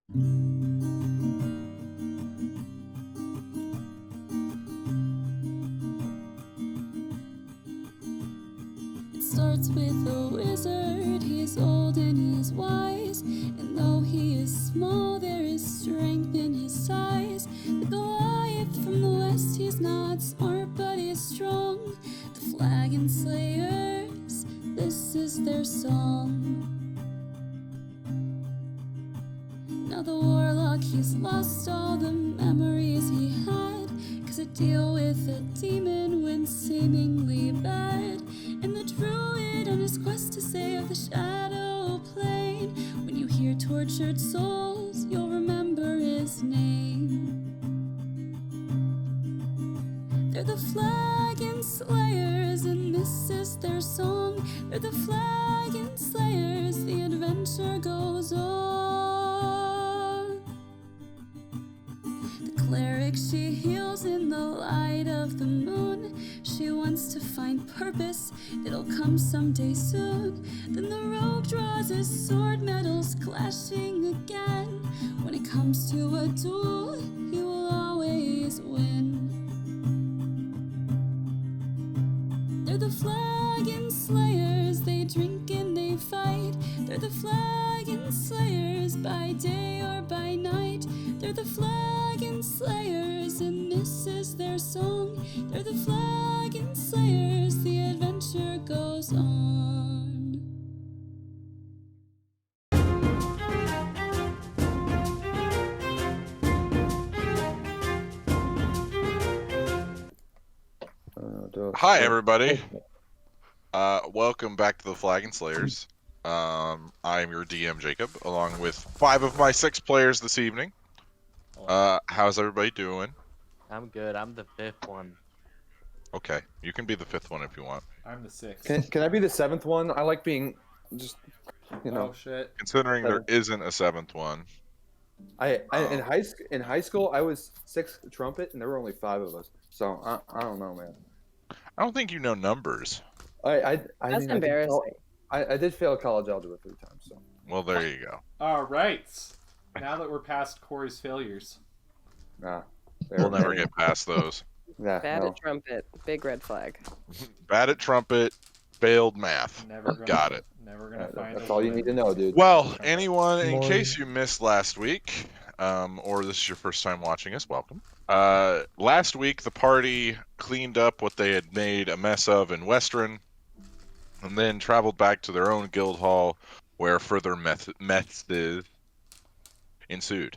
It starts with a wizard. He is old and he is wise, and though he is small, there is strength in his size. The Goliath from the west, he's not smart, but he is strong. The Flagon Slayers, this is their song. Now the Warlock, he's lost all the memories he had, 'cause to deal with a demon went seemingly bad. And the druid on his quest to save the shadow plane, when you hear tortured souls, you'll remember his name. They're the Flagon Slayers, and this is their song. They're the Flagon Slayers, the adventure goes on. The cleric, she heals in the light of the moon. She wants to find purpose, it'll come someday soon. Then the rogue draws his sword, metals clashing again. When it comes to a duel, he will always win. They're the Flagon Slayers, they drink and they fight. They're the Flagon Slayers, by day or by night. They're the Flagon Slayers, and this is their song. They're the Flagon Slayers, the adventure goes on. Hi, everybody. Welcome back to the Flagon Slayers. I am your DM, Jacob, along with 5 of my 6 players this evening. How's everybody doing? I'm good. I'm the 5th one. Okay, you can be the 5th one if you want. I'm the 6th. Can I be the 7th one? I like being just, you know. Oh shit. Considering there isn't a 7th one. In high school I was 6th trumpet and there were only 5 of us. So I don't know, man. I don't think you know numbers. I That's mean, embarrassing. I did fail college algebra 3 times. So. Well, there you go. All right. Now that we're past Corey's failures. Nah. We'll never get past those. Yeah, Bad no. at trumpet. Big red flag. Bad at trumpet, failed math. Never gonna, Got it. Never gonna find. That's all you need to know, dude. Well, anyone, in case you missed last week, or this is your first time watching us, welcome. Last week, the party cleaned up what they had made a mess of in Westruun, and then traveled back to their own guild hall, where further messes ensued.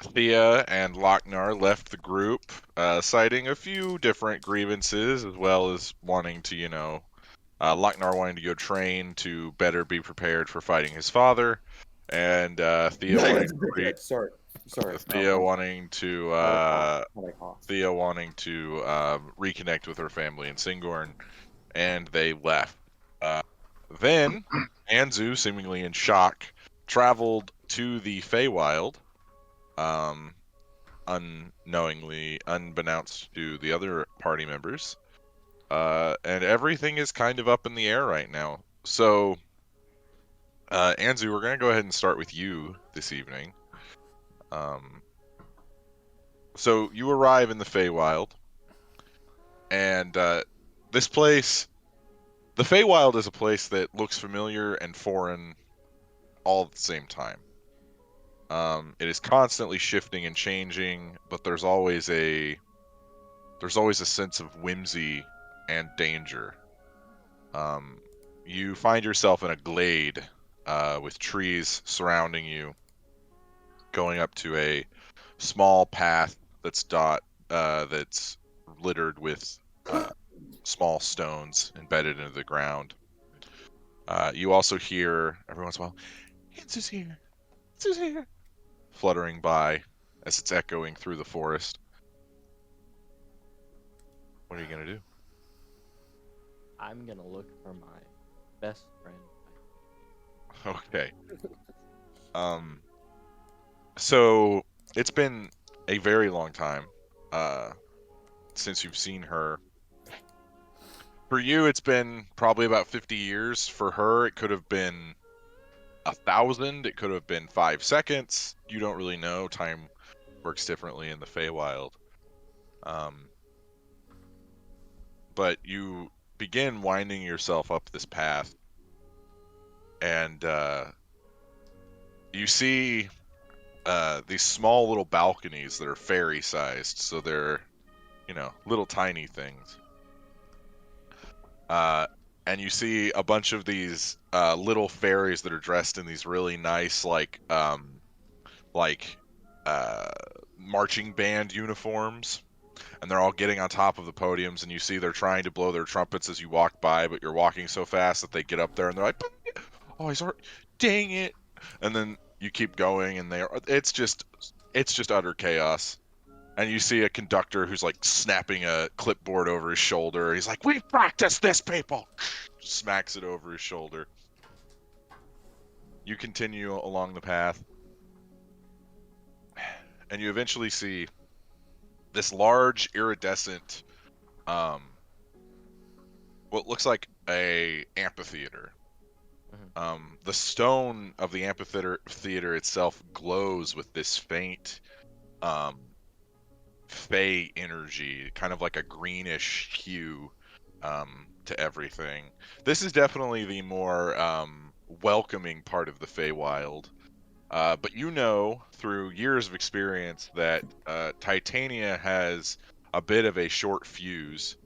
Thea and Lochnar left the group, citing a few different grievances, as well as wanting to, Lochnar wanting to go train to better be prepared for fighting his father, and Thea wanting to Sorry. Thea wanting to reconnect with her family in Singorn, and they left. Then Anzu, seemingly in shock, traveled to the Feywild, unbeknownst to the other party members, and everything is kind of up in the air right now. So, Anzu, we're going to go ahead and start with you this evening. So you arrive in the Feywild, and this place, the Feywild is a place that looks familiar and foreign all at the same time. It is constantly shifting and changing, but there's always a sense of whimsy and danger. You find yourself in a glade with trees surrounding you, going up to a small path that's littered with small stones embedded into the ground. You also hear every once in a while, "It's here, it's here," fluttering by as it's echoing through the forest. What are you gonna do? I'm gonna look for my best friend. Okay. So it's been a very long time since you've seen her. For you, it's been probably about 50 years. For her, it could have been 1,000. It could have been 5 seconds. You don't really know. Time works differently in the Feywild. But you begin winding yourself up this path, and you see these small little balconies that are fairy-sized, so they're, little tiny things. And you see a bunch of these little fairies that are dressed in these really nice, marching band uniforms, and they're all getting on top of the podiums, and you see they're trying to blow their trumpets as you walk by, but you're walking so fast that they get up there and they're like, "Oh, he's dang it!" And then you keep going, and it's just utter chaos. And you see a conductor who's like snapping a clipboard over his shoulder. He's like, "We've practiced this, people!" Smacks it over his shoulder. You continue along the path, and you eventually see this large, iridescent, what looks like a amphitheater. The stone of the amphitheater itself glows with this faint, fey energy, kind of like a greenish hue to everything. This is definitely the more welcoming part of the Feywild. But through years of experience that Titania has a bit of a short fuse,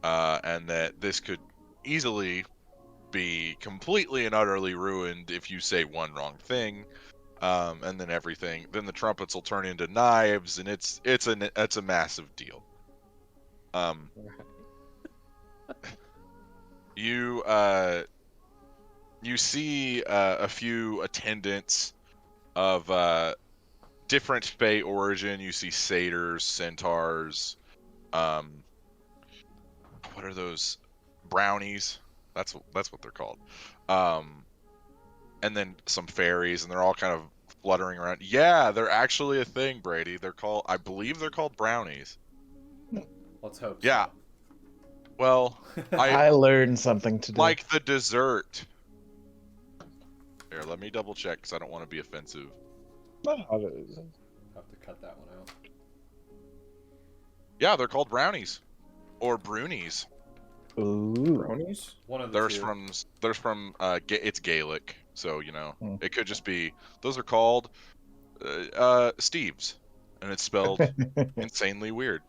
and that this could easily be completely and utterly ruined if you say one wrong thing. And then the trumpets will turn into knives, and it's a massive deal. You see a few attendants of different Fey origin. You see satyrs, centaurs, what are those? Brownies. That's what they're called. And then some fairies, and they're all kind of fluttering around. Yeah, they're actually a thing, Brady. I believe they're called brownies. Let's hope Yeah. so. Well, I learned something today. like the dessert. Here, let me double check because I don't want to be offensive. Have to cut that one out. Yeah, they're called brownies or brownies. Ooh. Bronies? One of the There's two. from it's Gaelic, so it could just be those are called Steves, and it's spelled insanely weird.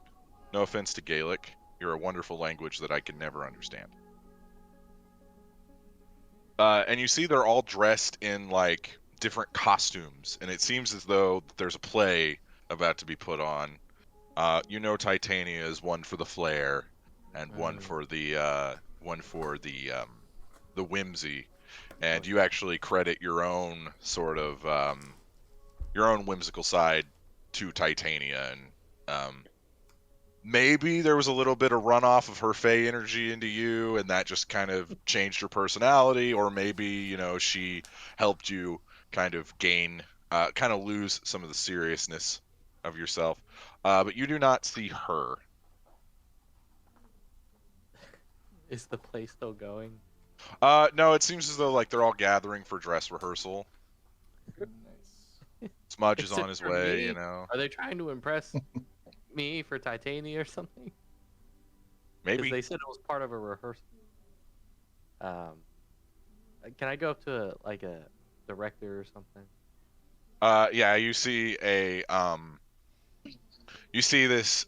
No offense to Gaelic, you're a wonderful language that I can never understand. And you see they're all dressed in like different costumes, and it seems as though there's a play about to be put on. Titania is one for the flair, and one for the whimsy, and you actually credit your own sort of your own whimsical side to Titania, and maybe there was a little bit of runoff of her Fey energy into you, and that just kind of changed her personality, or maybe she helped you kind of lose some of the seriousness of yourself, but you do not see her. Is the play still going? No, it seems as though like they're all gathering for dress rehearsal. Nice. Smudge is Is on it his for way, me? Are they trying to impress me for Titania or something? Maybe. Because they said it was part of a rehearsal. Can I go up to a director or something? Yeah, you see this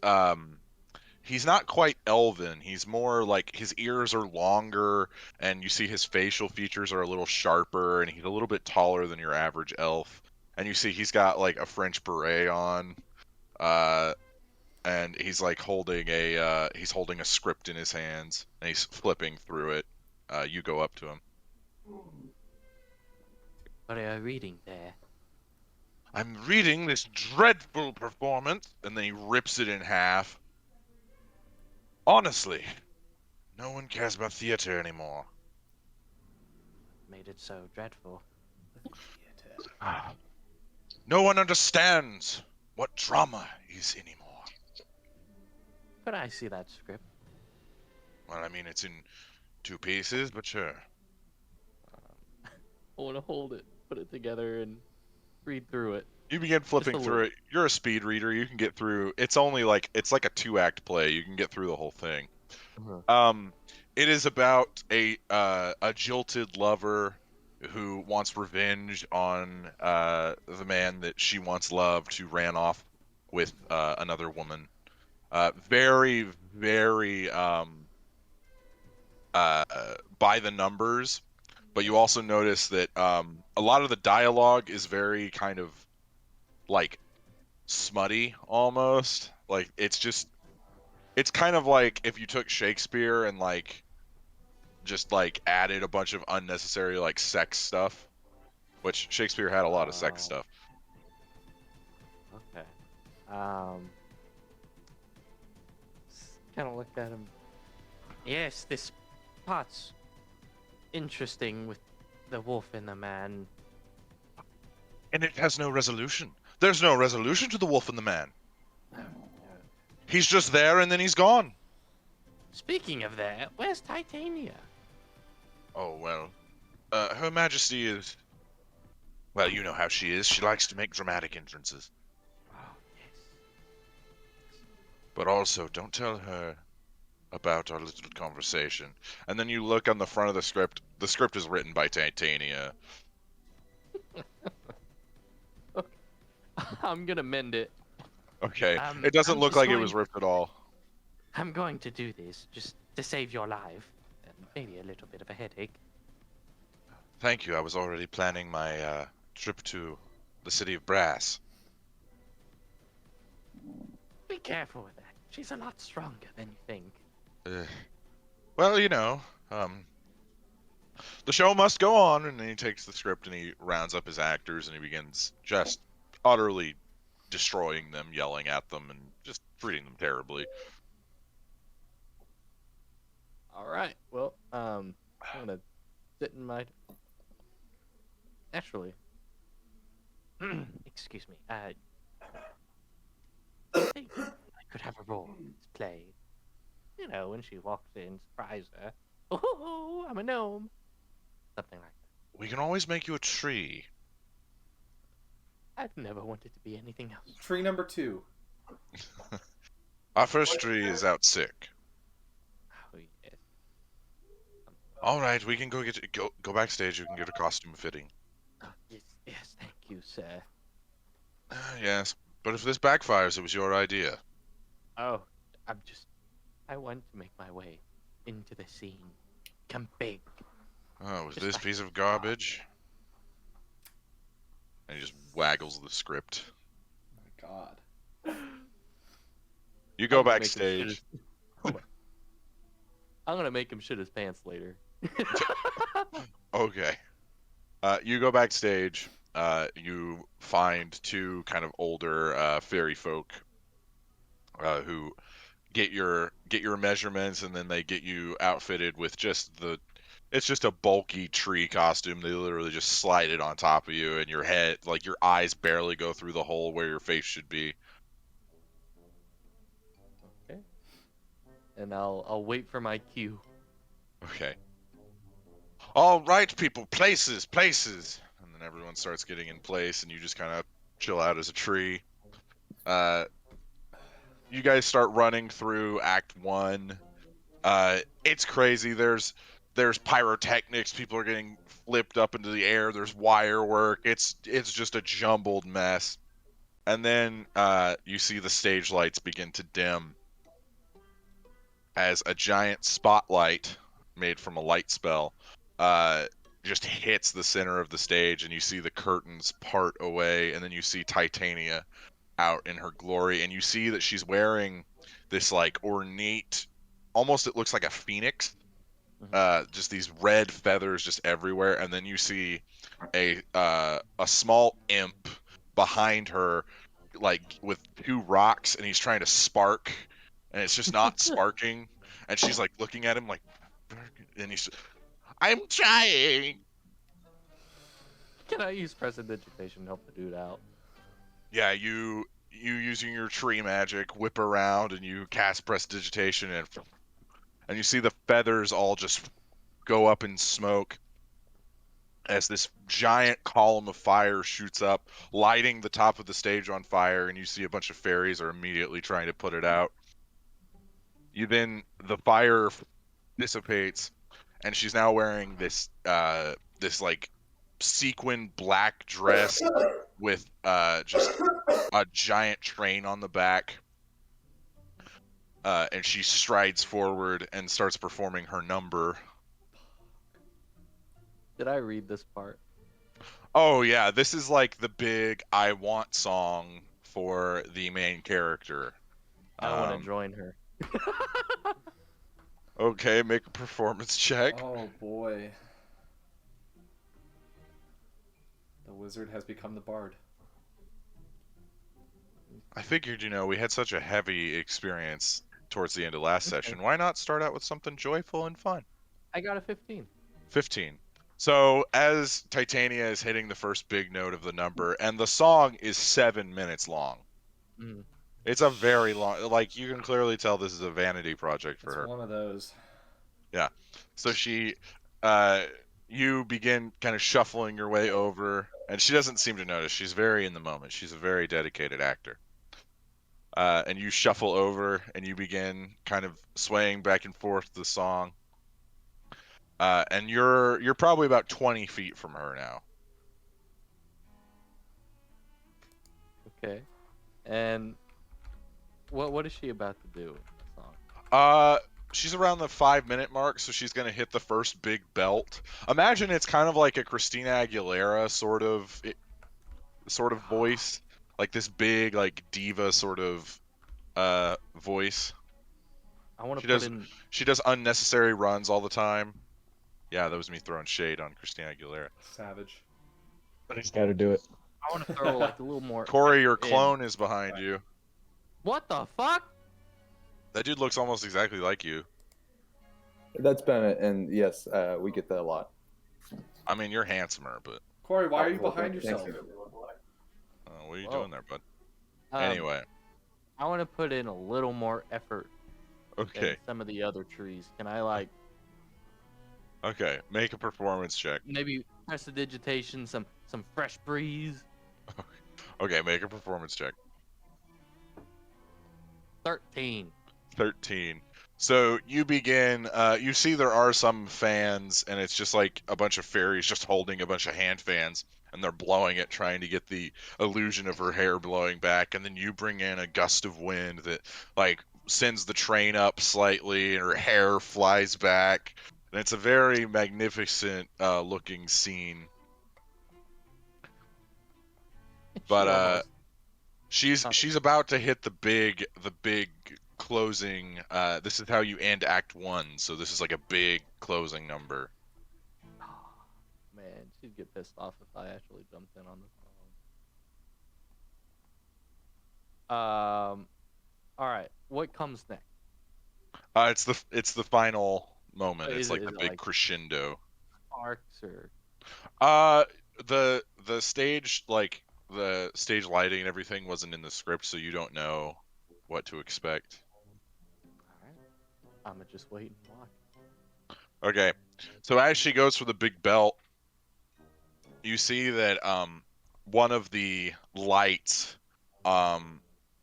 he's not quite elven. He's more like his ears are longer, and you see his facial features are a little sharper, and he's a little bit taller than your average elf. And you see he's got like a French beret on, and he's like holding a script in his hands, and he's flipping through it. You go up to him. What are you reading there? I'm reading this dreadful performance, and then he rips it in half. Honestly, no one cares about theater anymore. Made it so dreadful. No one understands what drama is anymore. But I see that script. Well, I mean, it's in 2 pieces, but sure. I want to hold it. put it together and read through it. You begin flipping a through little. it. You're a speed reader. You can get through. It's like a 2-act play. You can get through the whole thing. It is about a jilted lover who wants revenge on the man that she once loved, who ran off with another woman. Very, very by the numbers, but you also notice that a lot of the dialogue is very kind of like smutty almost. Like it's kind of like if you took Shakespeare and like just like added a bunch of unnecessary like sex stuff, which Shakespeare had a lot of sex stuff. Okay. Kind of looked at him. Yes, this part's interesting with the wolf and the man. And it has no resolution. There's no resolution to the wolf and the man. He's just there and then he's gone. Speaking of that, where's Titania? Oh, well, Her Majesty is... Well, you know how she is. She likes to make dramatic entrances. Oh, yes. But also, don't tell her about our little conversation. And then you look on the front of the script. The script is written by Titania. I'm gonna mend it. Okay. It doesn't I'm look just like it going- was ripped at all. I'm going to do this just to save your life and maybe a little bit of a headache. Thank you. I was already planning my trip to the city of Brass. Be careful with that. She's a lot stronger than you think. Well, you know, the show must go on. And then he takes the script and he rounds up his actors and he begins just utterly destroying them, yelling at them, and just treating them terribly. All right. Well, I'm gonna sit in my. Actually, excuse me. I think I could have a role played. You know, when she walks in, surprise her. Oh, I'm a gnome. Something like that. We can always make you a tree. I've never wanted to be anything else. Tree number 2. Our first tree is out sick. Oh yes. All right, we can go backstage. You can get a costume fitting. Oh, yes. Thank you, sir. Yes, but if this backfires, it was your idea. Oh, I want to make my way into the scene. Become big. Oh, was Just this like piece of garbage? And he just waggles the script. Oh my god. You go I'm gonna make him shit backstage. I'm gonna make him shit his pants later. Okay. You go backstage. You find two kind of older fairy folk who get your measurements, and then they get you outfitted with it's just a bulky tree costume. They literally just slide it on top of you, and your head, like your eyes barely go through the hole where your face should be. Okay. And I'll wait for my cue. Okay. All right, people, places. And then everyone starts getting in place, and you just kind of chill out as a tree. You guys start running through Act 1. It's crazy. There's pyrotechnics. People are getting flipped up into the air. There's wire work. It's just a jumbled mess. And then you see the stage lights begin to dim as a giant spotlight made from a light spell just hits the center of the stage, and you see the curtains part away, and then you see Titania out in her glory, and you see that she's wearing this like ornate, almost it looks like a phoenix, just these red feathers just everywhere, and then you see a small imp behind her, like with two rocks, and he's trying to spark, and it's just not sparking, and she's like looking at him like, and he's, I'm trying. Can I use prestidigitation to help the dude out? Yeah, you using your tree magic whip around, and you cast prestidigitation, and you see the feathers all just go up in smoke. as this giant column of fire shoots up, lighting the top of the stage on fire, and you see a bunch of fairies are immediately trying to put it out. The fire dissipates, and she's now wearing this like sequin black dress with just a giant train on the back. And she strides forward and starts performing her number. Did I read this part? Oh yeah, this is like the big "I want" song for the main character. I want to join her. Okay, make a performance check. Oh boy. The wizard has become the bard. I figured, we had such a heavy experience towards the end of last session. Why not start out with something joyful and fun? I got a 15. 15. So as Titania is hitting the first big note of the number, and the song is 7 minutes long. Mm. It's a very long, like, you can clearly tell this is a vanity project for her. It's one of those. Yeah. So you begin kind of shuffling your way over, and she doesn't seem to notice. She's very in the moment. She's a very dedicated actor. And you shuffle over, and you begin kind of swaying back and forth to the song. And you're probably about 20 feet from her now. Okay. And what is she about to do in the song? She's around the 5-minute mark, so she's gonna hit the first big belt. Imagine it's kind of like a Christina Aguilera sort of voice, like this big, like diva sort of voice. I want to put in. She does unnecessary runs all the time. Yeah, that was me throwing shade on Christina Aguilera. Savage. But he's got to do it. I want to throw like a little more. Corey, your effort in. clone is behind you. What the fuck? That dude looks almost exactly like you. That's Bennett, and yes, we get that a lot. I mean, you're handsomer, but Corey, why are you Well, behind thank yourself? you. what are you Whoa. doing there, bud? Um, Anyway, I want to put in a little more effort okay, than some of the other trees. Can I okay, make a performance check. maybe prestidigitation, some fresh breeze? Okay, make a performance check. 13. 13. So you begin, you see there are some fans, and it's just like a bunch of fairies just holding a bunch of hand fans, and they're blowing it, trying to get the illusion of her hair blowing back, and then you bring in a gust of wind that, like, sends the train up slightly, and her hair flies back, and it's a very magnificent looking scene. But she's about to hit the big closing. This is how you end Act 1, so this is like a big closing number. Man, she'd get pissed off if I actually jumped in on this song. All right, what comes next? It's the final moment. It's Is like it the big like crescendo. Arcs or The stage, like the stage lighting and everything wasn't in the script, so you don't know what to expect. I'ma just wait and watch. Okay, so as she goes for the big belt, you see that one of the lights, one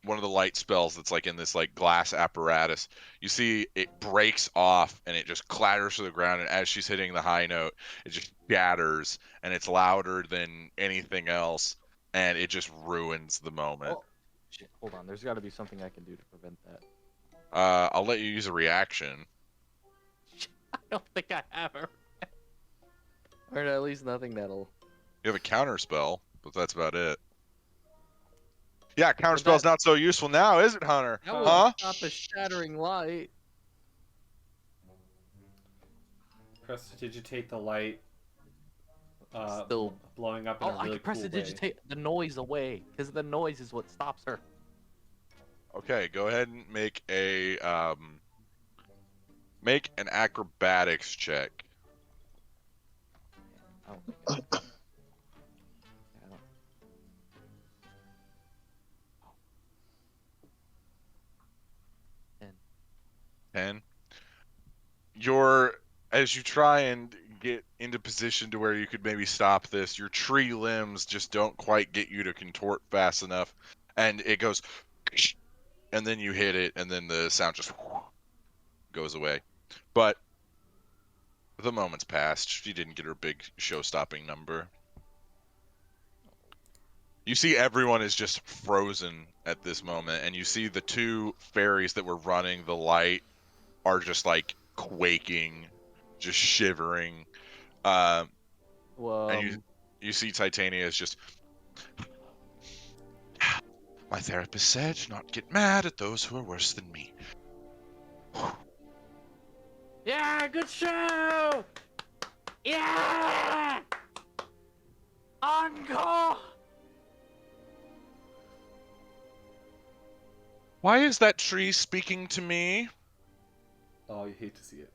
of the light spells that's like in this like glass apparatus, you see it breaks off and it just clatters to the ground, and as she's hitting the high note, it just shatters, and it's louder than anything else, and it just ruins the moment. Oh, shit, hold on. There's got to be something I can do to prevent that. I'll let you use a reaction. I don't think I have her. Or at least nothing that'll. You have a counter spell, but that's about it. Yeah, counter spell's not so useful now, is it, Hunter? That Huh? would stop a shattering light. Prestidigitate the light. Still blowing up in a I really can cool way. prestidigitate the noise away, because the noise is what stops her. Okay, go ahead and make an acrobatics check. I don't think I don't. 10. As you try and get into position to where you could maybe stop this. Your tree limbs just don't quite get you to contort fast enough, and it goes, and then you hit it, and then the sound just goes away. But the moment's passed. She didn't get her big show-stopping number. You see everyone is just frozen at this moment, and you see the two fairies that were running the light are just like quaking, just shivering. Well, And you see Titania is just. My therapist said not get mad at those who are worse than me. yeah, good show. Yeah, encore. Why is that tree speaking to me? Oh, you hate to see it.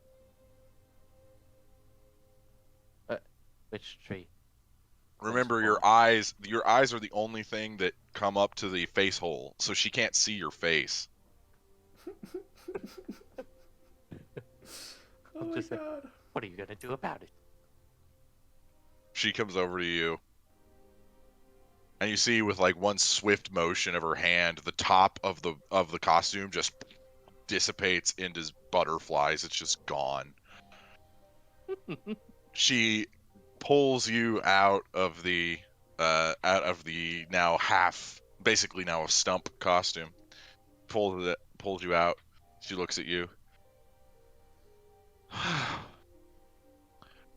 Which tree? Remember, your eyes are the only thing that come up to the face hole, so she can't see your face. Oh my Just like- god. What are you gonna do about it? She comes over to you, and you see with like one swift motion of her hand, the top of the costume just dissipates into butterflies. It's just gone. She pulls you out of the now basically now a stump costume. Pulls you out. She looks at you.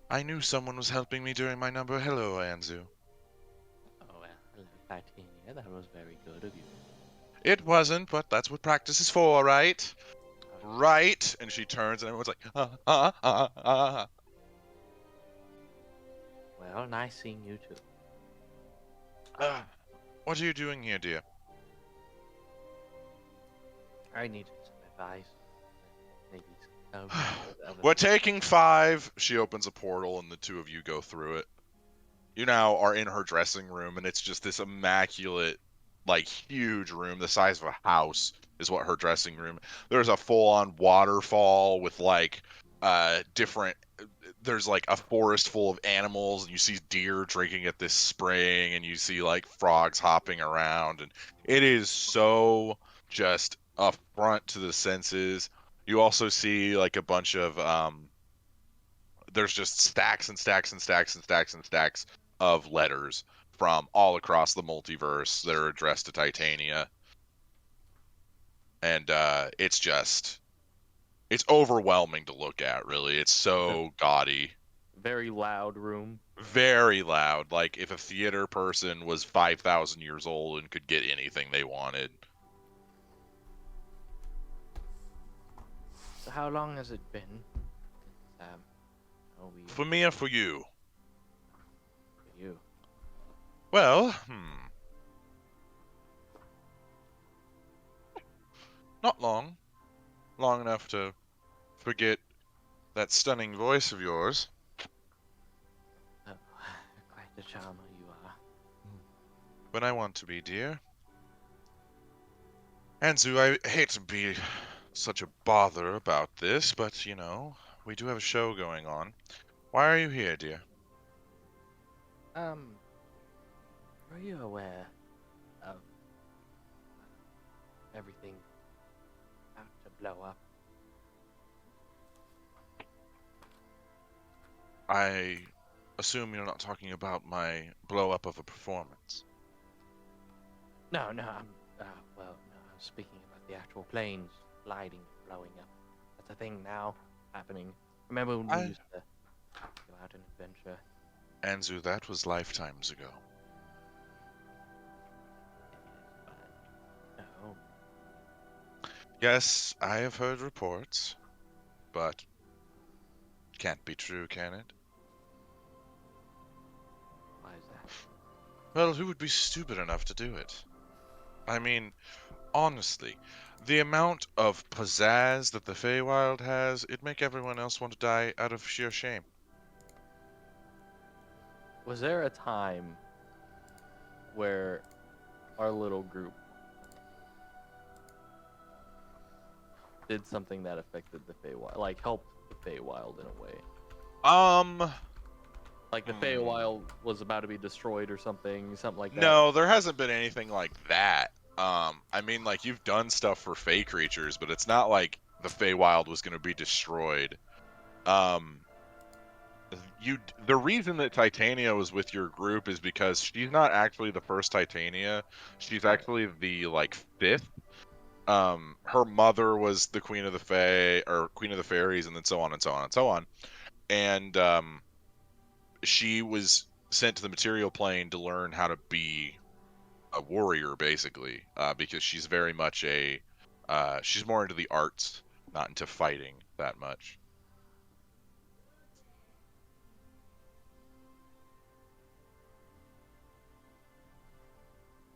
I knew someone was helping me during my number. Hello, Anzu. Oh well, hello, Titania. That was very good of you. It wasn't, but that's what practice is for, right? Right. And she turns, and everyone's like, Well, nice seeing you too. What are you doing here, dear? I need some advice. Maybe some other- We're taking 5. She opens a portal, and the two of you go through it. You now are in her dressing room, and it's just this immaculate, like, huge room, the size of a house is what her dressing room. There's a full-on waterfall with, like, different... There's, like, a forest full of animals, and you see deer drinking at this spring, and you see, like, frogs hopping around, and it is so just affront to the senses. You also see, like, a bunch of, there's just stacks and stacks and stacks and stacks and stacks of letters from all across the multiverse that are addressed to Titania. And it's overwhelming to look at, really. It's so gaudy. very loud room. Very loud. Like if a theater person was 5,000 years old and could get anything they wanted. So how long has it been? Are we For me or for you? for you? Well, not long. Long enough to forget that stunning voice of yours. Oh, quite the charmer you are. When I want to be, dear. Anzu, I hate to be such a bother about this, but, you know, we do have a show going on. Why are you here, dear? Are you aware of everything about to blow up? I assume you're not talking about my blow-up of a performance. No, I'm speaking about the actual planes gliding, blowing up. That's a thing now, happening. Remember when we used to go out on adventure? Anzu, that was lifetimes ago. No. Yes, I have heard reports, but can't be true, can it? Why is that? Well, who would be stupid enough to do it? I mean, honestly, the amount of pizzazz that the Feywild has, it'd make everyone else want to die out of sheer shame. Was there a time where our little group did something that affected the Feywild, like helped the Feywild in a way? Like the Feywild was about to be destroyed or something like that. No, there hasn't been anything like that. I mean, like, you've done stuff for Fey creatures, but it's not like the Feywild was going to be destroyed. The reason that Titania was with your group is because she's not actually the first Titania. She's actually the, like, fifth. Her mother was the Queen of the Fae, or Queen of the Fairies, and then so on and so on and so on. And, she was sent to the material plane to learn how to be a warrior, basically, because she's very much she's more into the arts, not into fighting that much.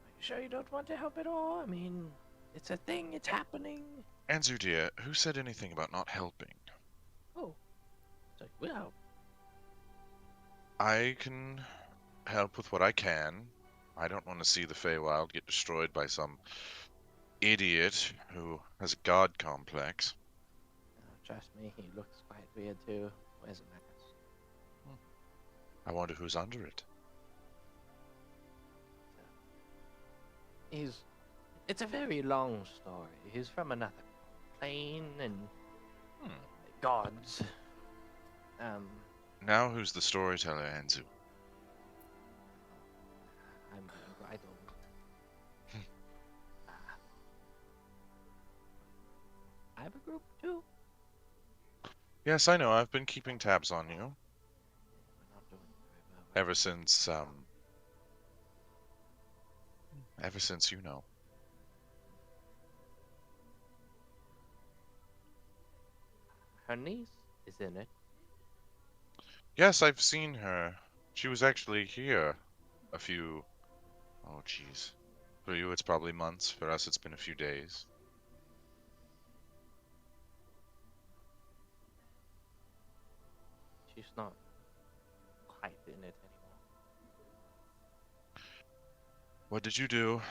Are you sure you don't want to help at all? I mean, it's a thing, it's happening. Anzu, dear, who said anything about not helping? Oh, so, well, I can help with what I can. I don't want to see the Feywild get destroyed by some idiot who has a god complex. trust me, he looks quite weird too. Where's a mask? I wonder who's under it. It's a very long story. He's from another plane and gods. Now who's the storyteller, Anzu? I don't. I have a group too. Yes, I know. I've been keeping tabs on you We're not doing very well. ever since you know. Her niece is in it. Yes, I've seen her. She was actually here a few... Oh, jeez. For you, it's probably months. For us, it's been a few days. She's not quite in it anymore. What did you do? Me,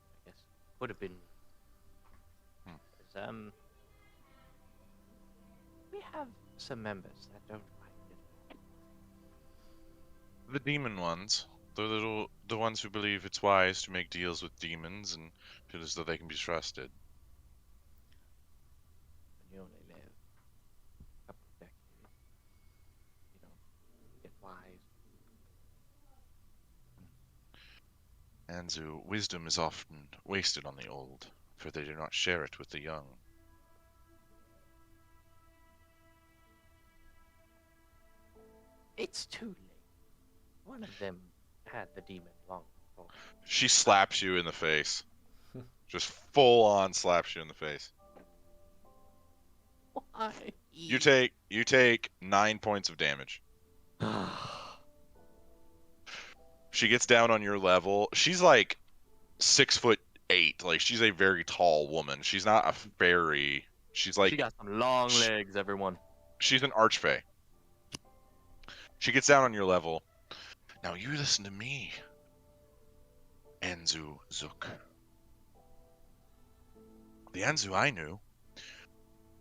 I guess, would have been. 'Cause, we have some members that don't like it. The demon ones. The ones who believe it's wise to make deals with demons and feel as though they can be trusted. When you only live a couple of decades, you don't get wise. Anzu, wisdom is often wasted on the old, for they do not share it with the young. It's too late. One of them had the demon long before. She slaps you in the face. Just full on slaps you in the face. Why? You take 9 points of damage. She gets down on your level. She's like 6'8". Like, she's a very tall woman. She's not a fairy. She's like, she got some long legs, everyone. she's an archfey. She gets down on your level. Now you listen to me, Anzu Zook. The Anzu I knew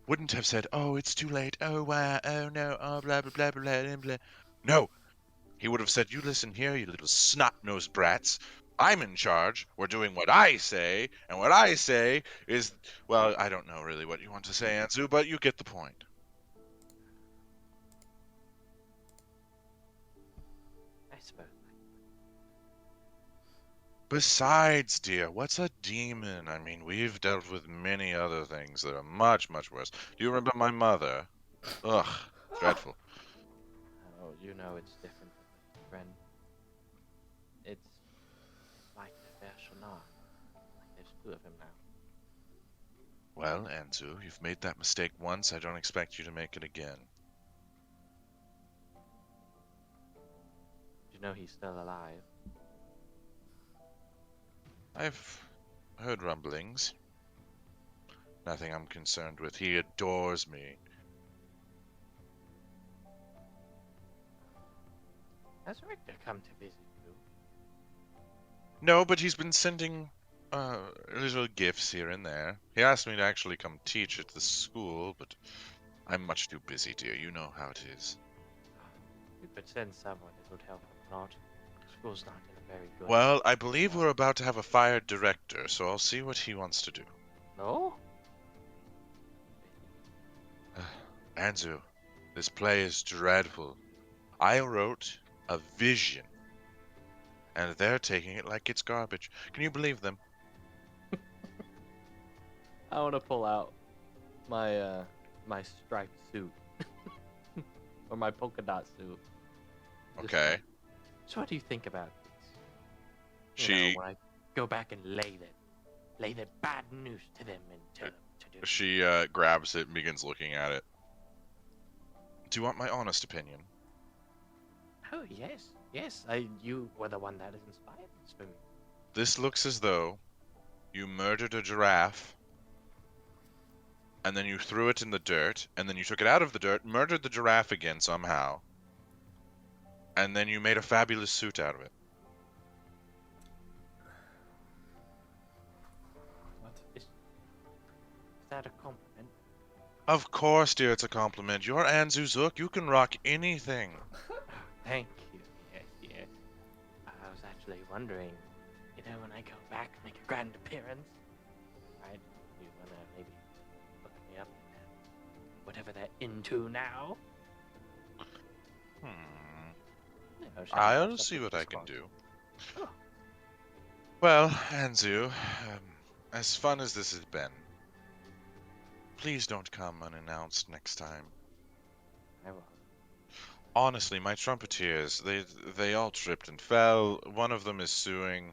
wouldn't have said, "Oh, it's too late. Oh, wow. Oh, no. Oh, blah, blah, blah, blah, blah, blah." No. He would have said, "You listen here, you little snot-nosed brats. I'm in charge. We're doing what I say. And what I say is, well, I don't know really what you want to say, Anzu, but you get the point." I suppose. Besides, dear, what's a demon? I mean, we've dealt with many other things that are much, much worse. Do you remember my mother? Ugh, dreadful. Oh, you know it's different with my friend. It's like the Vershanar. Like there's two of him now. Well, Anzu, you've made that mistake once. I don't expect you to make it again. You know he's still alive. I've heard rumblings. Nothing I'm concerned with. He adores me. Has Richter come to visit you? No, but he's been sending little gifts here and there. He asked me to actually come teach at the school, but I'm much too busy, dear. You know how it is. You could send someone that would help him not. School's not in a very good. Well, I believe we're about to have a fired director, so I'll see what he wants to do. No? Anzu, this play is dreadful. I wrote a vision, and they're taking it like it's garbage. Can you believe them? I want to pull out my my striped suit or my polka dot suit. Just Okay. like, so what do you think about this? She When I go back and lay the bad news to them and tell them to do. she grabs it and begins looking at it. Do you want my honest opinion? Oh yes. You were the one that inspired this for me. This looks as though you murdered a giraffe, and then you threw it in the dirt, and then you took it out of the dirt, murdered the giraffe again somehow, and then you made a fabulous suit out of it. What? Is that a compliment? Of course, dear, it's a compliment. You're Anzu Zook. You can rock anything. Thank you. Yes. I was actually wondering, when I go back, make a grand appearance, right? You wanna maybe look me up in that, whatever they're into now? Shall I I'll have see something what to I can squawk? do. Oh. Well, Anzu, as fun as this has been, please don't come unannounced next time. I will. Honestly, my trumpeters, they all tripped and fell. One of them is suing.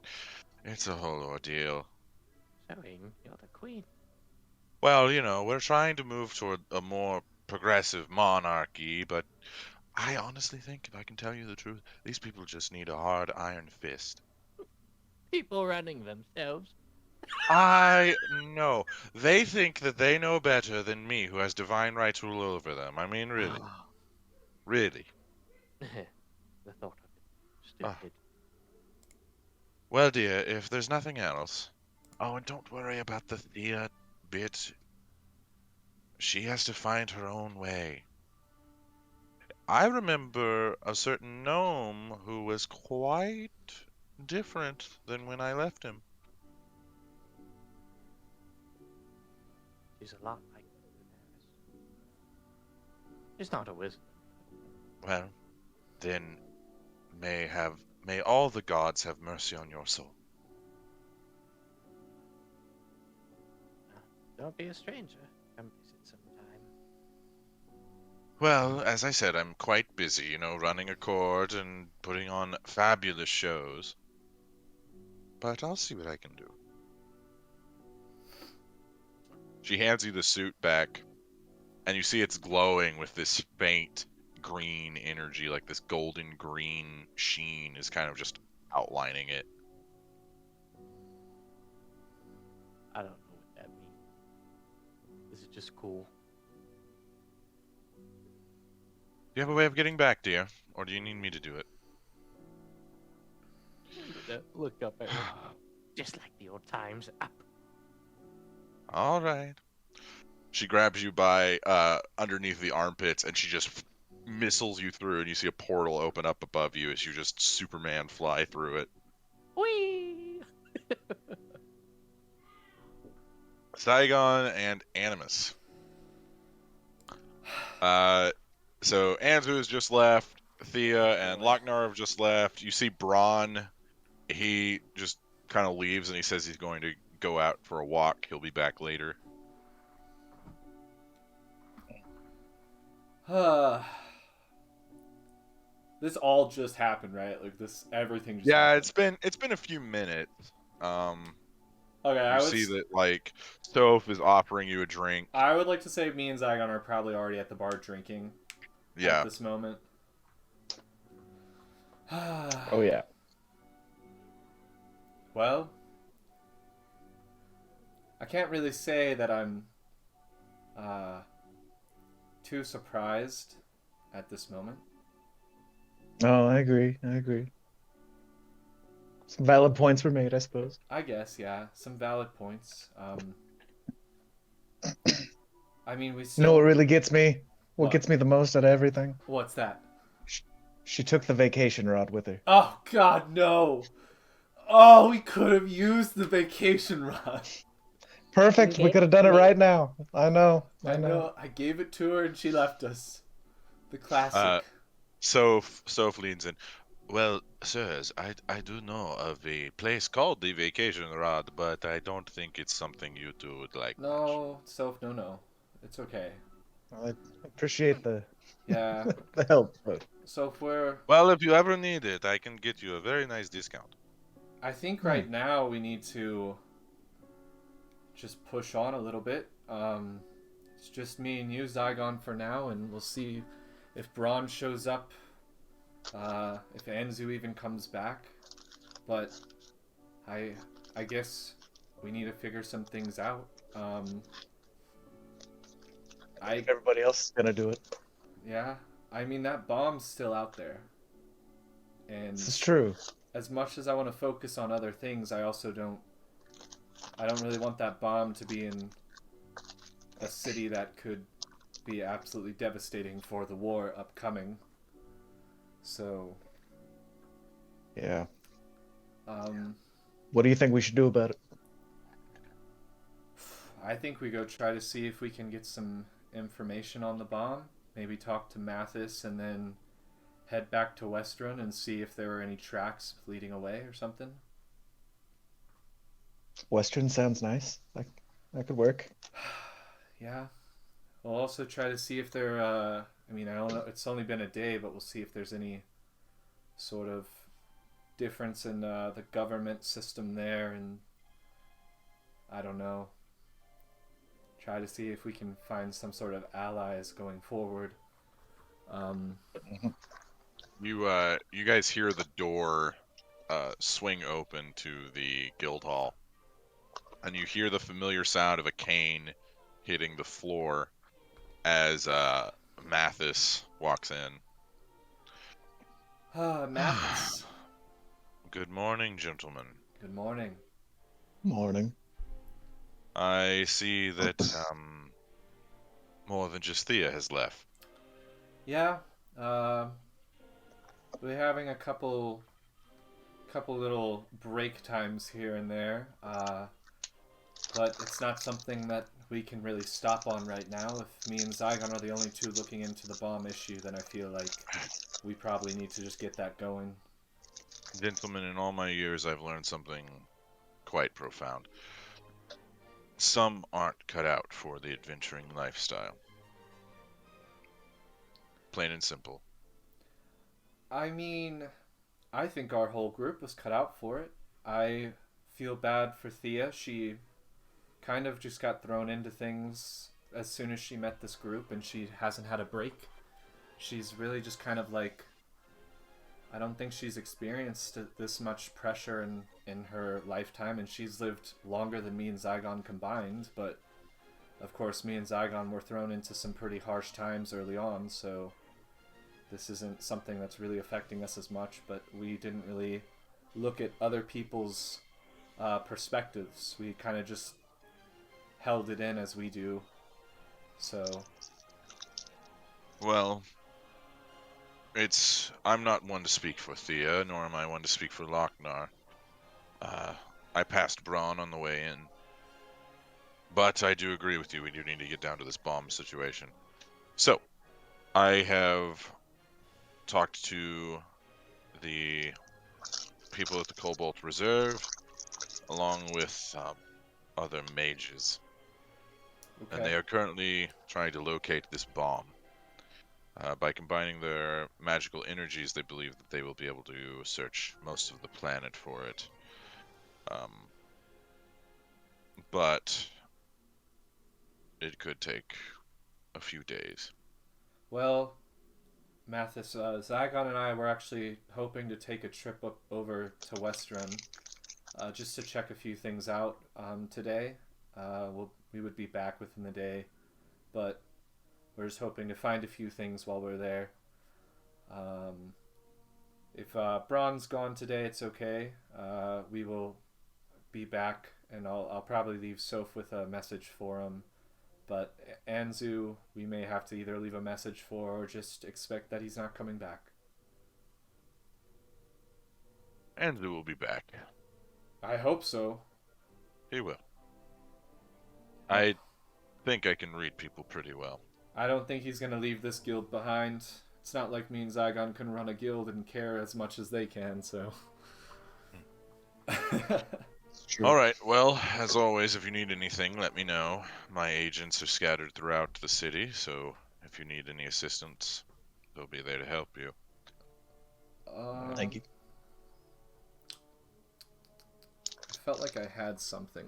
It's a whole ordeal. Showing you're the queen. Well, we're trying to move toward a more progressive monarchy, but I honestly think, if I can tell you the truth, these people just need a hard iron fist. People running themselves. I know. They think that they know better than me, who has divine right to rule over them. I mean, really. Really. The thought of it. Ah. Stupid. Well, dear, if there's nothing else... Oh, and don't worry about the Thea bit. She has to find her own way. I remember a certain gnome who was quite different than when I left him. She's a lot like Daenerys. She's not a wizard. Well, then may all the gods have mercy on your soul. Don't be a stranger. Come visit sometime. Well, as I said, I'm quite busy, running a court and putting on fabulous shows. But I'll see what I can do. She hands you the suit back, and you see it's glowing with this faint green energy, like this golden green sheen is kind of just outlining it. I don't know what that means. Is it just cool? Do you have a way of getting back, dear? Or do you need me to do it? Look up at her. Just like the old times. Up. All right. She grabs you by underneath the armpits, and she just missiles you through, and you see a portal open up above you as you just Superman fly through it. Whee! Zaigon and Animus. So Anzu has just left. Thea and Lochnar have just left. You see Braun. He just kind of leaves, and he says he's going to go out for a walk. He'll be back later. This all just happened, right? Like everything just Yeah, happened. it's been a few minutes. Okay, you see that like Soph is offering you a drink. I would like to say me and Zaigon are probably already at the bar drinking. Yeah. At this moment. Oh yeah. Well, I can't really say that I'm too surprised at this moment. Oh, I agree. Some valid points were made, I suppose. I guess, yeah, some valid points. I mean, we You still... know what really gets me? What What? gets me the most out of everything? What's that? She took the vacation rod with her. Oh, God, no. Oh, we could have used the vacation rod. Perfect. We gave could have it done to it me. right now. I know. I know. I gave it to her and she left us. The classic. Soph leans in. Well, sirs, I do know of a place called the Vacation Rod, but I don't think it's something you two would like much. No, Soph, no. It's okay. I appreciate the Yeah. the help, but Soph, we're... Well, if you ever need it, I can get you a very nice discount. I think right now we need to just push on a little bit. It's just me and you, Zaigon, for now, and we'll see if Braun shows up, if Anzu even comes back. But I guess we need to figure some things out. everybody else is gonna do it. Yeah, I mean, that bomb's still out there. And This is true. as much as I want to focus on other things, I don't really want that bomb to be in a city that could be absolutely devastating for the war upcoming. So, Yeah. um, What do you think we should do about it? I think we go try to see if we can get some information on the bomb. Maybe talk to Mathis and then head back to Westruun and see if there were any tracks leading away or something. Western sounds nice. Like that could work. Yeah. We'll also try to see if there, I don't know, it's only been a day, but we'll see if there's any sort of difference in the government system there, and I don't know. Try to see if we can find some sort of allies going forward. You guys hear the door swing open to the guild hall, and you hear the familiar sound of a cane hitting the floor as Mathis walks in. Mathis. Good morning, gentlemen. Good morning. Morning. I see that more than just Thea has left. Yeah, we're having a couple little break times here and there, but it's not something that we can really stop on right now. If me and Zaigon are the only two looking into the bomb issue, then I feel like we probably need to just get that going. Gentlemen, in all my years, I've learned something quite profound. Some aren't cut out for the adventuring lifestyle. Plain and simple. I mean, I think our whole group was cut out for it. I feel bad for Thea. She kind of just got thrown into things as soon as she met this group, and she hasn't had a break. She's really just kind of like... I don't think she's experienced this much pressure in her lifetime, and she's lived longer than me and Zaigon combined, but of course me and Zaigon were thrown into some pretty harsh times early on, so this isn't something that's really affecting us as much, but we didn't really look at other people's perspectives. We kind of just held it in as we do, so... Well, I'm not one to speak for Thea, nor am I one to speak for Lochnar. I passed Braun on the way in. But I do agree with you, we do need to get down to this bomb situation. So, I have talked to the people at the Cobalt Reserve, along with other mages. Okay. And they are currently trying to locate this bomb. By combining their magical energies, they believe that they will be able to search most of the planet for it. But it could take a few days. Well, Mathis, Zaigon and I were actually hoping to take a trip up over to Westruun, just to check a few things out today. We would be back within the day, but we're just hoping to find a few things while we're there. If Braun's gone today, it's okay. We will be back, and I'll probably leave Soph with a message for him But Anzu, we may have to either leave a message for or just expect that he's not coming back. Andrew will be back. I hope so. He will. I think I can read people pretty well. I don't think he's going to leave this guild behind. It's not like me and Zaigon can run a guild and care as much as they can, so... All right. Well, as always, if you need anything, let me know. My agents are scattered throughout the city, so if you need any assistance, they'll be there to help you. Thank you. I felt like I had something.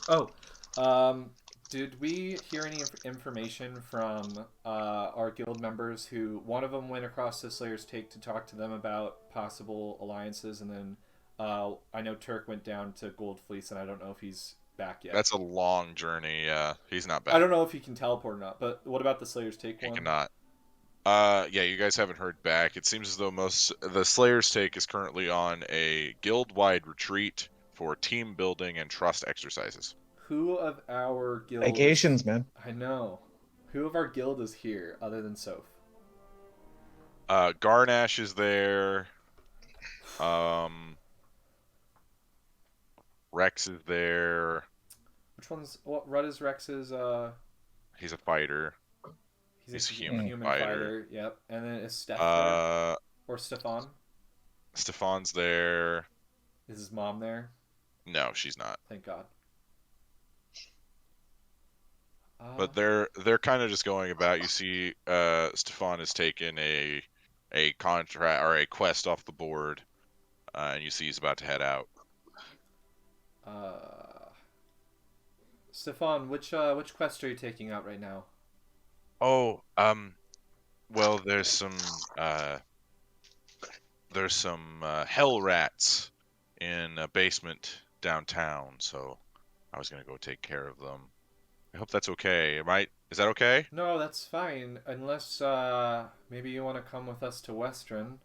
Did we hear any information from our guild members who, one of them went across to Slayer's Take to talk to them about possible alliances, and then I know Turk went down to Gold Fleece, and I don't know if he's back yet. That's a long journey. He's not back. I don't know if he can teleport or not, but what about the Slayer's Take one? He cannot. Yeah, you guys haven't heard back. It seems as though the Slayer's Take is currently on a guild-wide retreat for team building and trust exercises. Who of our guild... Vacations, man. I know. Who of our guild is here other than Soph? Garnash is there. Rex is there. Which one's... What is Rex's... He's a fighter. He's a human fighter. Yep. And then is Steph there? Or Stefan? Stefan's there. Is his mom there? No, she's not. Thank God. But they're kind of just going about. You see, Stefan has taken a contract or a quest off the board, and you see he's about to head out. Stefan, which quest are you taking out right now? Oh, well, there's some hell rats in a basement downtown, so I was gonna go take care of them. I hope that's okay. Is that okay? No, that's fine. Unless, maybe you want to come with us to Westruun.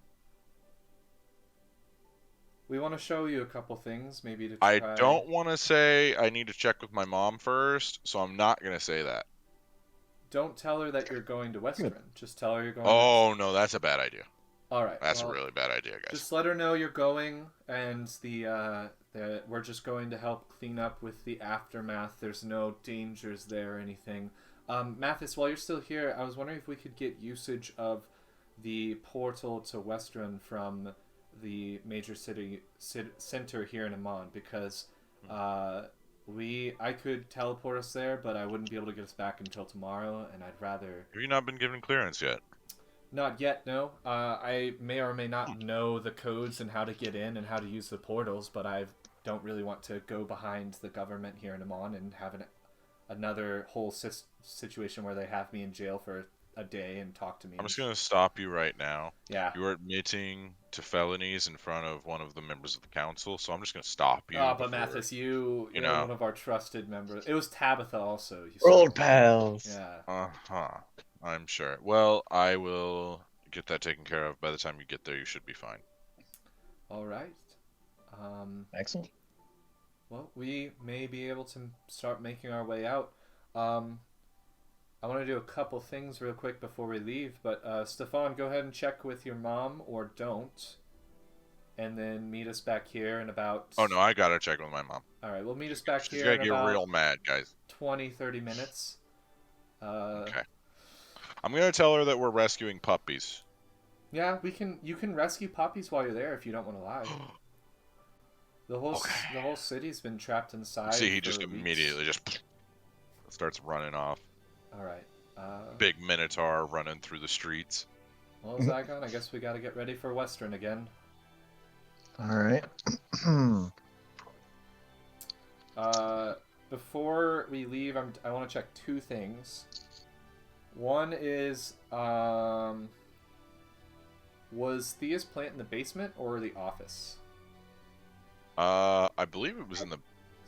We want to show you a couple things, maybe to try... I don't want to say I need to check with my mom first, so I'm not going to say that. Don't tell her that you're going to Westruun. Just tell her you're going Oh, no, that's a bad idea. Alright. That's a really bad idea, guys. Just let her know you're going, and we're just going to help clean up with the aftermath. There's no dangers there or anything. Mathis, while you're still here, I was wondering if we could get usage of the portal to Westruun from the major city center here in Amman, because I could teleport us there, but I wouldn't be able to get us back until tomorrow, and I'd rather... Have you not been given clearance yet? Not yet, no. I may or may not know the codes and how to get in and how to use the portals, but I don't really want to go behind the government here in Amman and have another whole situation where they have me in jail for a day and talk to me. I'm just going to stop you right now. Yeah. You are admitting to felonies in front of one of the members of the council, so I'm just going to stop you. But Mathis, you're one of our trusted members. It was Tabitha also. We're old pals. Yeah. Uh-huh. I'm sure. Well, I will get that taken care of. By the time you get there, you should be fine. All right. Excellent. Well, we may be able to start making our way out. I want to do a couple things real quick before we leave, but Stefan, go ahead and check with your mom, or don't, and then meet us back here in about... Oh, no, I gotta check with my mom. Alright, we'll meet us back She's here in gonna about get real mad, guys. 20-30 minutes. Okay. I'm gonna tell her that we're rescuing puppies. Yeah, you can rescue puppies while you're there if you don't want to lie. The whole city's been trapped inside. See, he just weeks. immediately just starts running off. Alright. Big Minotaur running through the streets. Well, Zaigon, I guess we gotta get ready for Westruun again. Alright. Before we leave, I want to check two things. One is, was Thea's plant in the basement or the office? I believe it was in the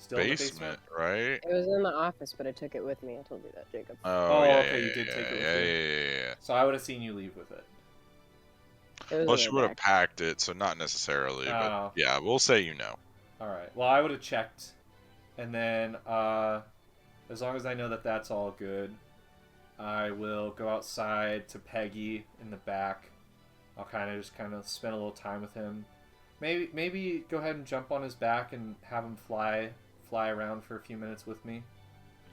Still in the basement, right? It was in the office, but I took it with me. I told you that, Jacob. Oh, yeah, yeah, okay, yeah, you did yeah, take it with yeah, you. yeah. So I would have seen you leave with it. It was Well, in she the would have back. packed it, so not necessarily, but yeah, we'll say you know. Alright, well, I would have checked. And then, as long as I know that that's all good, I will go outside to Peggy in the back. I'll kind of spend a little time with him. Maybe go ahead and jump on his back and have him fly around for a few minutes with me.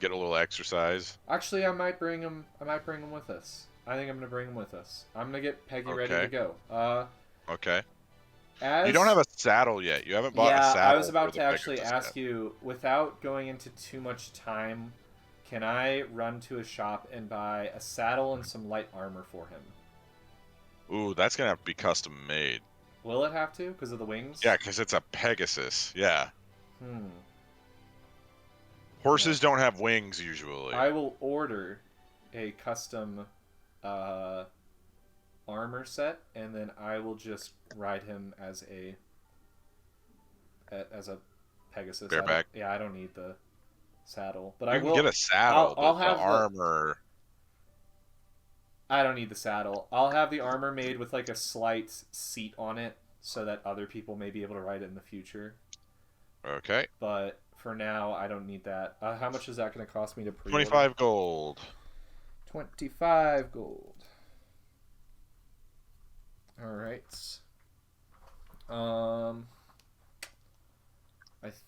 Get a little exercise. Actually, I might bring him with us. I think I'm gonna bring him with us. I'm gonna get Peggy ready to go. Okay. You don't have a saddle yet. You haven't bought a saddle. Yeah, I was about for to the actually Pegasus ask yet. you, without going into too much time, can I run to a shop and buy a saddle and some light armor for him? Ooh, that's gonna have to be custom made. Will it have to, because of the wings? Yeah, because it's a Pegasus. Yeah. Hmm. Horses don't have wings usually. I will order a custom armor set, and then I will just ride him as a Pegasus. Bareback. I don't need the saddle, but You I can will get a saddle, I'll but have the armor. I don't need the saddle. I'll have the armor made with like a slight seat on it, so that other people may be able to ride it in the future. Okay. But for now, I don't need that. How much is that going to cost me to pre-order? 25 gold. 25 gold. Alright. I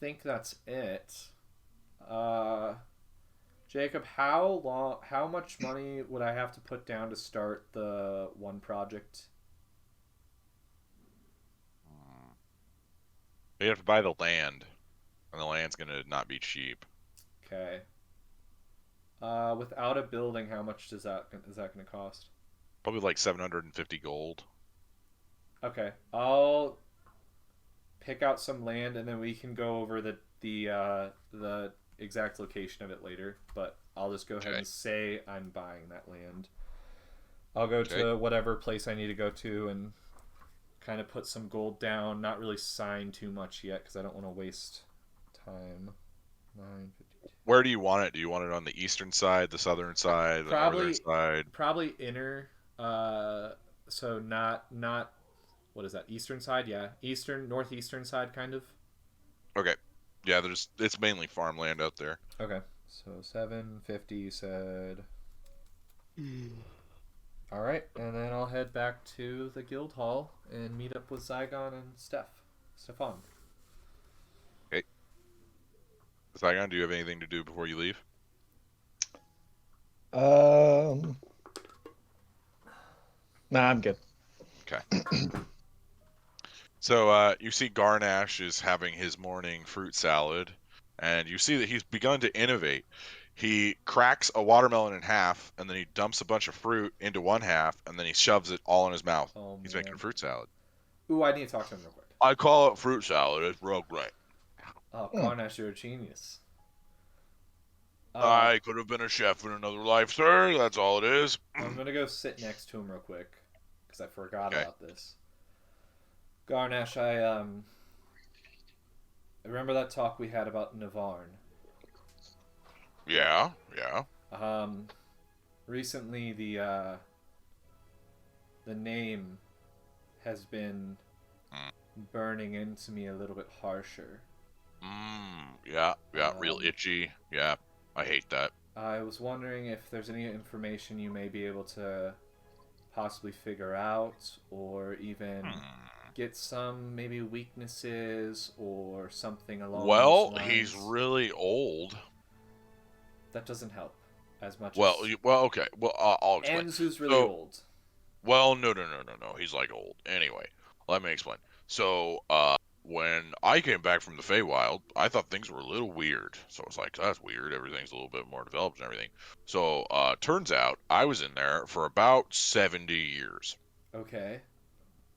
think that's it. Jacob, how much money would I have to put down to start the one project? You have to buy the land, and the land's gonna not be cheap. Okay. Without a building, how much is that going to cost? Probably like 750 gold. Okay, I'll pick out some land, and then we can go over the exact location of it later. But I'll just go ahead and say I'm buying that land. I'll go to whatever place I need to go to and kind of put some gold down. Not really sign too much yet because I don't want to waste time. 952. Where do you want it? Do you want it on the eastern side, the southern side, the northern side? Probably inner. So not what is that? Eastern side? Yeah, northeastern side, kind of. Okay. Yeah, it's mainly farmland out there. Okay, so 750 you said. All right, and then I'll head back to the guild hall and meet up with Zaigon and Stefan. Okay. Zaigon, do you have anything to do before you leave? Nah, I'm good. Okay. So you see Garnash is having his morning fruit salad, and you see that he's begun to innovate. He cracks a watermelon in half, and then he dumps a bunch of fruit into one half, and then he shoves it all in his mouth. Oh, He's man. making a fruit salad. Ooh, I need to talk to him real quick. I call it fruit salad. It's real great. Oh, Garnash, you're a genius. I could have been a chef in another life, sir. That's all it is. I'm gonna go sit next to him real quick because I forgot about this. Garnash, I remember that talk we had about Navarne. Yeah. Recently the name has been burning into me a little bit harsher. Yeah, real itchy. Yeah, I hate that. I was wondering if there's any information you may be able to possibly figure out, or even get some maybe weaknesses or something along those lines. He's really old. That doesn't help as much. Well, okay. Well, I'll explain. Enzu's really old. Well, no. He's like old. Anyway, let me explain. So, when I came back from the Feywild, I thought things were a little weird. So I was like, that's weird. Everything's a little bit more developed and everything. So, turns out I was in there for about 70 years. Okay.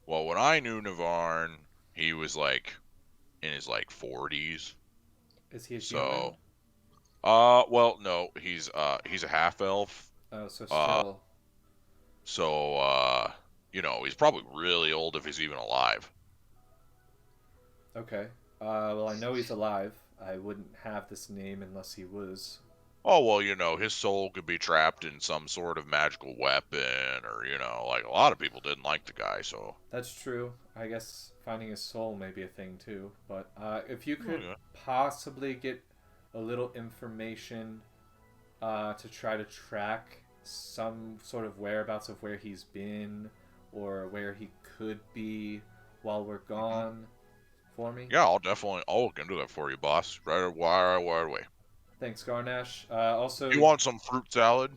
Well, when I knew Navarne, he was like in his like 40s. Is he a human? Well, no, he's a half elf. Oh, so still. So, he's probably really old if he's even alive. Okay. Well, I know he's alive. I wouldn't have this name unless he was. Oh, well, his soul could be trapped in some sort of magical weapon, or, like a lot of people didn't like the guy, so. That's true. I guess finding his soul may be a thing, too. But if you could possibly get a little information to try to track some sort of whereabouts of where he's been or where he could be while we're gone for me? Yeah, I'll look into that for you, boss. Right away. Thanks, Garnash. Also, You want some fruit salad?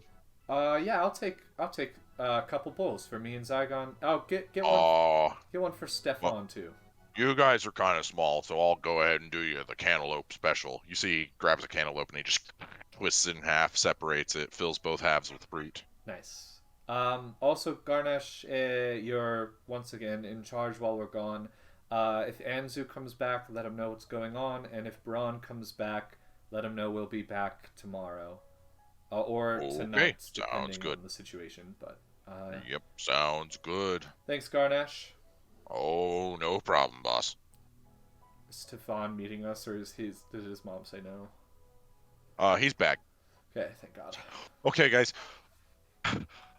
yeah, I'll take a couple bowls for me and Zaigon. Oh, get Oh, one for Stefan too. you guys are kind of small, so I'll go ahead and do you the cantaloupe special. You see, he grabs a cantaloupe and he just twists it in half, separates it, fills both halves with fruit. Nice. Also, Garnash, you're once again in charge while we're gone. If Anzu comes back, let him know what's going on, and if Braun comes back, let him know we'll be back tomorrow. Or tonight, depending on the situation. But Yep, sounds good. Thanks, Garnash. Oh, no problem, boss. Is Stefan meeting us, or did his mom say no? He's back. Okay, thank God. Okay, guys.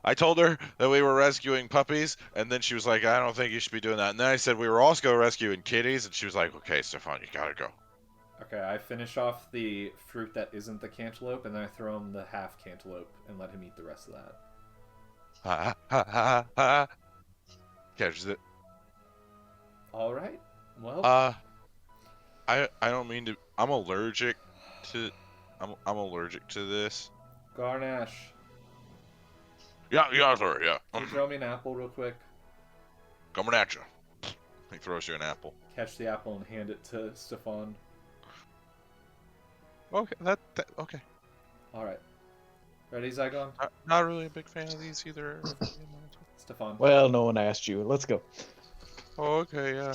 I told her that we were rescuing puppies, and then she was like, I don't think you should be doing that. And then I said we were also rescuing kitties, and she was like, okay, Stefan, you gotta go. Okay, I finish off the fruit that isn't the cantaloupe, and then I throw him the half cantaloupe and let him eat the rest of that. Ha ha ha ha. Catches it. All right. Well. I don't mean to. I'm allergic to. I'm allergic to this. Garnash. Yeah, sir. Yeah. Can you throw me an apple real quick? Coming at you. He throws you an apple. Catch the apple and hand it to Stefan. Okay, okay. All right. Ready, Zaigon? Not really a big fan of these either. Stefan. Well, no one asked you. Let's go. Oh, okay, yeah.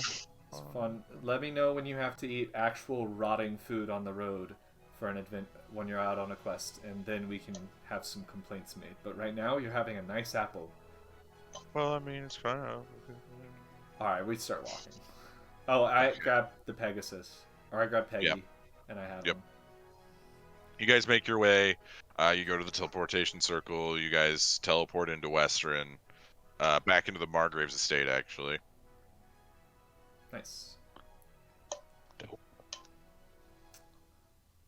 Stefan, let me know when you have to eat actual rotting food on the road for an event when you're out on a quest, and then we can have some complaints made. But right now, you're having a nice apple. Well, I mean, it's kind of. All right, we start walking. Oh, I grabbed the Pegasus, or I grabbed Peggy, Yep. and I have Yep. him. You guys make your way. You go to the teleportation circle. You guys teleport into Westruun, back into the Margraves estate, actually. Nice. Dope.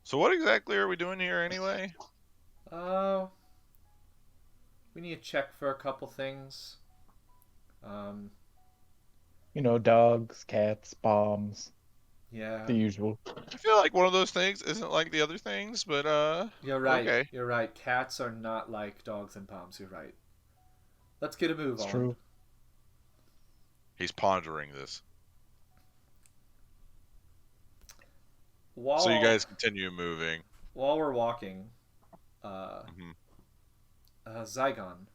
So what exactly are we doing here, anyway? We need to check for a couple things. Dogs, cats, bombs, Yeah. the usual. I feel like one of those things isn't like the other things, but You're right. Okay. You're right. Cats are not like dogs and bombs. You're right. Let's get a move on. It's true. He's pondering this. While, So you guys continue moving. while we're walking, Mhm. Zaigon,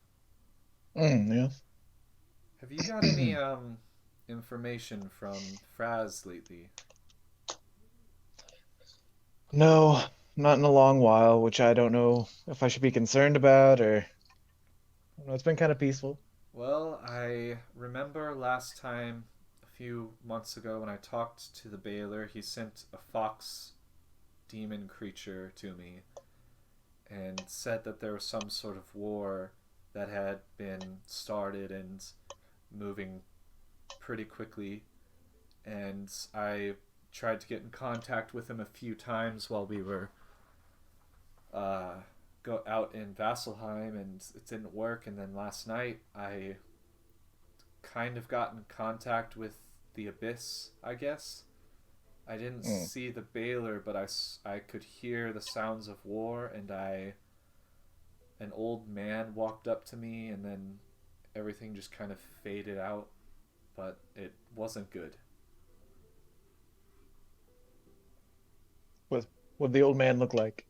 Yes. have you got any information from Fraz lately? No, not in a long while, which I don't know if I should be concerned about or. I don't know, it's been kind of peaceful. Well, I remember last time, a few months ago, when I talked to the Baylor, he sent a fox demon creature to me and said that there was some sort of war that had been started and moving pretty quickly. And I tried to get in contact with him a few times while we were go out in Vasselheim, and it didn't work. And then last night I kind of got in contact with the Abyss, I guess. I didn't see the Baylor, but I could hear the sounds of war, and an old man walked up to me, and then everything just kind of faded out, but it wasn't good. What the old man look like?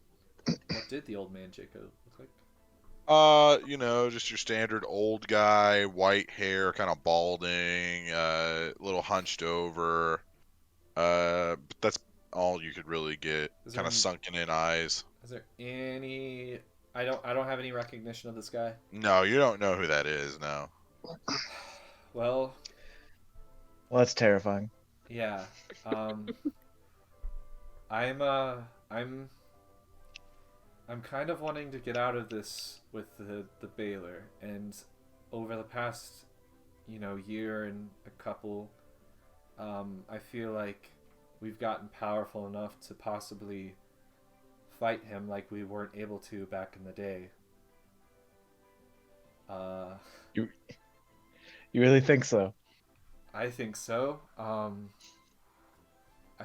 What did the old man, Jacob, look like? Just your standard old guy, white hair, kind of balding, a little hunched over. But that's all you could really get. Kind of sunken in eyes. Is there any? I don't have any recognition of this guy. No, you don't know who that is. No. Well, Well, that's terrifying. yeah. I'm kind of wanting to get out of this with the Baylor, and over the past, year and a couple, I feel like we've gotten powerful enough to possibly fight him like we weren't able to back in the day. You really think so? I think so. I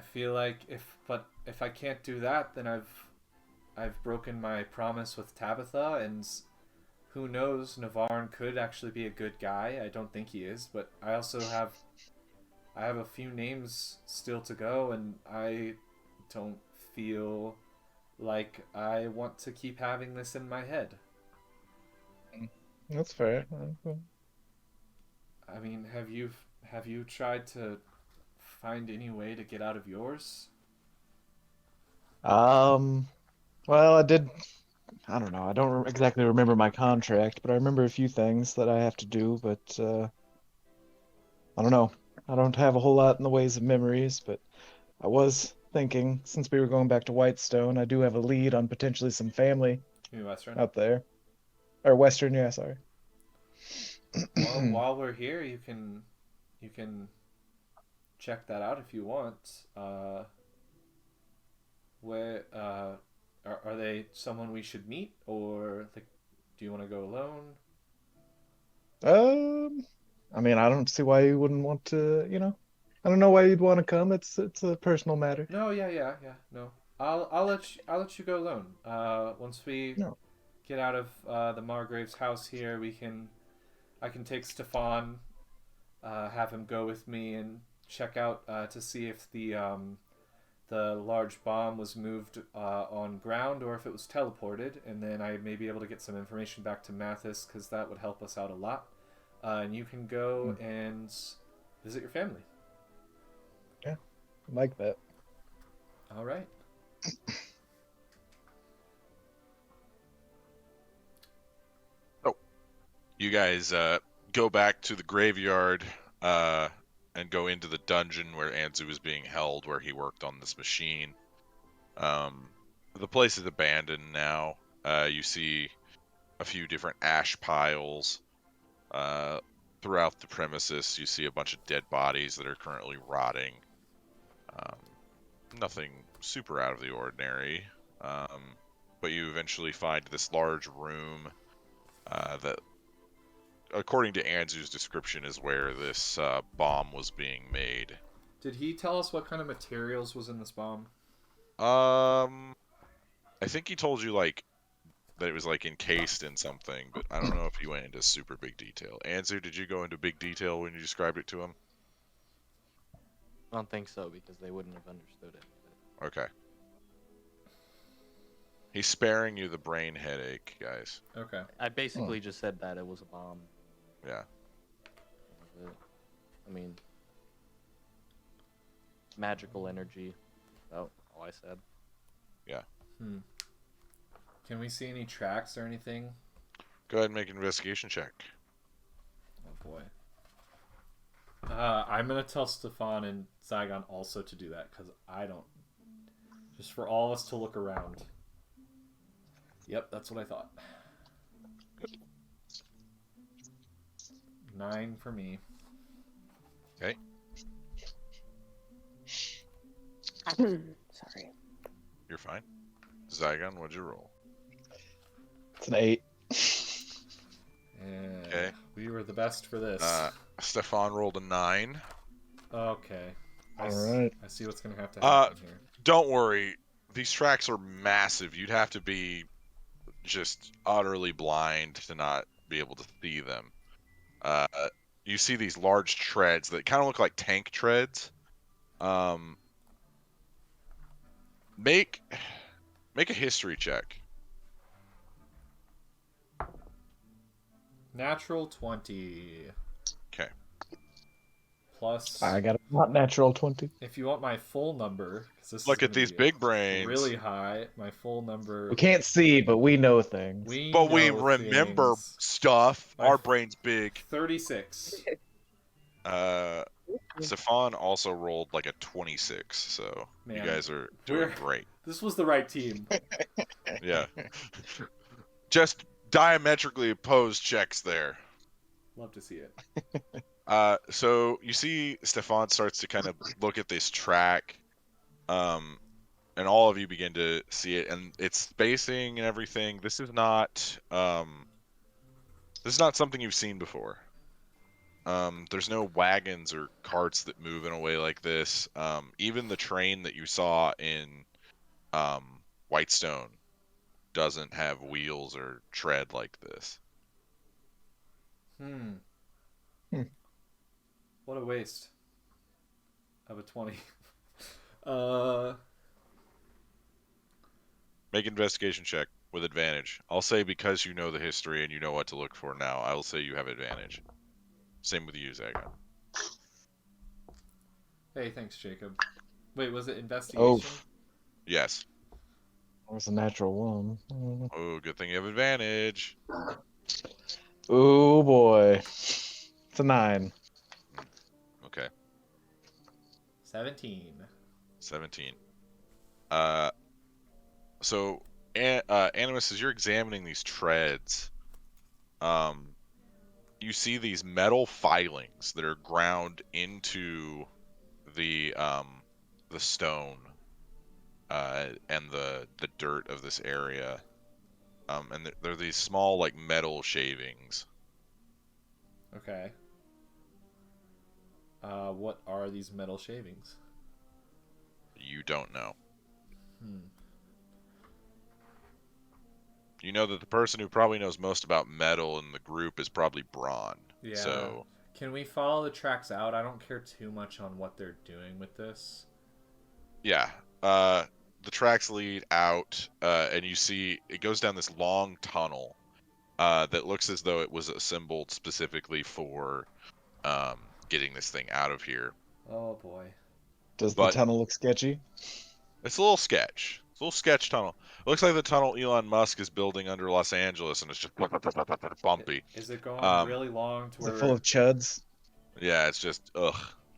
feel like if I can't do that, then I've broken my promise with Tabitha, and who knows, Navarre could actually be a good guy. I don't think he is, but I have a few names still to go, and I don't feel like I want to keep having this in my head. That's fair. I mean, have you tried to find any way to get out of yours? Well, I did. I don't know. I don't exactly remember my contract, but I remember a few things that I have to do. But I don't know. I don't have a whole lot in the ways of memories, but I was thinking, since we were going back to Whitestone, I do have a lead on potentially some family You Westruun? out there. Or Western, yeah, sorry. Well, while we're here, you can check that out if you want. Where are they someone we should meet, or like, do you want to go alone? I mean, I don't see why you wouldn't want to, I don't know why you'd want to come. It's a personal matter. No, yeah. No, I'll let you go alone. Once we No. get out of the Margrave's house here, I can take Stefan, have him go with me and check out to see if the large bomb was moved on ground or if it was teleported, and then I may be able to get some information back to Mathis, because that would help us out a lot. And you can go and visit your family. Yeah, I like that. All right. You guys go back to the graveyard and go into the dungeon where Anzu is being held, where he worked on this machine. The place is abandoned now. You see a few different ash piles throughout the premises. You see a bunch of dead bodies that are currently rotting. Nothing super out of the ordinary, but you eventually find this large room that, according to Anzu's description, is where this bomb was being made. Did he tell us what kind of materials was in this bomb? I think he told you that it was encased in something, but I don't know if he went into super big detail. Anzu, did you go into big detail when you described it to him? I don't think so, because they wouldn't have understood it. But... Okay. He's sparing you the brain headache, guys. Okay. I basically just said that it was a bomb. Yeah. I mean, magical energy. Oh, all I said. Yeah. Can we see any tracks or anything? Go ahead and make an investigation check. Oh boy. I'm gonna tell Stefan and Zaigon also to do that, because I don't. Just for all of us to look around. Yep, that's what I thought. 9 for me. Okay. Sorry. You're fine. Zaigon, what'd you roll? It's an 8. And Okay. we were the best for this. Stefan rolled a 9. Okay. I Alright. I see what's gonna have to happen here. Don't worry. These tracks are massive. You'd have to be just utterly blind to not be able to see them. You see these large treads that kind of look like tank treads. Make a history check. Natural 20. Okay. Plus, I got a not natural 20. if you want my full number, because this Look is at gonna these be big brains. really high. My full number. We can't see, but we know things. But we know remember things. stuff. My- Our brain's big. 36. Stefan also rolled like a 26, so Man, you guys are doing we're- great. This was the right team. Yeah. Just diametrically opposed checks there. Love to see it. So you see Stefan starts to kind of look at this track, and all of you begin to see it, and its spacing and everything. This is not This is not something you've seen before. There's no wagons or carts that move in a way like this. Even the train that you saw in Whitestone doesn't have wheels or tread like this. Hmm. Hmm. What a waste of a 20. Make an investigation check with advantage. I'll say because you know the history and you know what to look for now, I will say you have advantage. Same with you, Zaigon. Hey, thanks, Jacob. Wait, was it Oh, investigation? Yes. that was a natural one. Oh, good thing you have advantage. Oh boy, it's a 9. Okay, 17. 17. So, Animus, as you're examining these treads, you see these metal filings that are ground into the stone and the dirt of this area, and they're these small like metal shavings. Okay. What are these metal shavings? You don't know. Hmm. You know that the person who probably knows most about metal in the group is probably Braun. Yeah. So Can we follow the tracks out? I don't care too much on what they're doing with this. yeah, the tracks lead out, and you see it goes down this long tunnel that looks as though it was assembled specifically for getting this thing out of here. Oh boy. Does the But tunnel look sketchy? it's a little sketch. It's a little sketch tunnel. It looks like the tunnel Elon Musk is building under Los Angeles, and it's just bumpy. Is it going really Um, long to Is it where full of chuds? Yeah, it's just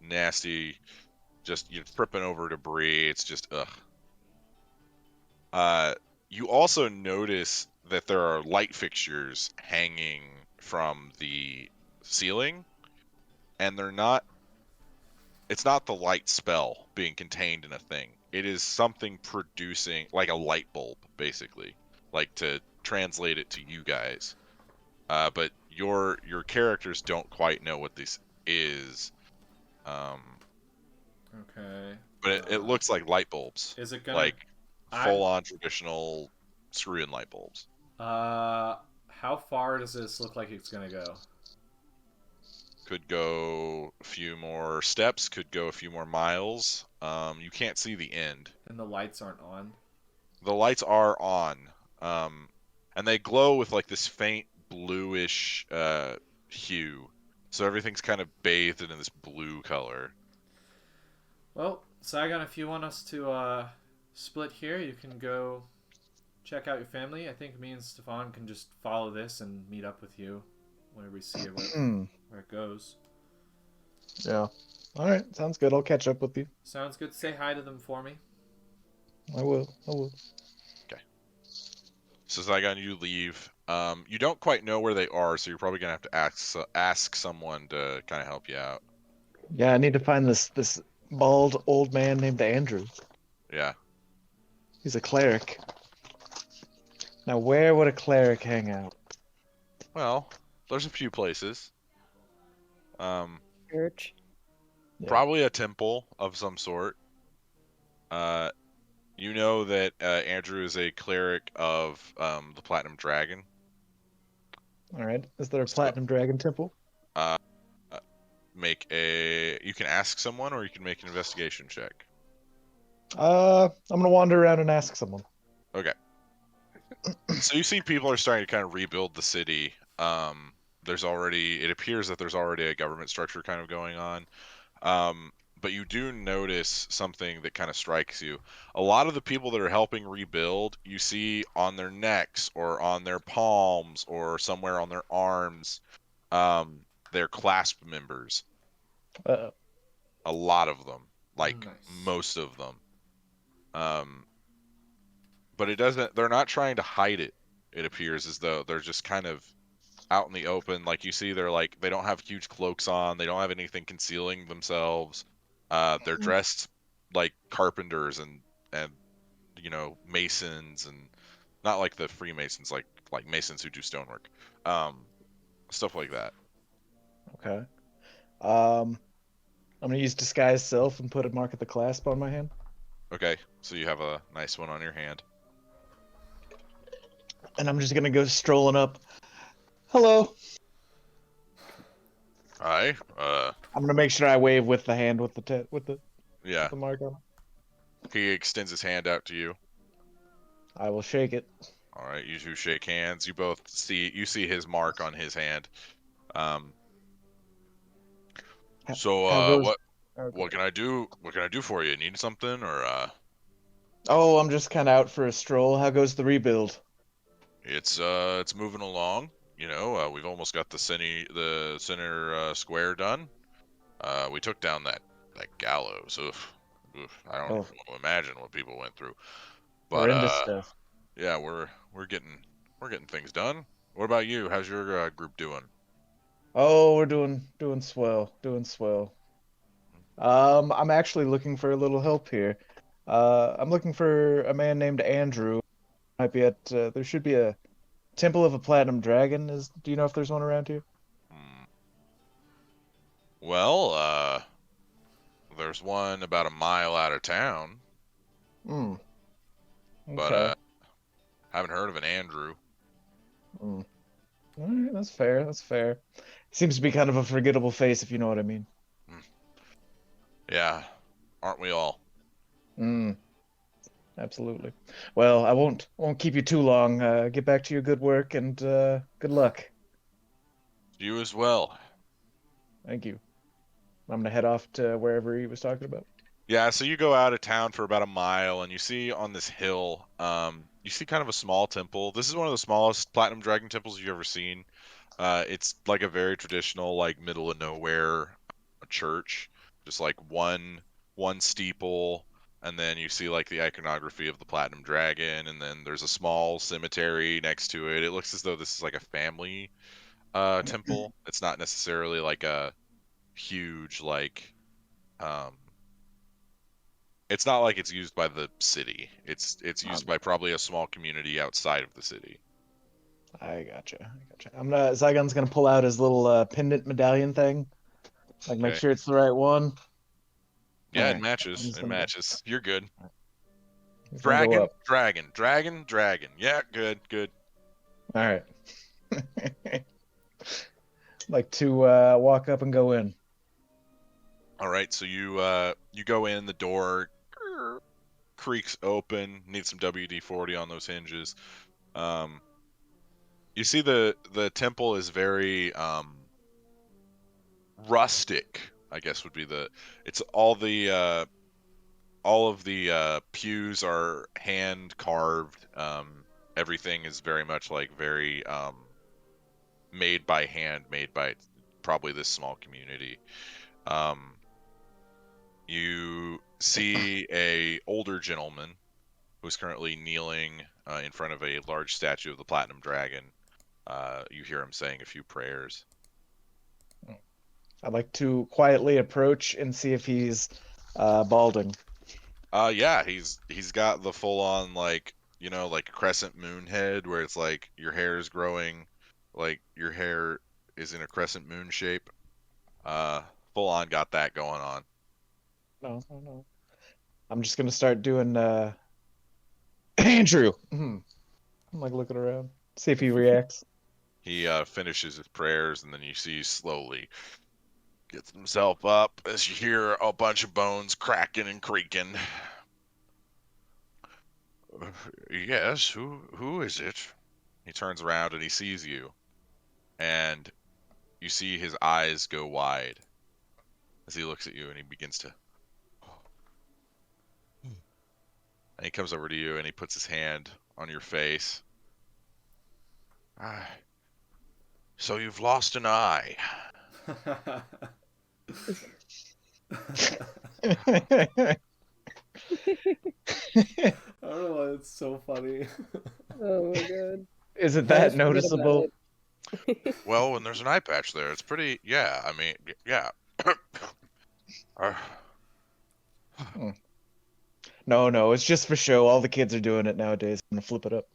nasty. Just you're tripping over debris. It's just You also notice that there are light fixtures hanging from the ceiling, and they're not. It's not the light spell being contained in a thing. It is something producing like a light bulb, basically, like to translate it to you guys. But your characters don't quite know what this is. Um, Okay. but it looks like light bulbs, Is it gonna? like I'm. full-on traditional screw-in light bulbs. How far does this look like it's gonna go? Could go a few more steps, could go a few more miles. You can't see the end. And the lights aren't on. The lights are on, and they glow with like this faint bluish hue. So everything's kind of bathed in this blue color. Well, Saigon, if you want us to split here, you can go check out your family. I think me and Stefan can just follow this and meet up with you whenever we see it, where it goes. Yeah. All right, sounds good. I'll catch up with you. Sounds good. Say hi to them for me. I will. Okay. So Zygon, you leave. You don't quite know where they are, so you're probably gonna have to ask someone to kind of help you out. Yeah, I need to find this bald old man named Andrew. Yeah. He's a cleric. Now, where would a cleric hang out? Well, there's a few places. Church. Yeah. Probably a temple of some sort. You know that Andrew is a cleric of the Platinum Dragon. All right. Is there a So- platinum dragon temple? You can ask someone, or you can make an investigation check. I'm gonna wander around and ask someone. Okay. So you see people are starting to kind of rebuild the city. It appears that there's already a government structure kind of going on. But you do notice something that kind of strikes you. A lot of the people that are helping rebuild, you see on their necks or on their palms or somewhere on their arms, they're clasp members. Uh, A lot of them, like Nice. most of them. But it doesn't. They're not trying to hide it. It appears as though they're just kind of out in the open. Like you see, they don't have huge cloaks on. They don't have anything concealing themselves. They're dressed like carpenters and masons, and not like the Freemasons, like masons who do stonework. stuff like that. Okay. I'm gonna use disguise self and put a mark at the clasp on my hand. Okay, so you have a nice one on your hand. And I'm just gonna go strolling up. Hello. Hi. I'm gonna make sure I wave with the hand with the Yeah. mark on. He extends his hand out to you. I will shake it. All right, you two shake hands. You see his mark on his hand. So How goes- what Okay. can I do? What can I do for you? Need something or Oh, I'm just kind of out for a stroll. How goes the rebuild? It's moving along. You know, we've almost got the center square done. We took down that gallows. Oof. I don't even want to imagine what people went through. But Horrendous stuff. yeah, we're getting things done. What about you? How's your group doing? Oh, we're doing swell, doing swell. I'm actually looking for a little help here. I'm looking for a man named Andrew. Might be at there should be a Temple of a Platinum Dragon. Do you know if there's one around here? Well, there's one about a mile out of town. Okay. But haven't heard of an Andrew. All right, that's fair. That's fair. Seems to be kind of a forgettable face, if you know what I mean. Yeah, aren't we all? Absolutely. Well, I won't keep you too long. Get back to your good work and good luck. You as well. Thank you. I'm gonna head off to wherever he was talking about. Yeah, so you go out of town for about a mile, and you see on this hill, you see kind of a small temple. This is one of the smallest Platinum Dragon temples you've ever seen. It's like a very traditional, like middle of nowhere church, just like one steeple, and then you see like the iconography of the Platinum Dragon, and then there's a small cemetery next to it. It looks as though this is like a family temple. It's not necessarily like a huge it's not like it's used by the city. It's used by probably a small community outside of the city. I gotcha. Zaigon's gonna pull out his little pendant medallion thing. Like, make Okay. sure it's the right one. Yeah, Alright, it matches. just It gonna go. matches. You're good. He's gonna go Dragon. Yeah, good. All right. Like to walk up and go in. All right, so you go in, the door creaks open. Need some WD-40 on those hinges. You see the temple is very rustic, I guess would be it's all of the pews are hand carved. Everything is very much like very made by hand, made by probably this small community. You see a older gentleman who's currently kneeling in front of a large statue of the Platinum Dragon. You hear him saying a few prayers. I'd like to quietly approach and see if he's balding. Yeah, he's got the full on like crescent moon head where it's like your hair is growing, like your hair is in a crescent moon shape. Full on got that going on. No. I'm just gonna start doing Andrew. I'm like looking around, see if he reacts. He finishes his prayers, and then you see slowly gets himself up as you hear a bunch of bones cracking and creaking. Yes, who is it? He turns around and he sees you, and you see his eyes go wide as he looks at you, and he begins to. And he comes over to you and he puts his hand on your face. So you've lost an eye. I don't know why it's so funny. Oh my god. Is it I that always forget about noticeable? it. Well, when there's an eye patch there, it's pretty. Yeah, I mean, yeah. No, it's just for show. All the kids are doing it nowadays. I'm gonna flip it up.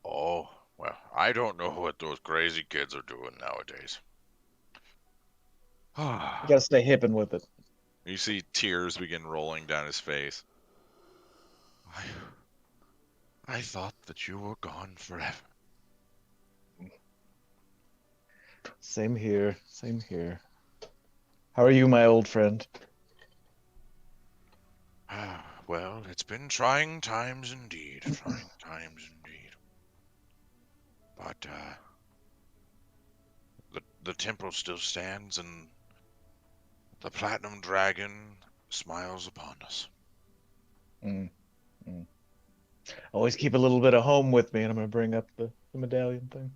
Oh, well, I don't know what those crazy kids are doing nowadays. You gotta stay hippin' with it. You see tears begin rolling down his face. I thought that you were gone forever. Same here. Same here. How are you, my old friend? Well, it's been trying times indeed. Trying times indeed. But, the temple still stands and the Platinum Dragon smiles upon us. Mm. Always keep a little bit of home with me, and I'm gonna bring up the medallion thing.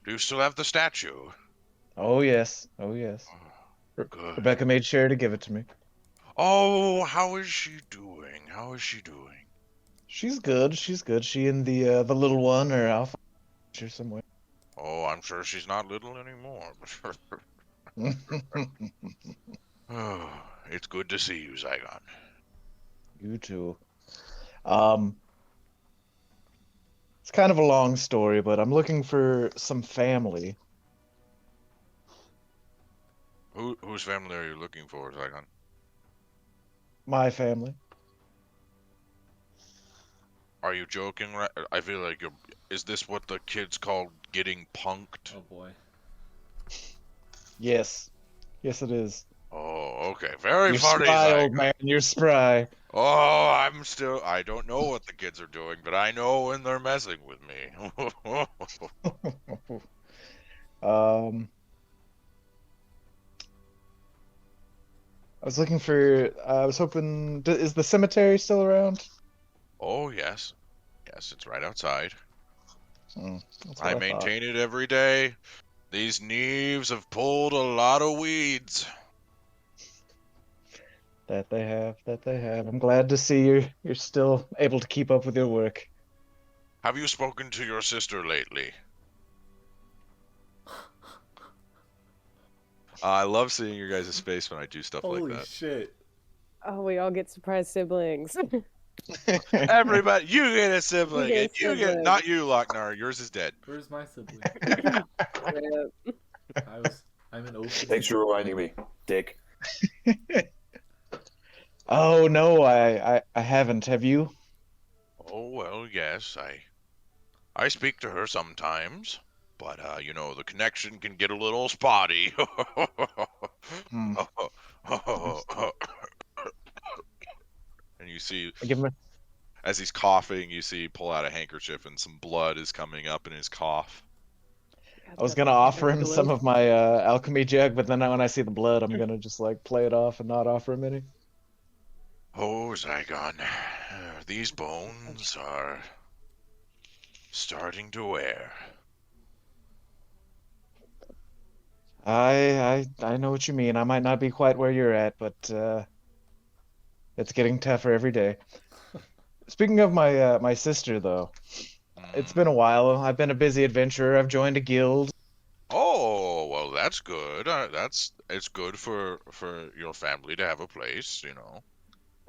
Do you still have the statue? Oh yes. Oh yes. Good. Rebecca made sure to give it to me. Oh, how is she doing? How is she doing? She's good. She's good. She and the little one are off or somewhere. Oh, I'm sure she's not little anymore. Oh, it's good to see you, Zaigon. You too. It's kind of a long story, but I'm looking for some family. Whose family are you looking for, Zaigon? My family. Are you joking? I feel like you're... Is this what the kids call getting punked? Oh boy. Yes. Yes, it is. Oh, okay. Very You're funny, spry, Zaigon. old man. You're spry. Oh, I don't know what the kids are doing, but I know when they're messing with me. I was hoping, is the cemetery still around? Oh, yes. Yes, it's right outside. That's what I thought. maintain it every day. These Neves have pulled a lot of weeds. That they have. I'm glad to see you're still able to keep up with your work. Have you spoken to your sister lately? I love seeing your guys' face when I do stuff like Holy that. shit. Oh, we all get surprise siblings. Everybody, you get a sibling, You get a and you get sibling. not you, Lochnar. Yours is dead. Where's my sibling? Rip. I'm an open. Thanks for reminding me, Dick. Oh no, I haven't. Have you? Oh well, yes, I speak to her sometimes, but the connection can get a little spotty. Hmm. And you see, I give him as he's coughing, you see pull out a handkerchief and some blood is coming up in his cough. I was gonna offer him some of my alchemy jug, but then when I see the blood, I'm gonna just like play it off and not offer him any. Oh, Zaigon, these bones are starting to wear. I know what you mean. I might not be quite where you're at, but it's getting tougher every day. Speaking of my sister, though, it's been a while. I've been a busy adventurer. I've joined a guild. Oh, well, that's good. It's good for your family to have a place,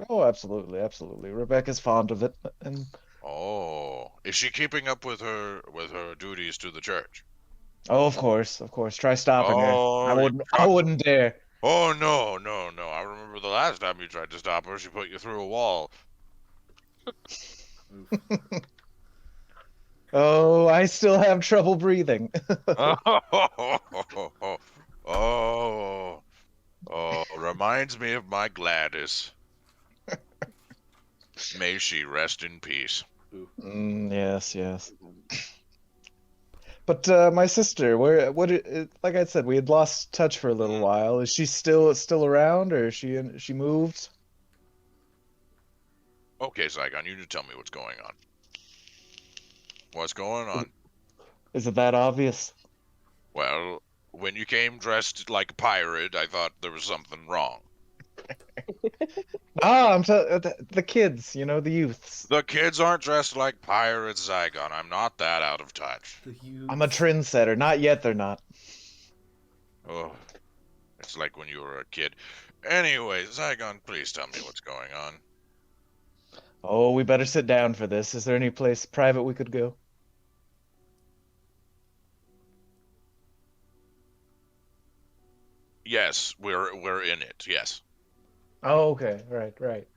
Oh, absolutely, absolutely. Rebecca's fond of it, and Oh, is she keeping up with her duties to the church? oh, of course. Try stopping her. Oh, I wouldn't dare. Oh, no. I remember the last time you tried to stop her, she put you through a wall. Oh, I still have trouble breathing. Oh, reminds me of my Gladys. May she rest in peace. Yes. But my sister, like I said, we had lost touch for a little while. Is she still around, or she moved? Okay, Zaigon, you need to tell me what's going on. What's going on? Is it that obvious? Well, when you came dressed like a pirate, I thought there was something wrong. The kids, the youths. The kids aren't dressed like pirates, Zaigon. I'm not that out of touch. I'm a trendsetter. Not yet, they're not. Oh, it's like when you were a kid. Anyway, Zaigon, please tell me what's going on. Oh, we better sit down for this. Is there any place private we could go? Yes, we're in it. Yes. Oh, okay. Right.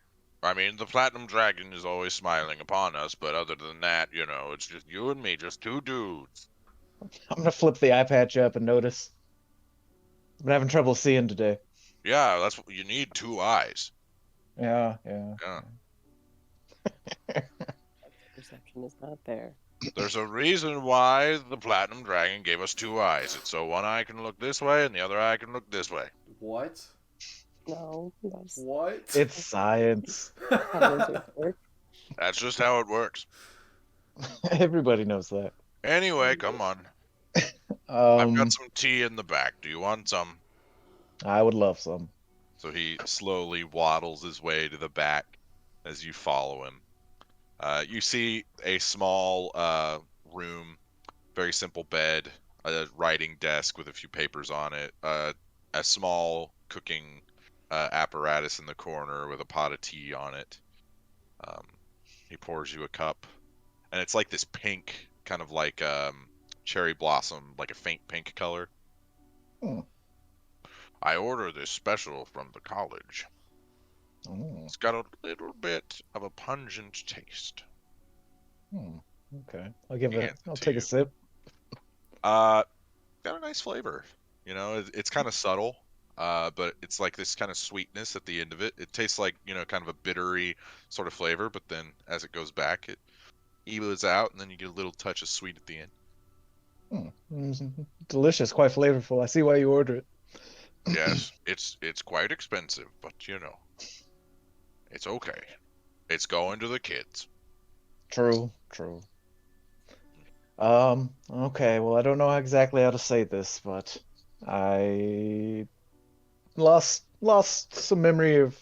I mean, the Platinum Dragon is always smiling upon us, but other than that, it's just you and me, just two dudes. I'm gonna flip the eye patch up and notice. I'm having trouble seeing today. Yeah, that's what you need, two eyes. Yeah. Yeah. Perception is not there. There's a reason why the Platinum Dragon gave us two eyes. It's so one eye can look this way and the other eye can look this way. What? No, that's What? It's science. how lizards work. That's just how it works. Everybody knows that. Anyway, come on. I've Um, got some tea in the back. Do you want some? I would love some. So he slowly waddles his way to the back as you follow him. You see a small room, very simple bed, a writing desk with a few papers on it, a small cooking apparatus in the corner with a pot of tea on it. He pours you a cup, and it's like this pink, kind of like cherry blossom, like a faint pink color. Hmm. I order this special from the college. Oh, It's got a little bit of a pungent taste. okay. I'll give it. Hands it I'll to take you. a sip. Got a nice flavor. It's kind of subtle, but it's like this kind of sweetness at the end of it. It tastes like, kind of a bittery sort of flavor, but then as it goes back, it evens out, and then you get a little touch of sweet at the end. Delicious, quite flavorful. I see why you order it. Yes, it's quite expensive, but it's okay. It's going to the kids. True. Okay, well, I don't know exactly how to say this, but I lost some memory of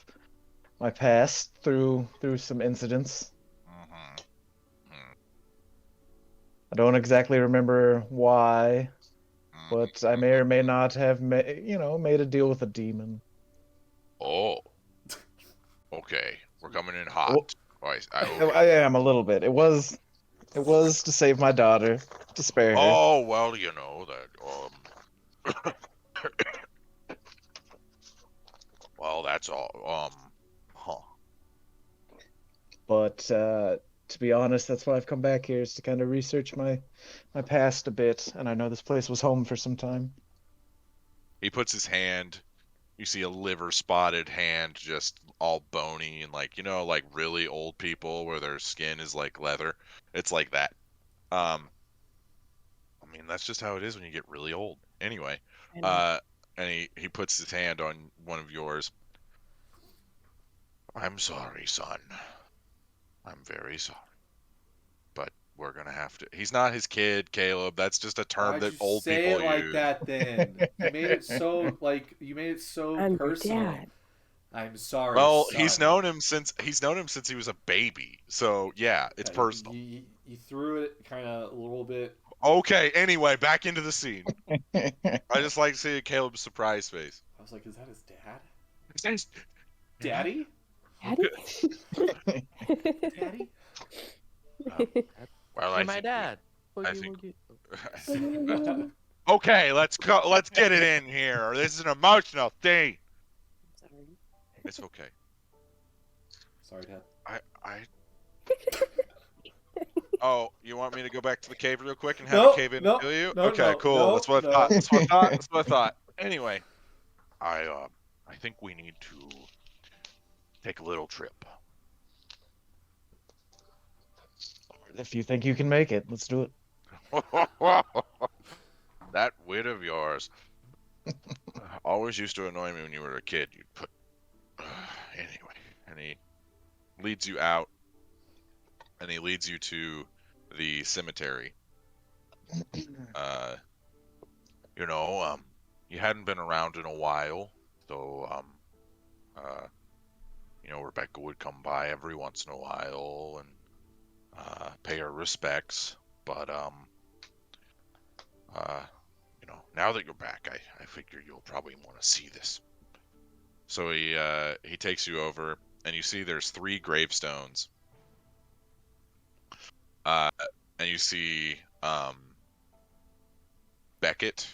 my past through some incidents. Mm-hmm. I don't exactly remember why, but I may or may not have made a deal with a demon. Oh. Okay, we're coming in hot. Okay. I am a little bit. It was to save my daughter, to spare her. Oh, well, that, well, that's all, huh. But to be honest, that's why I've come back here, is to kind of research my past a bit, and I know this place was home for some time. He puts his hand, you see a liver-spotted hand, just all bony, and like really old people where their skin is like leather. It's like that. I mean, that's just how it is when you get really old. Anyway, and he puts his hand on one of yours. I'm sorry, son. I'm very sorry. But we're gonna have to. He's not his kid, Caleb. That's just a term Why'd that you old say people it like use. that then? You made it so I'm your personal. dad. I'm sorry. Well, son. he's known him since he was a baby. So yeah, it's personal. You threw it kind of a little bit. Okay. Anyway, back into the scene. I just like seeing Caleb's surprise face. I was like, is that his dad? Thanks. Daddy? Daddy? Daddy? Well, Hey, my dad. I think- Sorry, Okay, let's go. Let's get it in here. This is an emotional thing. It's okay. Sorry, Dad. I. Oh, you want me to go back to the cave real quick and have No, a cave in no, and kill you? no, Okay, no, cool. no, That's what I no. thought. That's what I thought. That's what I thought. Anyway, I think we need to take a little trip. If you think you can make it, let's do it. That wit of yours always used to annoy me when you were a kid. You'd put anyway, and he leads you out, and he leads you to the cemetery. You hadn't been around in a while, so Rebecca would come by every once in a while and pay her respects. But now that you're back, I figure you'll probably want to see this. So he takes you over, and you see there's 3 gravestones. And you see Beckett,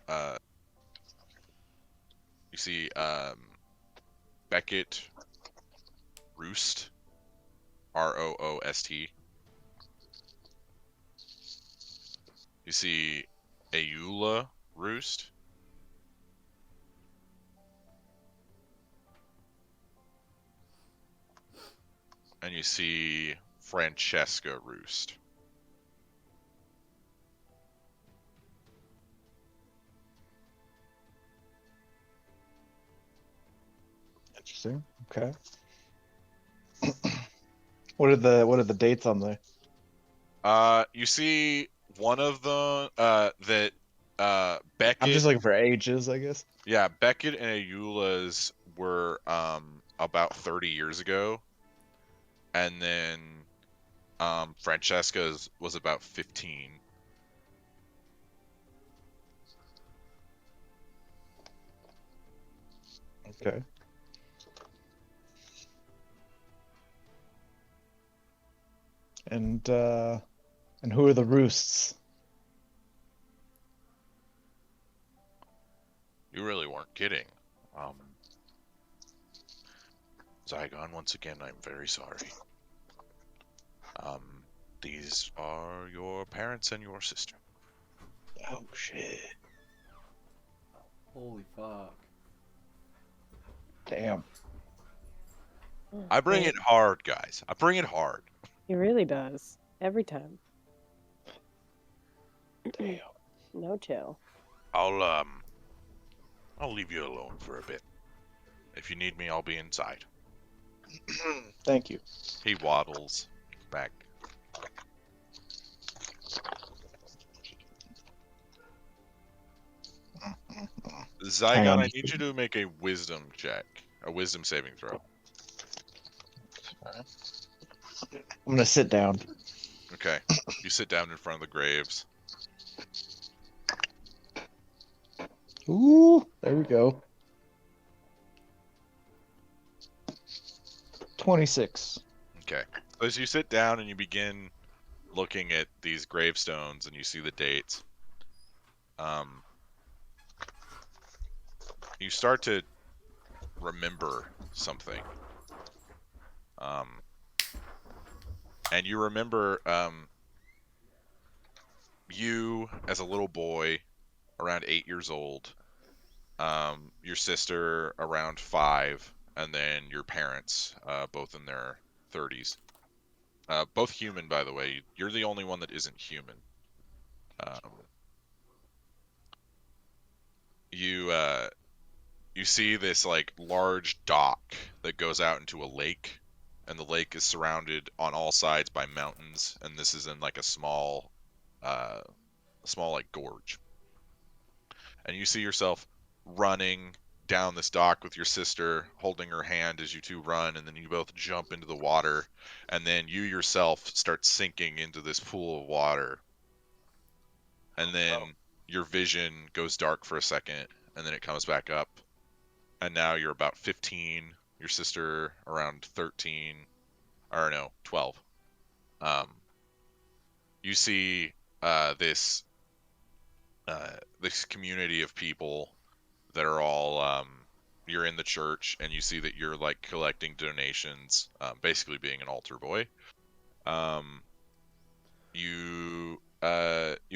you see Beckett Roost, Roost. You see Ayula Roost. And you see Francesca Roost. Interesting. Okay. What are the dates on there? You see one of them that Beckett. I'm just looking for ages, I guess. Yeah, Beckett and Ayula's were about 30 years ago, and then Francesca's was about 15. Okay. And who are the Roosts? You really weren't kidding. Zaigon, once again, I'm very sorry. These are your parents and your sister. Oh shit! Holy fuck. Damn. I bring it hard, guys. I bring it hard. He really does. Every time. Damn. No chill. I'll leave you alone for a bit. If you need me, I'll be inside. Thank you. He waddles back. Zaigon, I need you to make a wisdom check. A wisdom saving throw. I'm gonna sit down. Okay. You sit down in front of the graves. Ooh, there we go. 26. Okay. So as you sit down and you begin looking at these gravestones and you see the dates, you start to remember something. And you remember you as a little boy around 8 years old, your sister around 5, and then your parents both in their 30s. Both human, by the way. You're the only one that isn't human. You see this like large dock that goes out into a lake, and the lake is surrounded on all sides by mountains, and this is in like a small like gorge. And you see yourself running down this dock with your sister, holding her hand as you two run, and then you both jump into the water, and then you yourself start sinking into this pool of water. And then your vision goes dark for a second, and then it comes back up. And now you're about 15, your sister around 13, or no, 12. You see this community of people that are all you're in the church, and you see that you're like collecting donations, basically being an altar boy. You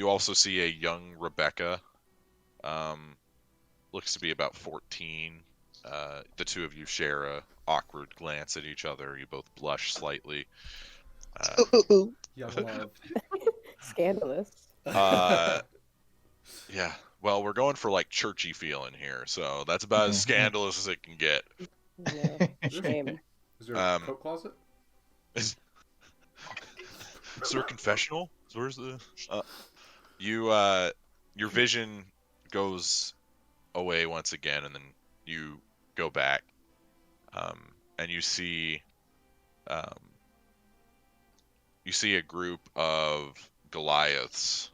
also see a young Rebecca, looks to be about 14. The two of you share a awkward glance at each other. You both blush slightly. Young love. Scandalous. Yeah. Well, we're going for like churchy feeling here, so that's about as scandalous as it can get. Yeah, shame. Is there a coat closet? Is there a confessional? Where's the? Your vision goes away once again, and then you go back, and you see a group of Goliaths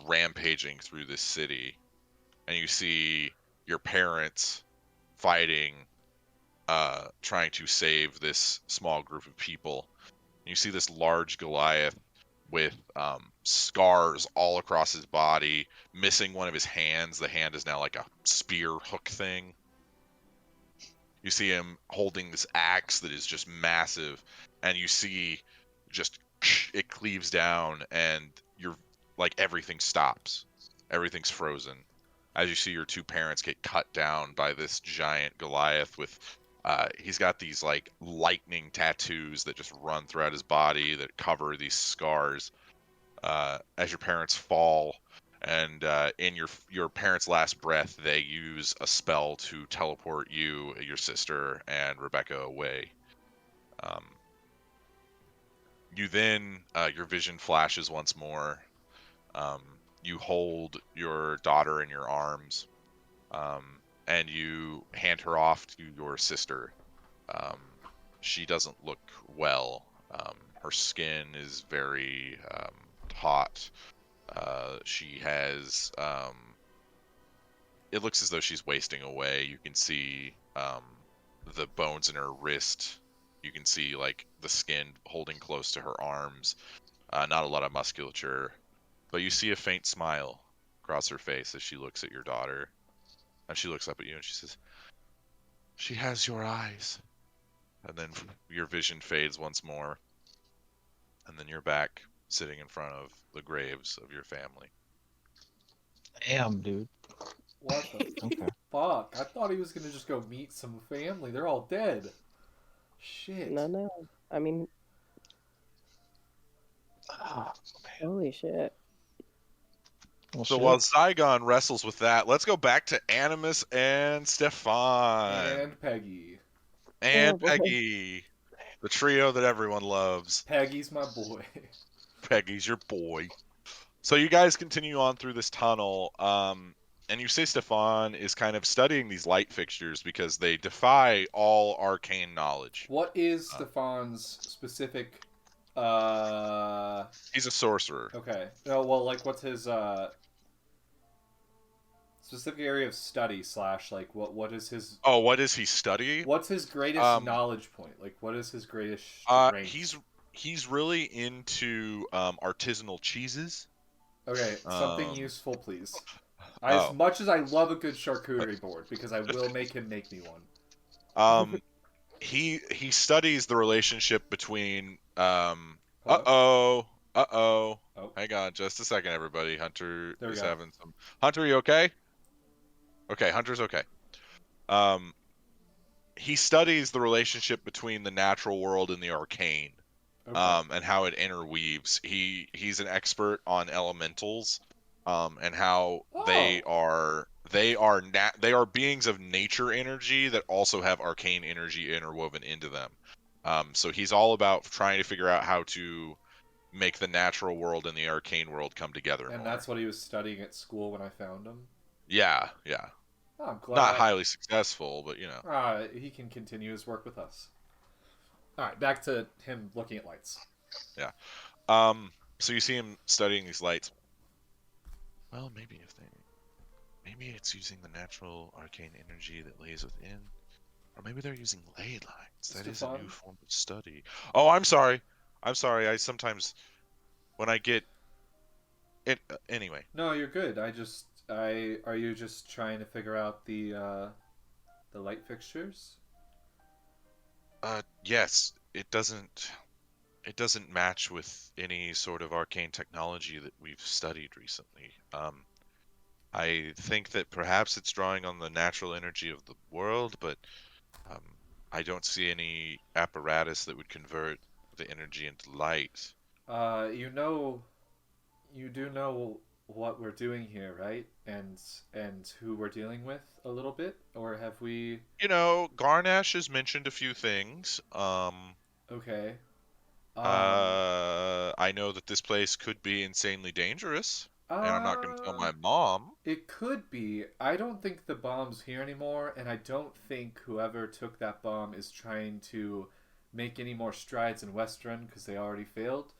rampaging through this city, and you see your parents fighting, trying to save this small group of people. And you see this large Goliath with scars all across his body, missing one of his hands. The hand is now like a spear hook thing. You see him holding this axe that is just massive, and you see just it cleaves down, and you're like everything stops. Everything's frozen as you see your two parents get cut down by this giant Goliath with he's got these like lightning tattoos that just run throughout his body that cover these scars as your parents fall. And in your parents' last breath, they use a spell to teleport you, your sister, and Rebecca away. You then your vision flashes once more. You hold your daughter in your arms, and you hand her off to your sister. She doesn't look well. Her skin is very hot. She has it looks as though she's wasting away. You can see the bones in her wrist. You can see like the skin holding close to her arms. Not a lot of musculature, but you see a faint smile across her face as she looks at your daughter. And she looks up at you and she says, "She has your eyes." And then your vision fades once more. And then you're back sitting in front of the graves of your family. Damn, dude. What the Okay. fuck? I thought he was gonna just go meet some family. They're all dead. Shit. No. I mean, Oh, holy shit. well, So shit. while Zaigon wrestles with that, let's go back to Animus and Stefan. And Peggy. And Oh, boy. Peggy. The trio that everyone loves. Peggy's my boy. Peggy's your boy. So you guys continue on through this tunnel, and you say Stefan is kind of studying these light fixtures because they defy all arcane knowledge. What is Stefan's specific He's a sorcerer. okay. No, well, like, what's his specific area of study / like what is his Oh, what does he study? what's his greatest knowledge point? Like, what is his greatest strength? He's really into artisanal cheeses. Okay, something useful, please. Oh. As much as I love a good charcuterie board, because I will make him make me one. He studies the relationship between Hello? Oh. Oh. Hang on just a second, everybody. Hunter There we is go. having some. Hunter, are you okay? Okay, Hunter's okay. He studies the relationship between the natural world and the arcane, Okay. and how it interweaves. He's an expert on elementals, and how they are beings of nature energy that also have arcane energy interwoven into them. So he's all about trying to figure out how to make the natural world and the arcane world come together And more. that's what he was studying at school when I found him. Yeah. Oh, I'm glad. Not highly successful, but you know. He can continue his work with us. Alright, back to him looking at lights. Yeah. So you see him studying these lights. Well, maybe it's using the natural arcane energy that lays within, or maybe they're using ley lines. That is a new form of study. Oh, I'm sorry. I sometimes, when I get it, anyway. No, you're good. Are you just trying to figure out the light fixtures? Yes. It doesn't match with any sort of arcane technology that we've studied recently. I think that perhaps it's drawing on the natural energy of the world, but I don't see any apparatus that would convert the energy into light. You do know what we're doing here, right? And who we're dealing with a little bit, or have we? You know, Garnash has mentioned a few things. Okay. I know that this place could be insanely dangerous, and I'm not going to tell my mom. It could be. I don't think the bomb's here anymore, and I don't think whoever took that bomb is trying to make any more strides in Westruun, because they already failed.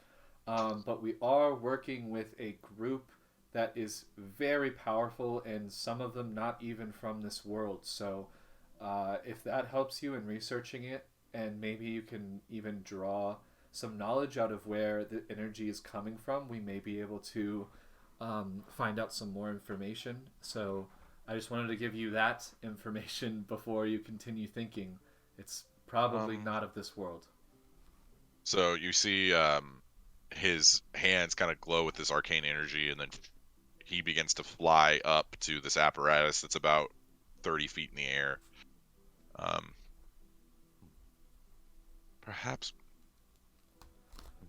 But we are working with a group that is very powerful, and some of them not even from this world. So if that helps you in researching it, and maybe you can even draw some knowledge out of where the energy is coming from, we may be able to find out some more information. So I just wanted to give you that information before you continue thinking. It's probably not of this world. So you see his hands kind of glow with this arcane energy, and then he begins to fly up to this apparatus that's about 30 feet in the air. Perhaps.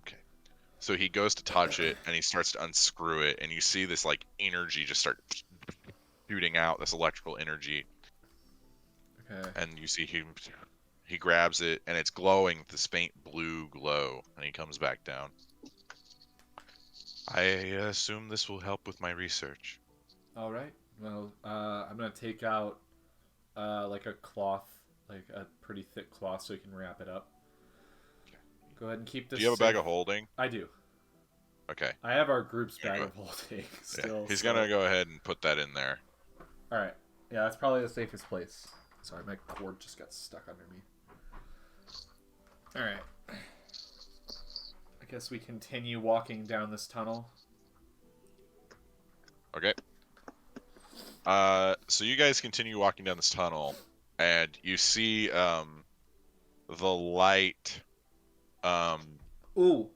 Okay. So he goes to touch it, and he starts to unscrew it, and you see this like energy just start shooting out, this electrical energy. Okay. And you see he grabs it, and it's glowing with this faint blue glow, and he comes back down. I assume this will help with my research. All right. Well, I'm gonna take out like a cloth, like a pretty thick cloth, so you can wrap it up. Go ahead and keep this. Do you have a bag safe. of holding? I do. Okay. I have our group's Yeah, bag go of holding still. Yeah. He's so- gonna go ahead and put that in there. All right. Yeah, that's probably the safest place. Sorry, my cord just got stuck under me. All right. I guess we continue walking down this tunnel. Okay. So you guys continue walking down this tunnel, and you see the light. Ooh.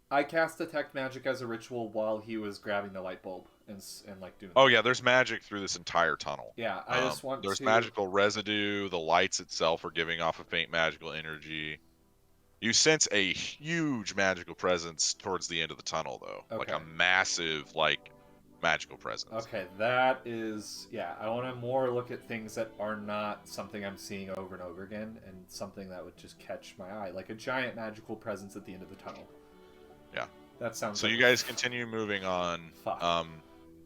I cast Detect Magic as a ritual while he was grabbing the light bulb and like doing. Oh yeah, there's magic through this entire tunnel. Yeah, I just want There's to. magical residue. The lights itself are giving off a faint magical energy. You sense a huge magical presence towards the end of the tunnel, though. Like a Okay. massive, like, magical presence. Okay, that is, yeah, I want to more look at things that are not something I'm seeing over and over again, and something that would just catch my eye, like a giant magical presence at the end of the tunnel. Yeah. That sounds So like you guys continue moving on. Fuck.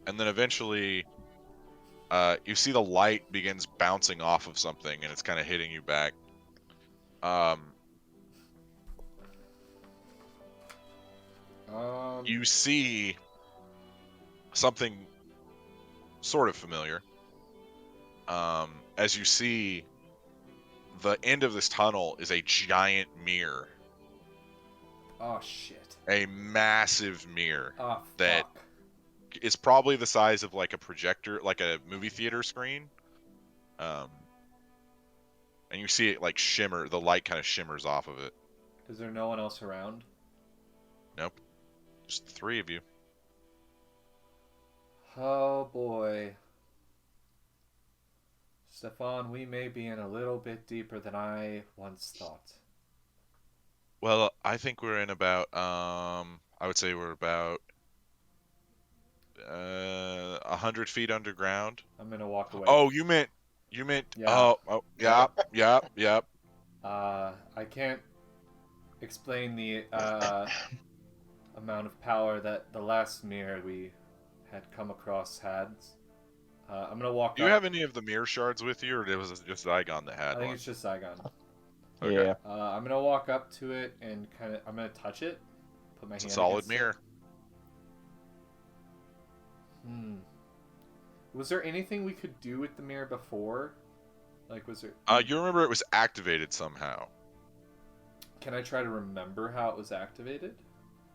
And then eventually, you see the light begins bouncing off of something, and it's kind of hitting you back. You see something sort of familiar. As you see, the end of this tunnel is a giant mirror. Oh, shit. A massive mirror Oh, that fuck. is probably the size of like a projector, like a movie theater screen. And you see it like shimmer, the light kind of shimmers off of it. Is there no one else around? Nope. Just the three of you. Oh, boy. Stefan, we may be in a little bit deeper than I once thought. Well, I think we're in about, I would say we're about 100 feet underground. I'm gonna walk away. Oh, you meant, Yeah. Yep. I can't explain the amount of power that the last mirror we had come across had. I'm gonna walk Do you up. have any of the mirror shards with you, or was it just Zaigon that I had think one? it's just Zaigon. Okay. Yeah. I'm gonna walk up to it and I'm gonna touch it. Put my It's a hand solid against it. mirror. Was there anything we could do with the mirror before? Like, was there? You remember it was activated somehow. Can I try to remember how it was activated?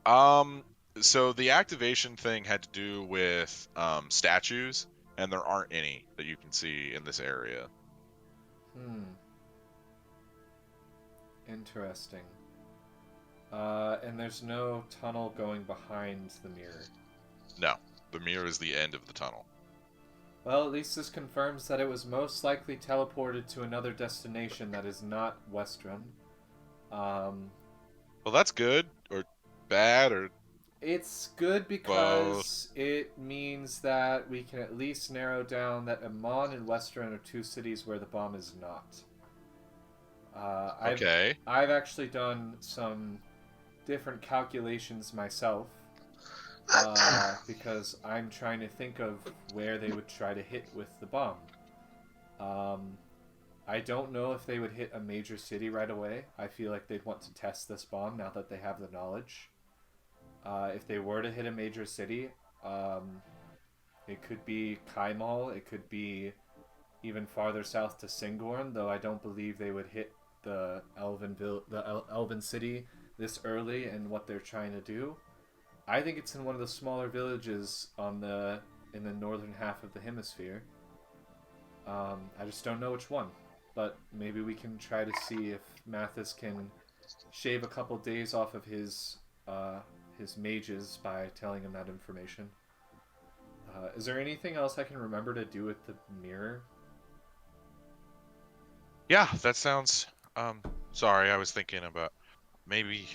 So the activation thing had to do with statues, and there aren't any that you can see in this area. Interesting. And there's no tunnel going behind the mirror. No, the mirror is the end of the tunnel. Well, at least this confirms that it was most likely teleported to another destination that is not Westruun. Well, that's good, or bad, or... It's good because it means that we can at least narrow down that Amon and Westruun are two cities where the bomb is not. Okay. I've actually done some different calculations myself because I'm trying to think of where they would try to hit with the bomb. I don't know if they would hit a major city right away. I feel like they'd want to test this bomb now that they have the knowledge. If they were to hit a major city, it could be Kaimal, it could be even farther south to Singorn, though I don't believe they would hit the Elven city this early and what they're trying to do. I think it's in one of the smaller villages in the northern half of the hemisphere. I just don't know which one, but maybe we can try to see if Mathis can shave a couple days off of his mages by telling him that information. Is there anything else I can remember to do with the mirror? Yeah, that sounds. Sorry, I was thinking about maybe.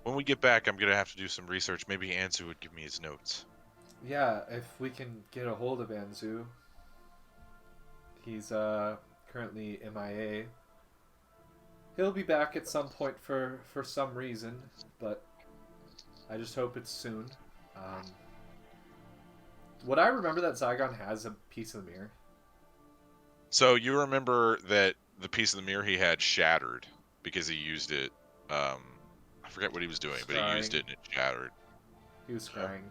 When we get back, I'm gonna have to do some research. Maybe Anzu would give me his notes. Yeah, if we can get a hold of Anzu. He's currently MIA. He'll be back at some point for some reason, but I just hope it's soon. Would I remember that Zaigon has a piece of the mirror? So you remember that the piece of the mirror he had shattered because he used it. I forget what he was doing, but he used it and it shattered. He was scrying.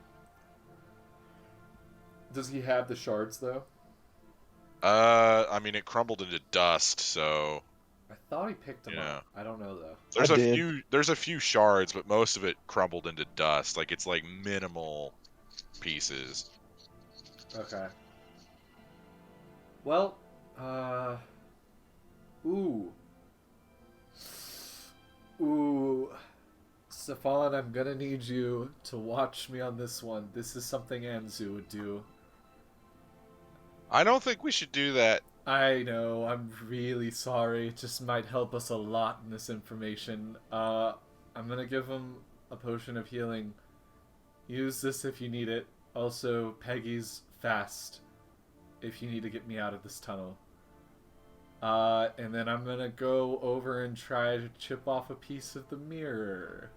Does he have the shards though? I mean, it crumbled into dust, so. I thought he picked them up. I don't know though. There's a few shards, but most of it crumbled into dust. Like it's like minimal pieces. Okay. Well, ooh, Stefan, I'm gonna need you to watch me on this one. This is something Anzu would do. I don't think we should do that. I know, I'm really sorry. It just might help us a lot in this information. I'm gonna give him a potion of healing. Use this if you need it. Also, Peggy's fast if you need to get me out of this tunnel. And then I'm gonna go over and try to chip off a piece of the mirror.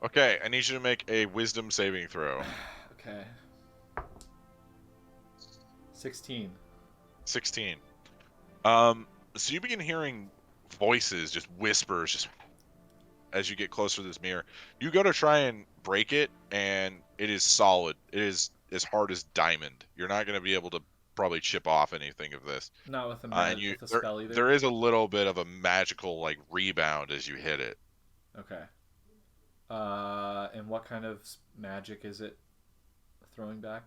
Okay, I need you to make a wisdom saving throw. Okay. 16. 16. So you begin hearing voices, just whispers, just as you get closer to this mirror. You go to try and break it, and it is solid. It is as hard as diamond. You're not going to be able to probably chip off anything of this. Not with a spell either. There is a little bit of a magical like rebound as you hit it. Okay. And what kind of magic is it throwing back?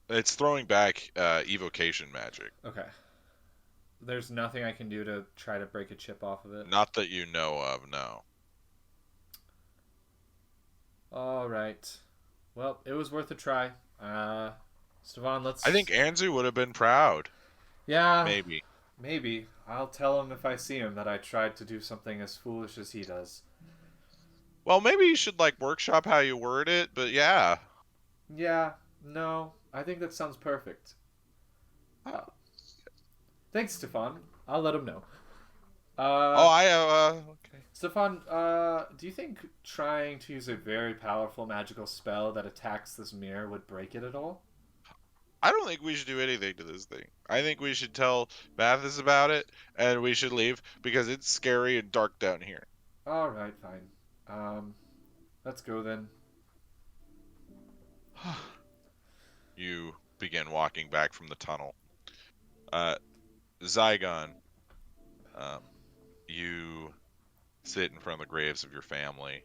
It's throwing back evocation magic. Okay. There's nothing I can do to try to break a chip off of it? Not that you know of, no. Alright. Well, it was worth a try. Stefan, let's... I think Anzu would have been proud. Yeah. Maybe. I'll tell him if I see him that I tried to do something as foolish as he does. Well, maybe you should, like, workshop how you word it, but yeah. Yeah. No. I think that sounds perfect. Thanks, Stefan. I'll let him know. Okay. Stefan, do you think trying to use a very powerful magical spell that attacks this mirror would break it at all? I don't think we should do anything to this thing. I think we should tell Mathis about it, and we should leave, because it's scary and dark down here. Alright, fine. Let's go then. You begin walking back from the tunnel. Zaigon, you sit in front of the graves of your family,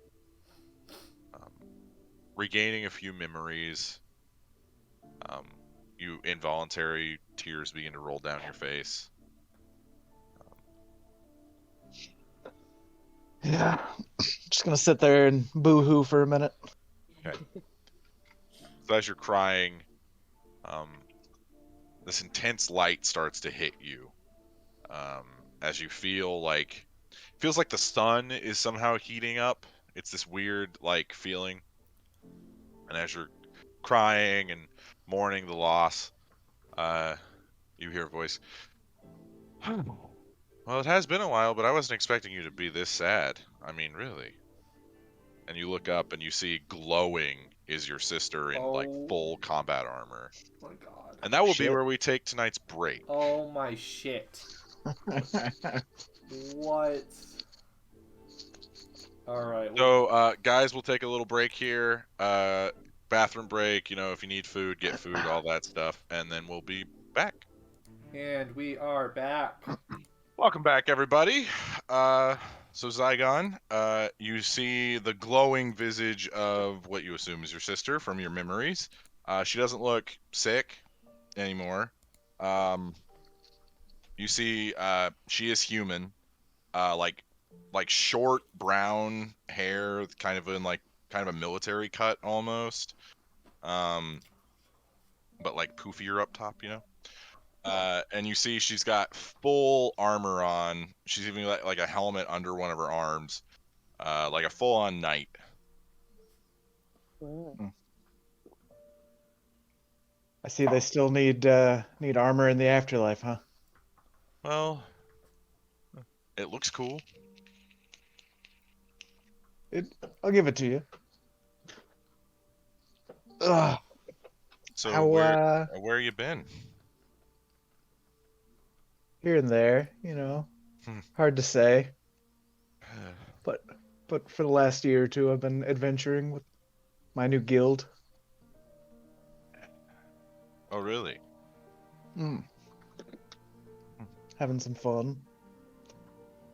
regaining a few memories. You involuntary tears begin to roll down your face. Yeah, just gonna sit there and boo-hoo for a minute. Okay. So as you're crying, this intense light starts to hit you. As you feels like the sun is somehow heating up. It's this weird like feeling. And as you're crying and mourning the loss, you hear a voice. Well, it has been a while, but I wasn't expecting you to be this sad. I mean, really. And you look up and you see glowing is your sister in like full combat armor. Oh my god. And that will be where we take tonight's break. Oh my shit. What? Alright. So, guys, we'll take a little break here. Bathroom break, if you need food, get food, all that stuff. And then we'll be back. And we are back. Welcome back, everybody. So Zaigon, you see the glowing visage of what you assume is your sister from your memories. She doesn't look sick anymore. You see, she is human. Like short brown hair, kind of a military cut almost. But like poofier up top, you know. And you see she's got full armor on. She's even got like a helmet under one of her arms, like a full-on knight. Wow. I see they still need armor in the afterlife, huh? Well, it looks cool. I'll give it to you. Ugh. So How, where you been? Here and there, you know. Hard to say. But for the last year or two, I've been adventuring with my new guild. Oh, really? Having some fun.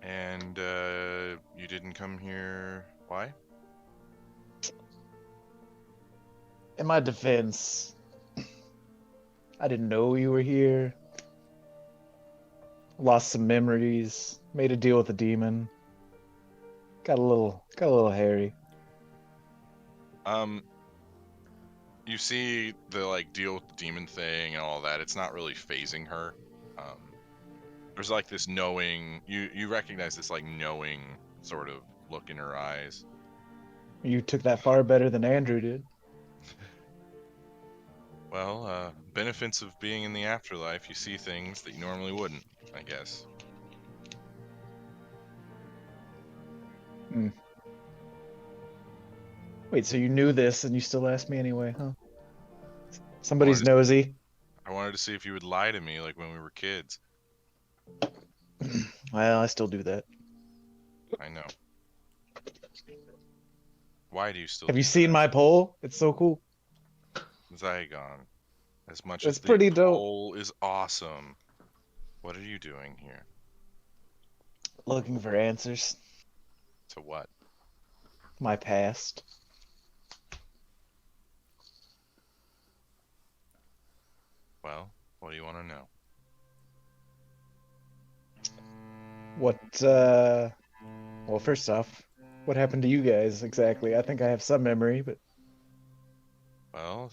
And you didn't come here. Why? In my defense, I didn't know you were here. Lost some memories. Made a deal with a demon. Got a little hairy. You see the like deal with the demon thing and all that. It's not really phasing her. There's like this knowing. You recognize this like knowing sort of look in her eyes. You took that far better than Andrew did. Well, benefits of being in the afterlife, you see things that you normally wouldn't, I guess. Wait, so you knew this and you still asked me anyway, huh? Somebody's nosy. I wanted to see if you would lie to me like when we were kids. Well, I still do that. I know. Why do you still Have you seen my pole? It's so cool. Zaigon? As much It's as pretty the dope. pole is awesome, what are you doing here? Looking for answers. To what? My past. Well, what do you want to know? Well, first off, what happened to you guys exactly? I think I have some memory, but Well,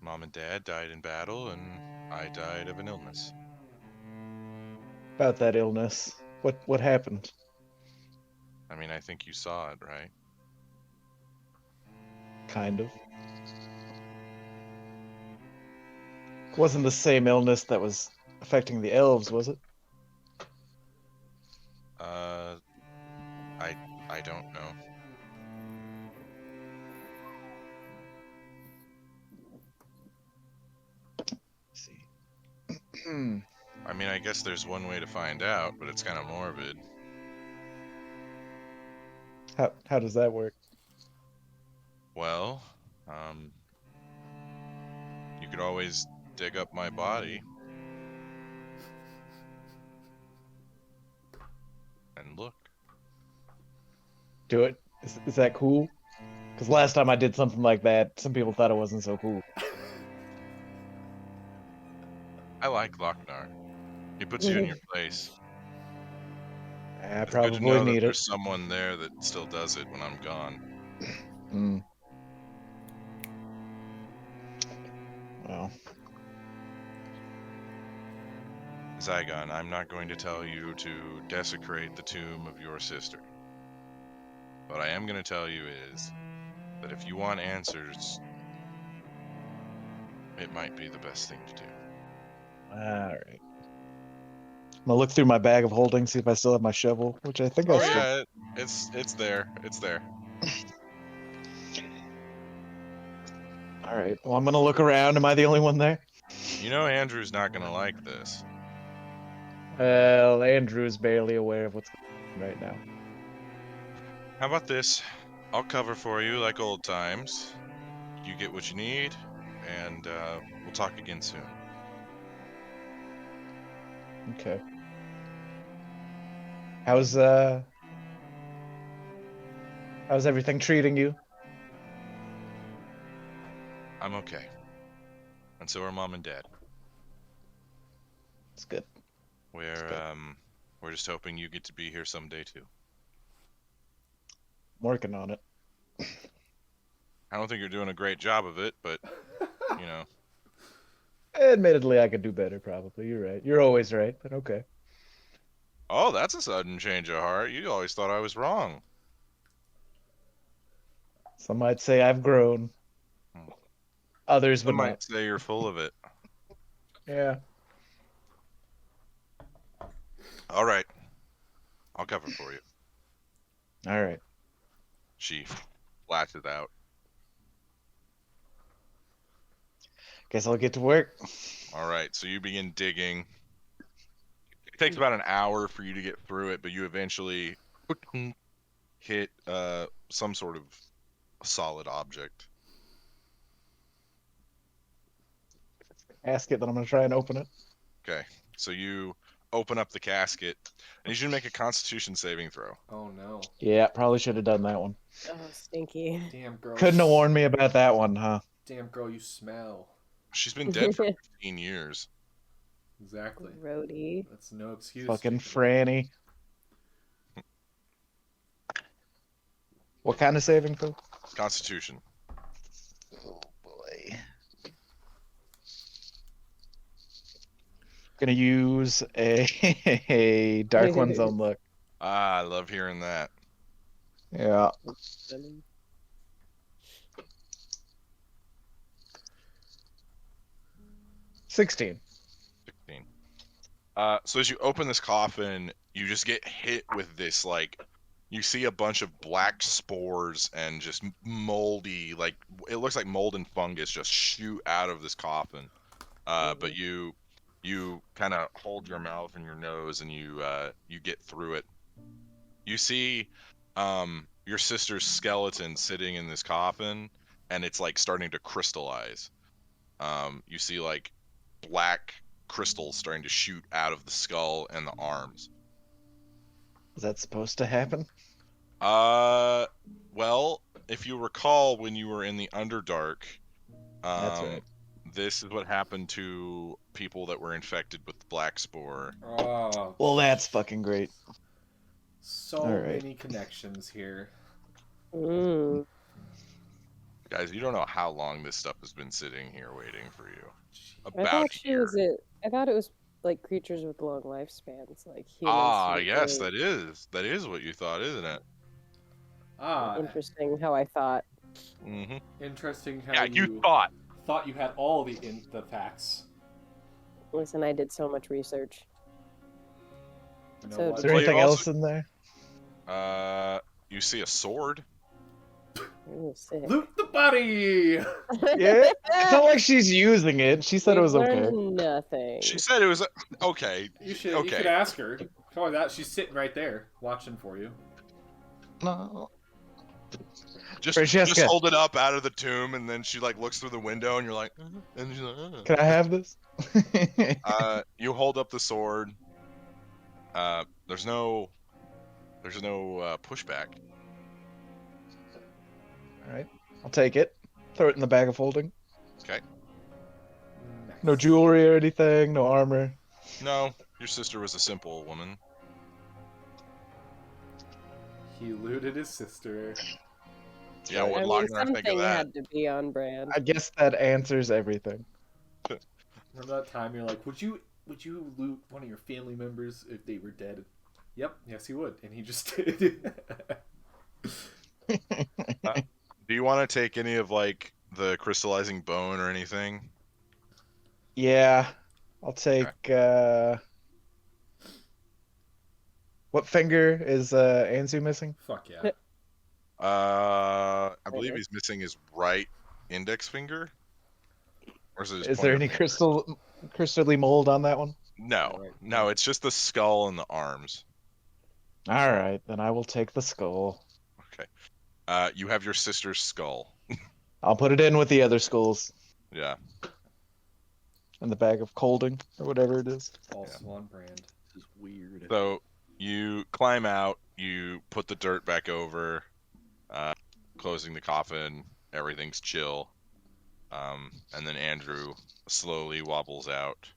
Mom and Dad died in battle, and I died of an illness. about that illness, what happened? I mean, I think you saw it, right? Kind of. Wasn't the same illness that was affecting the elves, was it? I don't know. Let's see. I mean, I guess there's one way to find out, but it's kind of morbid. How does that work? Well, you could always dig up my body and look. Do it. Is that cool? Because last time I did something like that, some people thought it wasn't so cool. I like Lochnar. He puts you in your place. I It's good to probably know that need it. there's someone there that still does it when I'm gone. Well, Zaigon, I'm not going to tell you to desecrate the tomb of your sister. What I am going to tell you is that if you want answers, it might be the best thing to do. all right. I'm gonna look through my bag of holding, see if I still have my shovel, which I think I Oh still. yeah, it's there. It's there. All right. Well, I'm gonna look around. Am I the only one there? You know Andrew's not going to like this. Well, Andrew's barely aware of what's going on right now. How about this? I'll cover for you like old times. You get what you need, and we'll talk again soon. Okay. How's everything treating you? I'm okay. And so are Mom and Dad. It's good. We're just hoping you get to be here someday too. I'm working on it. I don't think you're doing a great job of it, but you know. Admittedly, I could do better, probably. You're right. You're always right, but okay. Oh, that's a sudden change of heart. You always thought I was wrong. Some might say I've grown. Others would Some might not. say you're full of it. Yeah. All right. I'll cover for you. All right. She flashes out. Guess I'll get to work. All right, so you begin digging. It takes about an hour for you to get through it, but you eventually hit some sort of solid object. Casket that I'm gonna try and open it. Okay, so you open up the casket, and you should make a Constitution saving throw. Oh no. Yeah, probably should have done that one. Oh, stinky. Damn girl. Couldn't have warned me about that one, huh? Damn girl, you smell. She's been dead for 15 years. Exactly. Roadie. That's no excuse. Fucking Franny. What kind of saving throw? Constitution. Oh boy. Gonna use a Dark One's Own Look. Ah, I love hearing that. Yeah. 16. 16. So as you open this coffin, you just get hit with this, like, you see a bunch of black spores and just moldy, like, it looks like mold and fungus just shoot out of this coffin. But you kind of hold your mouth and your nose and you get through it. You see your sister's skeleton sitting in this coffin, and it's like starting to crystallize. You see like black crystals starting to shoot out of the skull and the arms. Is that supposed to happen? Well, if you recall when you were in the Underdark, That's right. This is what happened to people that were infected with the black spore. Oh, Well, that's fucking great. so All right. many connections here. Mm. Guys, you don't know how long this stuff has been sitting here waiting for you. I About thought a year. I thought it was like creatures with long lifespans, like humans. Ah, who yes, really- that is what you thought, isn't it? Ah, Interesting how I thought. Mm-hmm. interesting how Yeah, you thought. you had all the facts. Listen, I did so much research. You know So- what? Is there Well, you anything also- else in there? You see a sword. Ooh, sick. Loot the body! Yeah. It's not like she's using it. She said it was We've okay. learned nothing. She said it was okay. You should Okay. ask her. Come on, that she's sitting right there watching for you. No. Just Francesca. hold it up out of the tomb, and then she like looks through the window, and you're like, and she's like, Can I have this? You hold up the sword. There's no pushback. All right. I'll take it. Throw it in the bag of holding. Okay. Nice. No jewelry or anything. No armor. No, your sister was a simple woman. He looted his sister. Yeah, right. what I mean, Lochner think of something that? had to be on brand. I guess that answers everything. Remember that time you're like, would you loot one of your family members if they were dead? Yep, yes he would, and he just did. Do you want to take any of like the crystallizing bone or anything? Yeah. I'll take what finger is Anzu missing? Fuck yeah. I believe he's missing his right index finger. Or is it his Is there pointer any finger? crystally mold on that one? No, it's just the skull and the arms. All right, then I will take the skull. Okay. You have your sister's skull. I'll put it in with the other skulls. Yeah. and the bag of colding or whatever it is. Also on brand. This is weird. So you climb out, you put the dirt back over, closing the coffin, everything's chill. And then Andrew slowly wobbles out.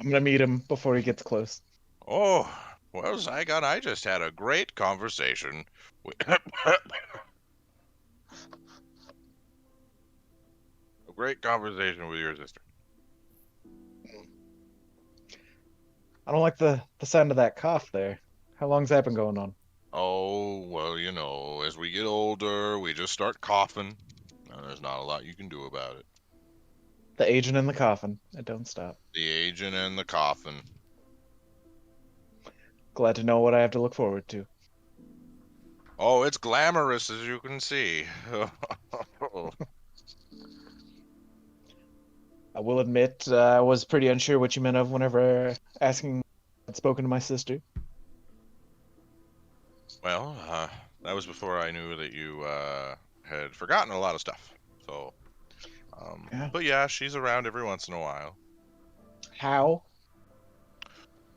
I'm gonna meet him before he gets close. Oh, well, Zaigon, I just had a great conversation with... a great conversation with your sister. I don't like the sound of that cough there. How long's that been going on? Oh, well, you know, as we get older, we just start coughing. And there's not a lot you can do about it. The agent in the coffin. It don't stop. The agent and the coffin. Glad to know what I have to look forward to. Oh, it's glamorous, as you can see. I will admit, I was pretty unsure what you meant of whenever asking I'd spoken to my sister. Well, that was before I knew that you had forgotten a lot of stuff. So, Yeah. But yeah, she's around every once in a while. How?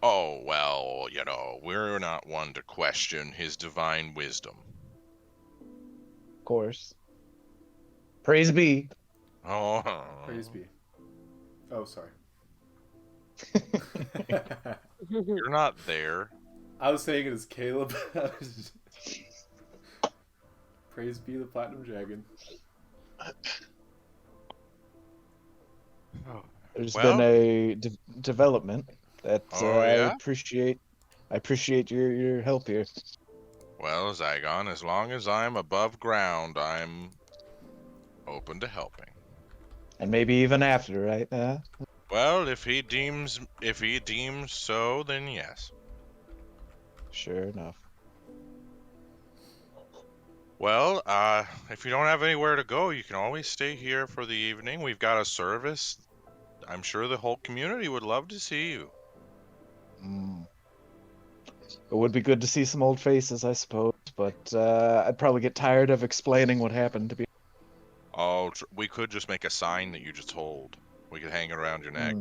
Oh, well, you know, we're not one to question his divine wisdom. Of course. Praise be. Oh, Praise be. Oh, sorry. you're not there. I was saying it as Caleb. Praise be the Platinum Dragon. There's Well- been a development that Oh, yeah? I appreciate your help here. Well, Zaigon, as long as I'm above ground, I'm open to helping. And maybe even after, right? Well, if he deems so, then yes. Sure enough. Well, if you don't have anywhere to go, you can always stay here for the evening. We've got a service. I'm sure the whole community would love to see you. It would be good to see some old faces, I suppose, but I'd probably get tired of explaining what happened to be. Oh, we could just make a sign that you just hold. We could hang it around your neck.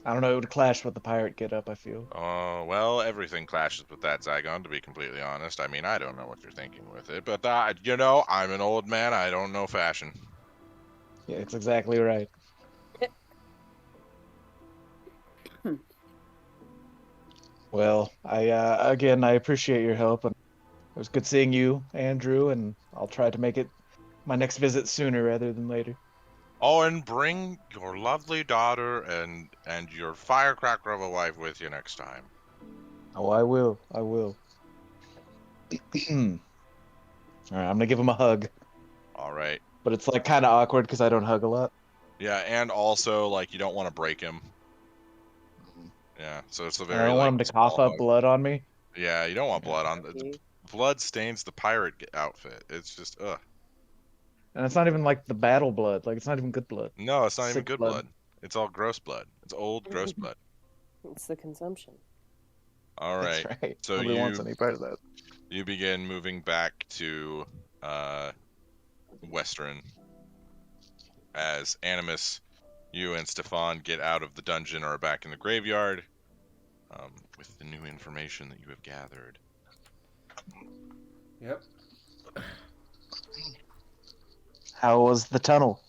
I don't know, it would clash with the pirate get-up, I feel. Oh, well, everything clashes with that, Zaigon, to be completely honest. I mean, I don't know what you're thinking with it, but, you know, I'm an old man. I don't know fashion. Yeah, it's exactly right. Well, again, I appreciate your help, and it was good seeing you, Andrew, and I'll try to make it my next visit sooner rather than later. Oh, and bring your lovely daughter and your firecracker of a wife with you next time. Oh, I will. All right, I'm gonna give him a hug, All right. but it's like kind of awkward because I don't hug a lot. Yeah, and also, like, you don't want to break him. Yeah, so it's a I very, don't want him to cough small up hug. blood on me. Yeah, you don't want blood on the blood stains the pirate outfit. It's just And it's not even like the battle blood. Like, it's not even good blood. No, it's not even Sick good blood. blood. It's all gross blood. It's old gross blood. It's the consumption. All right. That's right. So Nobody wants you- any part of that. You begin moving back to Westruun as Animus, you and Stefan get out of the dungeon or are back in the graveyard with the new information that you have gathered. Yep. How was the tunnel?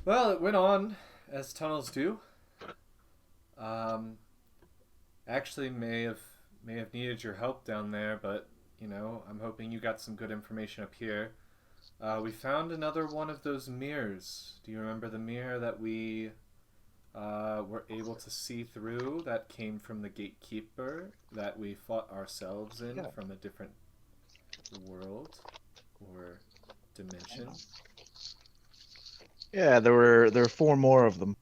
Well, it went on as tunnels do. Actually, may have needed your help down there, but you know, I'm hoping you got some good information up here. We found another one of those mirrors. Do you remember the mirror that we were able to see through? That came from the gatekeeper that we fought ourselves in from a different world or dimension. Yeah, there were 4 more of them.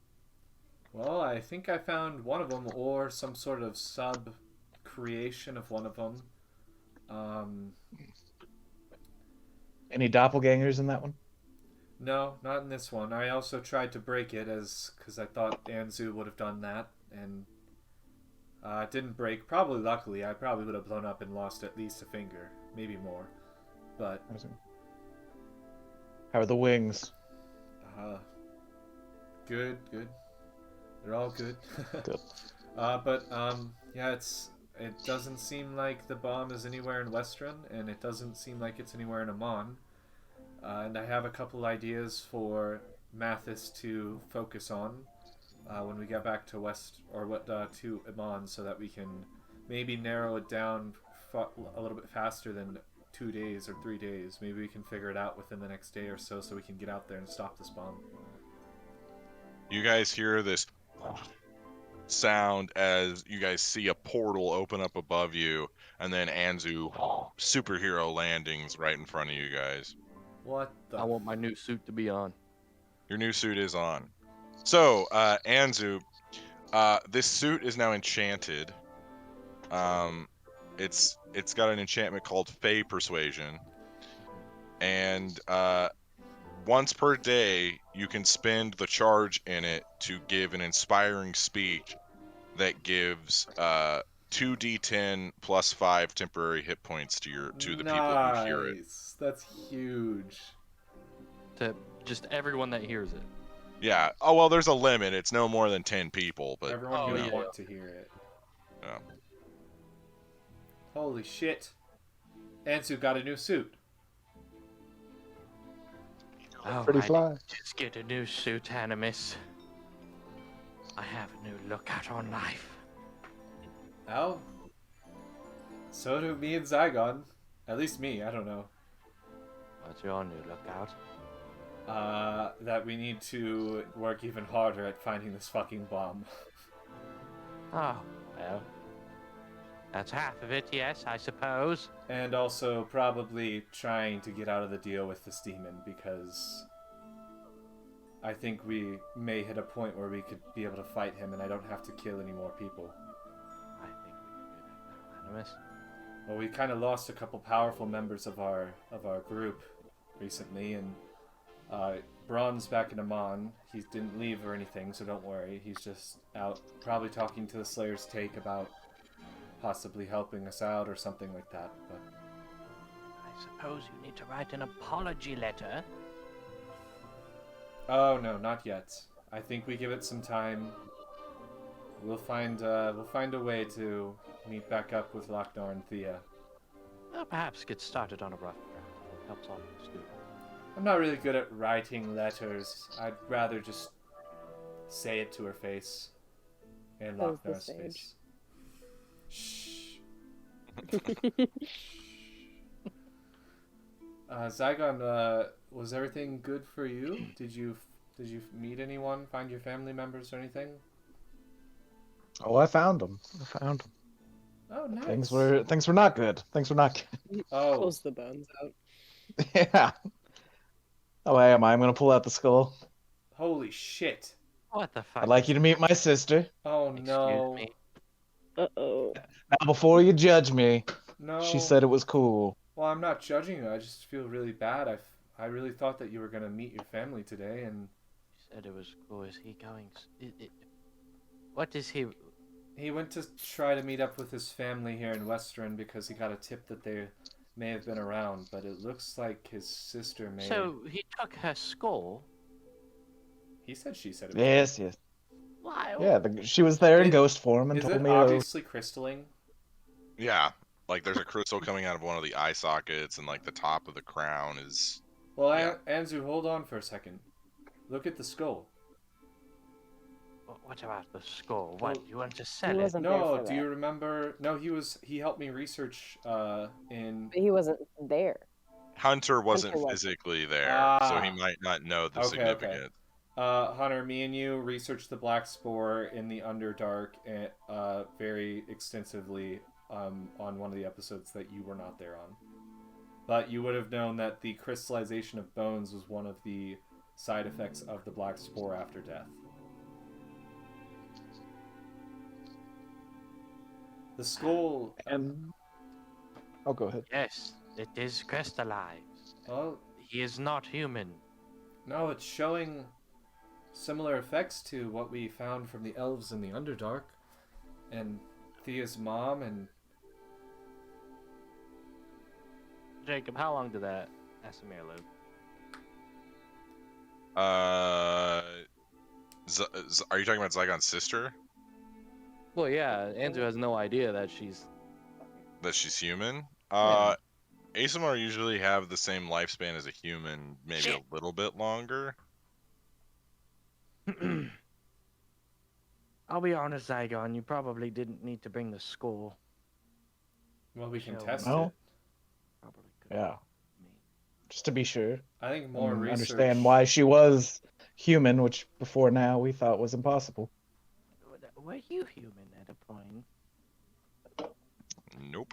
Well, I think I found one of them, or some sort of sub-creation of one of them. Any doppelgangers in that one? No, not in this one. I also tried to break it because I thought Anzu would have done that, and it didn't break. Probably luckily, I probably would have blown up and lost at least a finger, maybe more. But How are the wings? Good, good. They're all good. Good. Yeah, it doesn't seem like the bomb is anywhere in Westruun, and it doesn't seem like it's anywhere in Amon. And I have a couple ideas for Mathis to focus on when we get back to to Amon, so that we can maybe narrow it down a little bit faster than 2 days or 3 days. Maybe we can figure it out within the next day or so we can get out there and stop this bomb. You guys hear this sound as you guys see a portal open up above you, and then Anzu superhero landings right in front of you guys. What the? I want my new suit to be on. Your new suit is on. So, Anzu, this suit is now enchanted. It's got an enchantment called Fey Persuasion, and once per day you can spend the charge in it to give an inspiring speech that gives 2d10 plus 5 temporary hit points to the people who hear it. That's huge. To just everyone that hears it. Yeah. Oh well, there's a limit. It's no more than 10 people, but Everyone Oh, who yeah. want to hear it. Yeah. Holy shit! Ansu got a new suit. Oh, Pretty I fly. just get a new suit, Animus. I have a new lookout on life. Oh. So do me and Zaigon. At least me, I don't know. What's your new lookout? That we need to work even harder at finding this fucking bomb. Oh, well. That's half of it, yes, I suppose. And also probably trying to get out of the deal with this demon, because I think we may hit a point where we could be able to fight him and I don't have to kill any more people. I think we can do that now, Animus. Well, we kind of lost a couple powerful members of our group recently, and Braun's back in Amon. He didn't leave or anything, so don't worry. He's just out probably talking to the Slayer's Take about possibly helping us out or something like that. But I suppose you need to write an apology letter. oh no, not yet. I think we give it some time. We'll find a way to meet back up with Lochnar and Thea. Well, perhaps get started on a rough draft. It helps all of us do. I'm not really good at writing letters. I'd rather just say it to her face and That was the Lochnar's sage. face. Shh. Zaigon, was everything good for you? Did you meet anyone? Find your family members or anything? Oh, I found them. Oh, nice. Things were not good. Things were not good. Oh, Pulls the bones out. Yeah. Oh, hey, I'm gonna pull out the skull. holy shit! What the fuck? I'd like you to meet my sister. Oh Excuse no! me. Uh-oh. Now, before you judge me, No. she said it was cool. Well, I'm not judging you. I just feel really bad. I really thought that you were gonna meet your family today, and She said it was cool. Is he going? What is he? he went to try to meet up with his family here in Westruun because he got a tip that they may have been around, but it looks like his sister may. So he took her skull. He said she said it. Yes. Why? Yeah, she was there in Is- ghost form and Is told it me obviously crystalline? Yeah. Like there's a crystal coming out of one of the eye sockets, and like the top of the crown is. Well, Yeah. Anzu, hold on for a second. Look at the skull. What about the skull? What? Well, You want to sell it? wasn't there No, for do that. you remember? No, he helped me research in. But he wasn't there. Hunter wasn't Hunter wasn't. physically there, so he Ah. might not know the Okay, okay. significance. Hunter, me and you researched the Black Spore in the Underdark very extensively on one of the episodes that you were not there on. But you would have known that the crystallization of bones was one of the side effects of the Black Spore after death. The skull. and. Oh, go ahead. Yes, it is crystallized. Well, He is not human. no, it's showing similar effects to what we found from the elves in the Underdark, and Thea's mom, and Jacob, how long did that Asimir live? Are you talking about Zaigon's sister? Well, yeah, Andrew has no idea that she's. That she's human? Yeah. ASMR usually have the same lifespan as a human, maybe Shit. a little bit longer. I'll be honest, Zaigon, you probably didn't need to bring the skull. Well, we can Show test No. it. Probably could. Yeah. Just to be sure. I think more And research. understand why she was human, which before now we thought was impossible. Were you human at a point? Nope.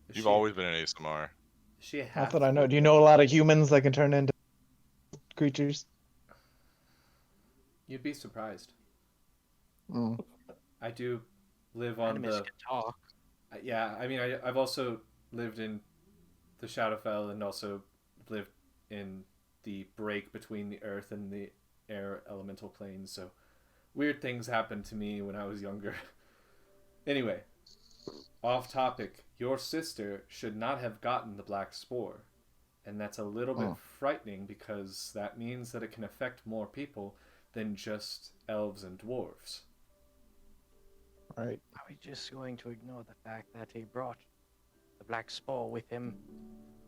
Is You've she- always been an ASMR. is she a Not half? that I know. Do you know a lot of humans that can turn into creatures? You'd be surprised. Mm. I do live on Animus the. can talk. Yeah, I mean, I've also lived in the Shadowfell and also lived in the break between the earth and the air elemental planes, so weird things happened to me when I was younger. Anyway, off topic, your sister should not have gotten the black spore, and that's a little bit frightening because that means that it can affect more people than just elves and dwarves. Right. Are we just going to ignore the fact that he brought the black spore with him?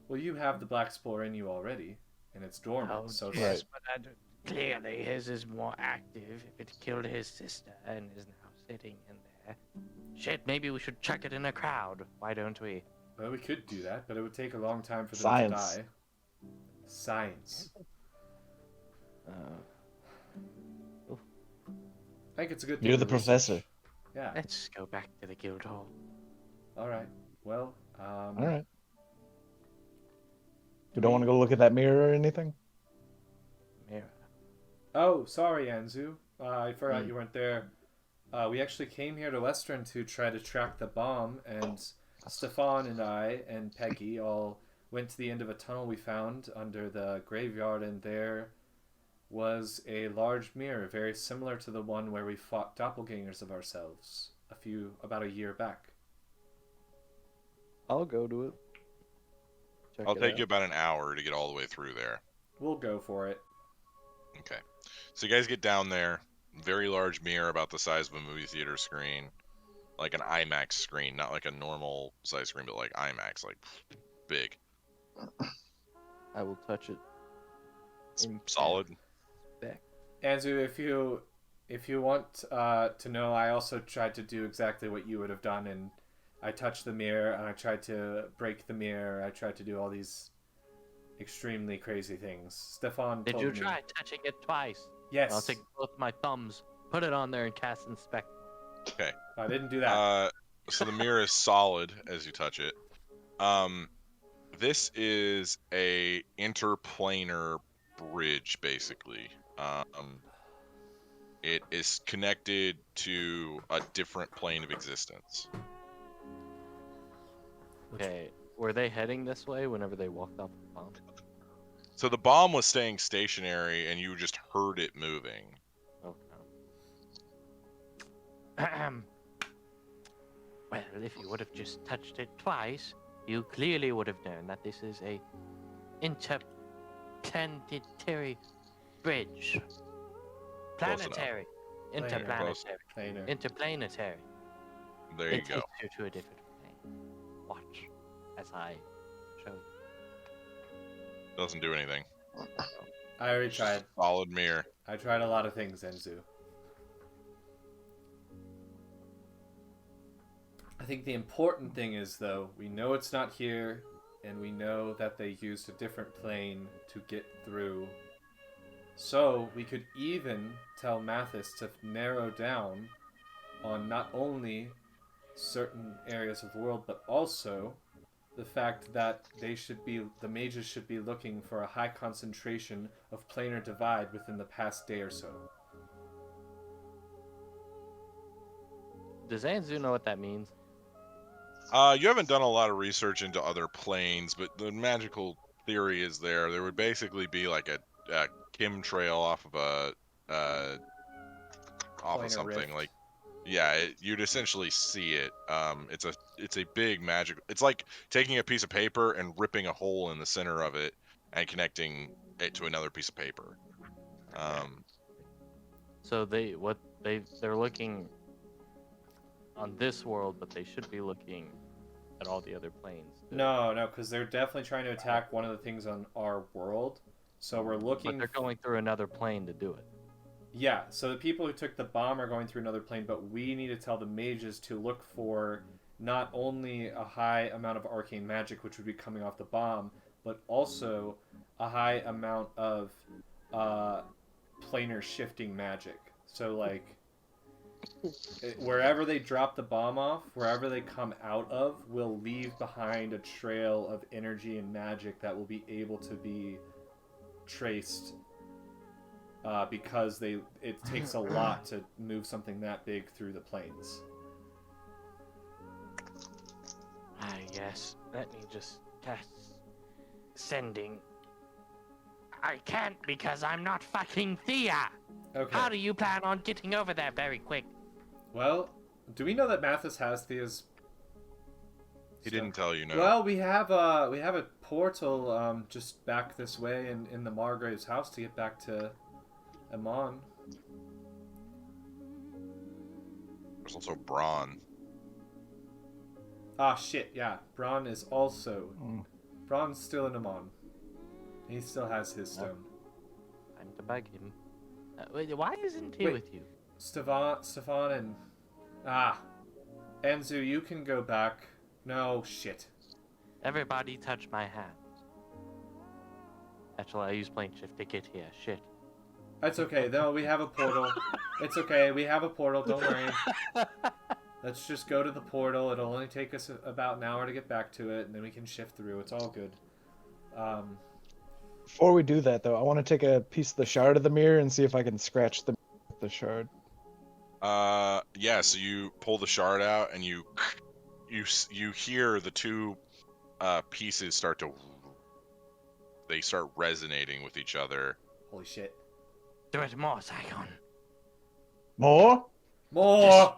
Well, you have the black spore in you already, and it's dormant, Oh, so yes, but clearly his is more active if it killed his sister and is now sitting in there. Shit, maybe we should chuck it in a crowd. Why don't we? well, we could do that, but it would take a long time for them Science. to die. Science. I think it's a good thing You're to the research. professor. Yeah. Let's go back to the guild hall. All right. Well, All right. You don't want to go look at that mirror or anything? Mirror. Oh, sorry, Anzu. I forgot you weren't there. We actually came here to Westruun to try to track the bomb, and Stefan and I and Peggy all went to the end of a tunnel we found under the graveyard, and there was a large mirror, very similar to the one where we fought doppelgangers of ourselves about a year back. I'll go to it. I'll take you about an hour to get all the way through there. We'll go for it. Okay. So you guys get down there. Very large mirror about the size of a movie theater screen. Like an IMAX screen. Not like a normal size screen, but like IMAX. Like big. I will touch it. It's solid. Anzu, if you want to know, I also tried to do exactly what you would have done, and I touched the mirror, and I tried to break the mirror. I tried to do all these extremely crazy things. Stefan Did told you me. try touching it twice? Yes. I'll take both my thumbs, put it on there, and cast inspect. Okay. I didn't do that. So the mirror is solid as you touch it. This is a interplanar bridge, basically. It is connected to a different plane of existence. Okay, were they heading this way whenever they walked up the bomb? So the bomb was staying stationary, and you just heard it moving. Okay. Well, if you would have just touched it twice, you clearly would have known that this is a interplanetary bridge. Close enough. Planetary. Planar. Interplanetary. Planar. Interplanetary. There you It go. takes you to a different plane. Watch as I show you. Doesn't do anything. I already tried. Solid mirror. I tried a lot of things, Enzu. I think the important thing is, though, we know it's not here, and we know that they used a different plane to get through. So we could even tell Mathis to narrow down on not only certain areas of the world, but also the fact that the mages should be looking for a high concentration of planar divide within the past day or so. Does Anzu know what that means? You haven't done a lot of research into other planes, but the magical theory is there would basically be like a chemtrail off of Planar something rift. like, yeah, you'd essentially see it. It's a big magic. It's like taking a piece of paper and ripping a hole in the center of it and connecting it to another piece of paper. So they're looking on this world, but they should be looking at all the other planes. No, because they're definitely trying to attack one of the things on our world. So we're But looking. they're going through another plane to do it. Yeah, so the people who took the bomb are going through another plane, but we need to tell the mages to look for not only a high amount of arcane magic, which would be coming off the bomb, but also a high amount of planar shifting magic. So, like, wherever they drop the bomb off, wherever they come out of, will leave behind a trail of energy and magic that will be able to be traced. Because it takes a lot to move something that big through the planes. Yes. Let me just test sending. I can't because I'm not fucking Thea. Okay. How do you plan on getting over there very quick? Well, do we know that Mathis has Thea's? He didn't tell you, no. Well, we have a portal just back this way in the Margrave's house to get back to Amon. There's also Braun. Ah, shit, yeah. Braun is also... Braun's still in Amon. He still has his stone. Time to bug him. Wait, why isn't he with you? Stefan and... Enzu, you can go back. No, shit. Everybody touch my hand. Actually, I use plane shift to get here. Shit. That's okay. No, we have a portal. It's okay. We have a portal. Don't worry. Let's just go to the portal. It'll only take us about an hour to get back to it, and then we can shift through. It's all good. Before we do that, though, I want to take a piece of the shard of the mirror and see if I can scratch the shard. Yeah. So you pull the shard out, and you hear the two pieces start resonating with each other. Holy shit. Do it more, Zaigon. More? More!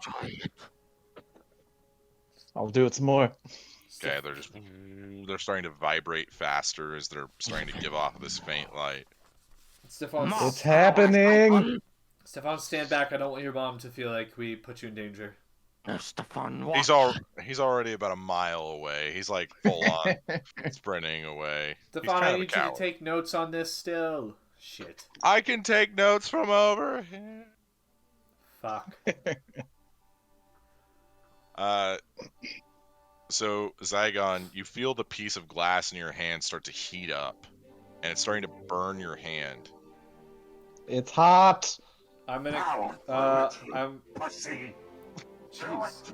I'll do it some more. Okay, they're starting to vibrate faster as they're starting to give off this faint light. Stefan, It's happening! Stefan, stand back. I don't want your mom to feel like we put you in danger. No, Stefan, what? He's already about a mile away. He's like full on sprinting away. Stefan, I need you to take notes on this still. Shit. I can take notes from over here. Fuck. So Zaigon, you feel the piece of glass in your hand start to heat up, and it's starting to burn your hand. It's hot! I'm gonna, Jeez.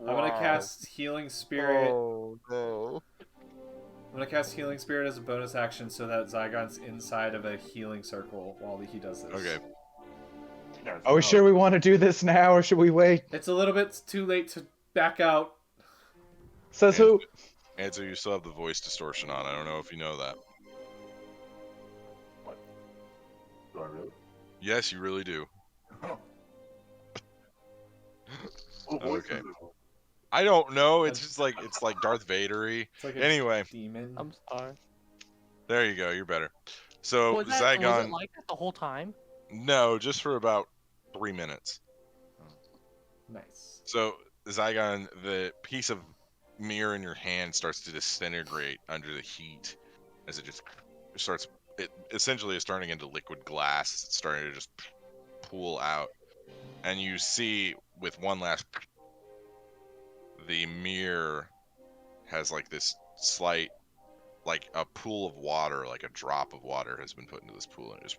I'm gonna cast Healing Spirit. Oh, no. I'm gonna cast Healing Spirit as a bonus action so that Zygon's inside of a healing circle while he does this. Okay. Are we sure we want to do this now, or should we wait? It's a little bit too late to back out. Says who? And so you still have the voice distortion on. I don't know if you know that. What? Do I really? Yes, you really do. Okay. I don't know. It's just like Darth Vader-y. It's like a Anyway, demon. I'm sorry. there you go. You're better. So Was Zaigon, it like that the whole time? no, just for about 3 minutes. Nice. So Zaigon, the piece of mirror in your hand starts to disintegrate under the heat as it just starts. It essentially is turning into liquid glass. It's starting to just pool out, and you see with one last, the mirror has like this slight, like a pool of water, like a drop of water has been put into this pool, and it just.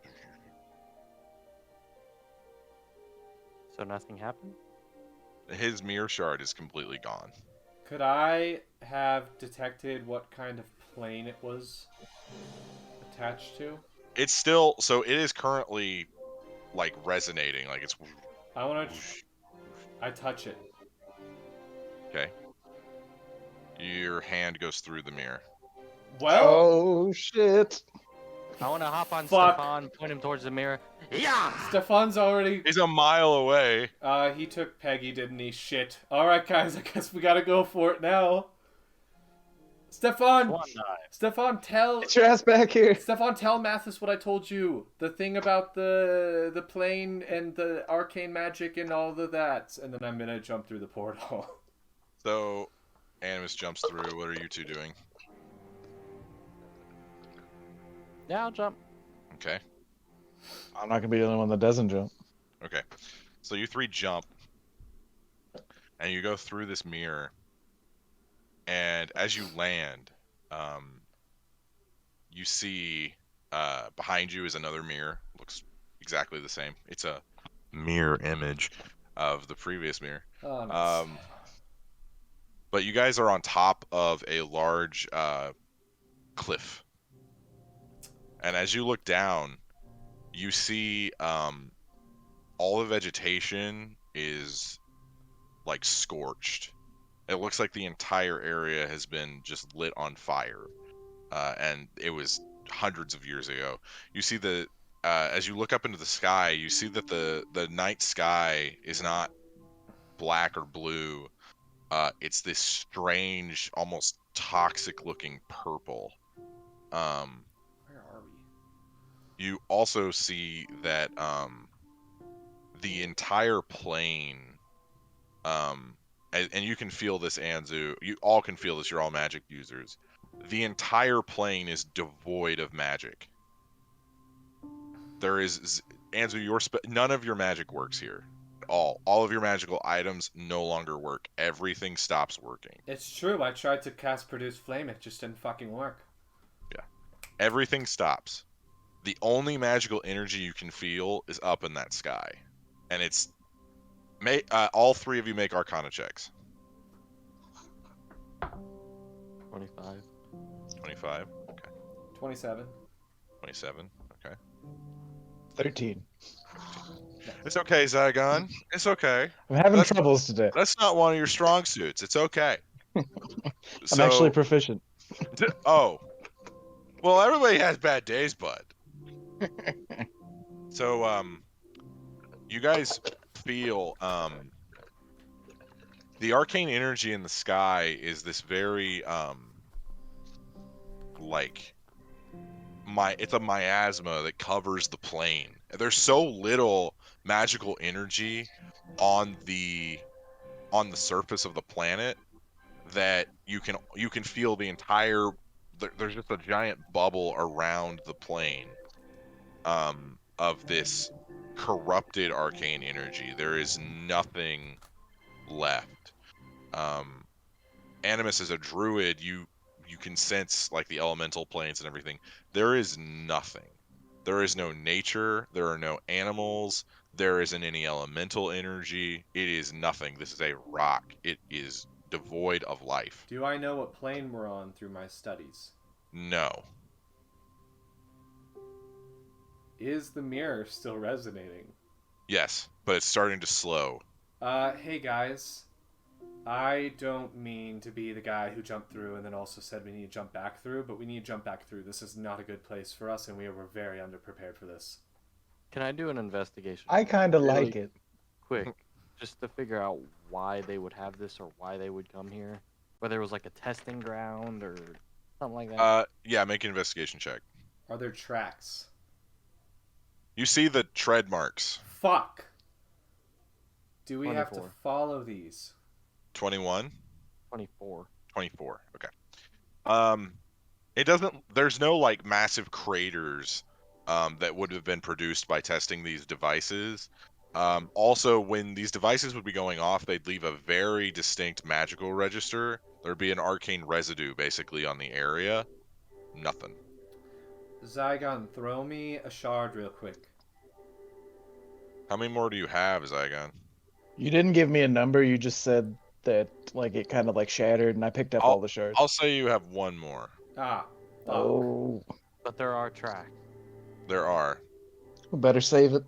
So nothing happened? His mirror shard is completely gone. Could I have detected what kind of plane it was attached to? It's still, so it is currently like resonating, like it's. I want to. I touch it. Okay. Your hand goes through the mirror. Well, Oh, shit. I want to hop on Fuck. Stefan, point him towards the mirror. Yeah! Stefan's already. He's a mile away. He took Peggy, didn't he? Shit. All right, guys. I guess we gotta go for it now. Stefan! Swan dive. Stefan, tell... Get your ass back here. Stefan, tell Mathis what I told you. The thing about the plane and the arcane magic and all of that. And then I'm gonna jump through the portal. So, Animus jumps through. What are you two doing? Yeah, I'll jump. Okay. I'm not gonna be the only one that doesn't jump. Okay. So you three jump, and you go through this mirror. And as you land, you see behind you is another mirror. Looks exactly the same. It's a mirror image of the previous mirror. Oh, nice. But you guys are on top of a large cliff. And as you look down, you see all the vegetation is like scorched. It looks like the entire area has been just lit on fire. And it was hundreds of years ago. You see as you look up into the sky, you see that the night sky is not black or blue. It's this strange, almost toxic-looking purple. Where are we? You also see that the entire plane, and you can feel this, Anzu. You all can feel this. You're all magic users. The entire plane is devoid of magic. There is, Anzu, none of your magic works here. All of your magical items no longer work. Everything stops working. It's true. I tried to cast Produce Flame. It just didn't fucking work. Yeah. Everything stops. The only magical energy you can feel is up in that sky. And it's... all three of you make Arcana checks. 25. 25. Okay. 27. 27. Okay. 13. It's okay, Zaigon. It's okay. I'm having troubles today. That's not one of your strong suits. It's okay. I'm actually proficient. Oh. Well, everybody has bad days, bud. So, you guys feel, the arcane energy in the sky is this very, it's a miasma that covers the plane. There's so little magical energy on the surface of the planet that you can feel the entire. There's just a giant bubble around the plane, of this corrupted arcane energy. There is nothing left. Animus, as a druid, you can sense like the elemental planes and everything. There is nothing. There is no nature. There are no animals. There isn't any elemental energy. It is nothing. This is a rock. It is devoid of life. Do I know what plane we're on through my studies? No. Is the mirror still resonating? Yes, but it's starting to slow. Hey guys. I don't mean to be the guy who jumped through and then also said we need to jump back through, but we need to jump back through. This is not a good place for us, and we were very underprepared for this. Can I do an investigation? I kind of Really like it. quick, just to figure out why they would have this or why they would come here? Whether it was like a testing ground or something like that? Yeah, make an investigation check. Are there tracks? You see the tread marks. Fuck! Do we have to 24. follow these? 21? 24. 24, okay. It doesn't, there's no like massive craters that would have been produced by testing these devices. Also, when these devices would be going off, they'd leave a very distinct magical register. There'd be an arcane residue basically on the area. Nothing. Zaigon, throw me a shard real quick. How many more do you have, Zaigon? You didn't give me a number. You just said that like it kind of like shattered, and I picked up all the shards. I'll say you have one more. Ah. Fuck. Oh, But there are tracks. There are. we better save it.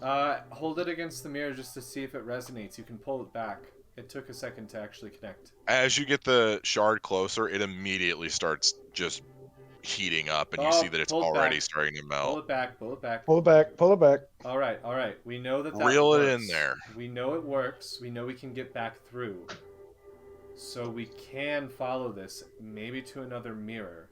Hold it against the mirror just to see if it resonates. You can pull it back. It took a second to actually connect. As you get the shard closer, it immediately starts just heating up, and you see that it's pull it already back. starting to Pull melt. it back. Pull it back. Pull it back. Pull it back. All right. We know that Reel it works. in there. We know it works. We know we can get back through. So we can follow this, maybe to another mirror.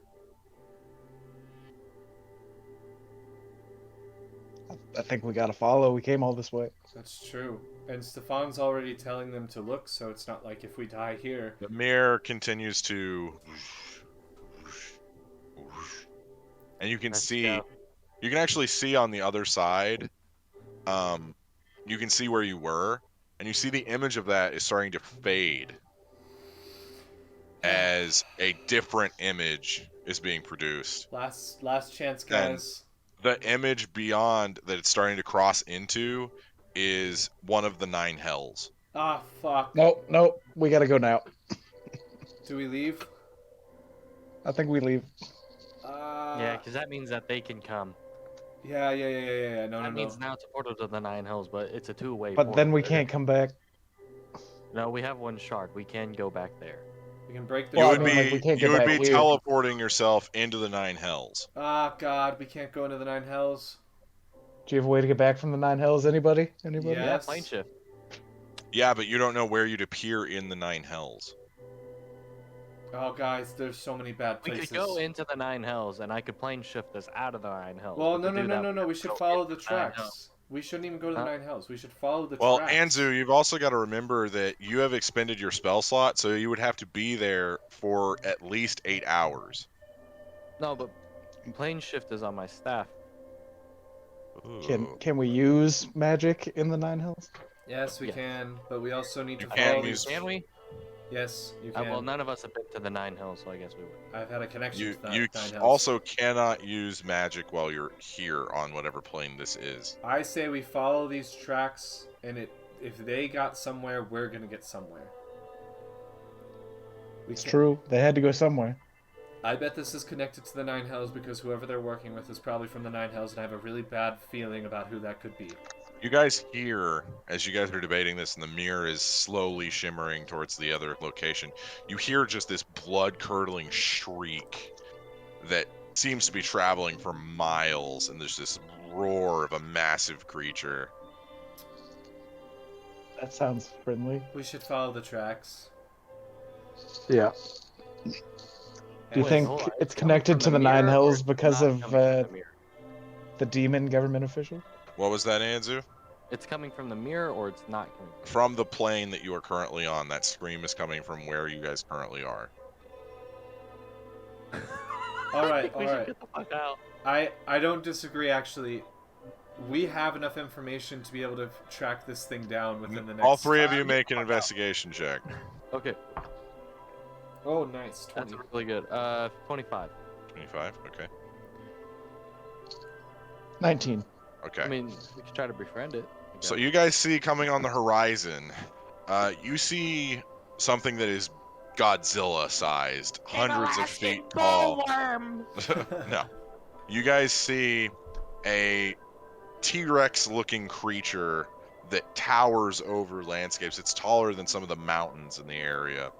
I think we gotta follow. We came all this way. That's true. And Stefan's already telling them to look, so it's not like if we die here. The mirror continues to, and you can Let's see, go. you can actually see on the other side. You can see where you were, and you see the image of that is starting to fade as a different image is being produced. Last chance, guys. The image beyond that it's starting to cross into is one of the 9 hells. Ah, fuck. Nope. We gotta go now. Do we leave? I think we leave. Yeah, because that means that they can come. Yeah. No. That means now it's a portal to the 9 hells, but it's a two-way But portal. then we can't come back. No, we have one shard. We can go back there. We can break the. Well, You I would mean, be like, we can't you get would back be here. teleporting yourself into the 9 hells. Ah, God, we can't go into the 9 hells. Do you have a way to get back from the 9 hells? Anybody? Yeah. Yeah, Yes. plane shift. Yeah, but you don't know where you'd appear in the 9 hells. Oh, guys, there's so many bad We places. could go into the 9 hells, and I could plane shift us out of the 9 hells. Well, We no. could do that. We should Go follow into the the 9 hells. tracks. We shouldn't even go to the Huh? 9 hells. We should follow the Well, tracks. Anzu, you've also got to remember that you have expended your spell slot, so you would have to be there for at least 8 hours. No, but plane shift is on my staff. Ooh. Can we use magic in the 9 hells? Yes, we Yeah. can, but we also need to You follow can these. use- Can we? Yes, you can. Well, none of us have been to the 9 hills, so I guess we would. I've had a connection You to that you 9 hells. also cannot use magic while you're here on whatever plane this is. I say we follow these tracks, and if they got somewhere, we're gonna get somewhere. It's true. They had to go somewhere. I bet this is connected to the 9 hells because whoever they're working with is probably from the 9 hells, and I have a really bad feeling about who that could be. You guys hear, as you guys are debating this, and the mirror is slowly shimmering towards the other location, you hear just this blood-curdling shriek that seems to be traveling for miles, and there's this roar of a massive creature. That sounds friendly. We should follow the tracks. Yeah. Do you Wait, think hold on. it's coming connected from to the the 9 mirror, or hells it's because not of coming from the mirror? the demon government official? What was that, Anzu? It's coming from the mirror, or it's not coming from From the plane that you are currently on. That scream is coming from where you guys currently are. All I right, think we all should right. get the fuck out. I don't disagree, actually. We have enough information to be able to track this thing down within the next... All three of you make an investigation check. Okay, Oh, nice. 20. that's really good. 25. 25? Okay. 19. Okay. I mean, we could try to befriend it. I So guess. you guys see coming on the horizon, you see something that is Godzilla-sized, hundreds of feet tall. No. You guys see a T-Rex-looking creature that towers over landscapes. It's taller than some of the mountains in the area.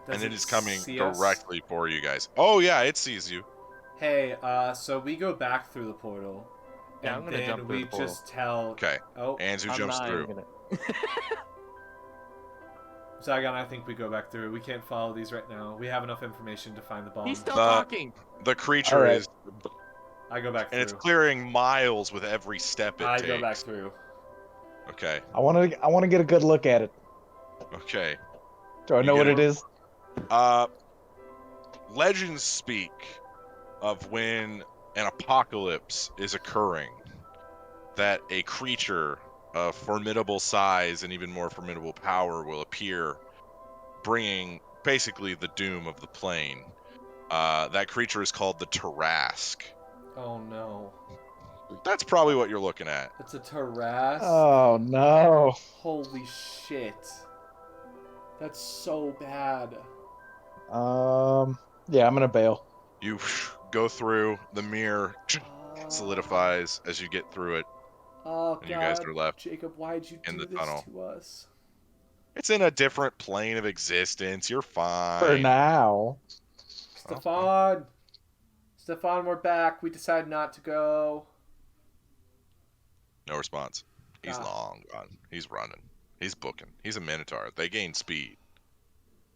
Does And it is coming see us? directly for you guys. Oh, yeah, it sees you. Hey, so we go back through the portal. Yeah, I'm and gonna then jump through we the portal. just tell... Okay. Oh, Anzu I'm jumps not through. even gonna- Zaigon, I think we go back through. We can't follow these right now. We have enough information to find the bomb. He's still The- talking. The creature Alright. is... I go back through. And it's clearing miles with every step it I takes. go back through. Okay. I want to get a good look at it. Okay. Do I You know what get it is? Legends speak of when an apocalypse is occurring, that a creature of formidable size and even more formidable power will appear, bringing basically the doom of the plane. That creature is called the Terrasque. Oh no. That's probably what you're looking at. It's a Terrasque. Oh no. Holy shit. That's so bad. Yeah, I'm gonna bail. You go through, the mirror Ah. solidifies as you get through it. Oh And god. you guys are left Jacob, why'd you in do the this tunnel. to us? It's in a different plane of existence. You're fine. For now. Stefan! Stefan, we're back. We decided not to go. No response. He's Ah. long gone. He's running. He's booking. He's a Minotaur. They gain speed.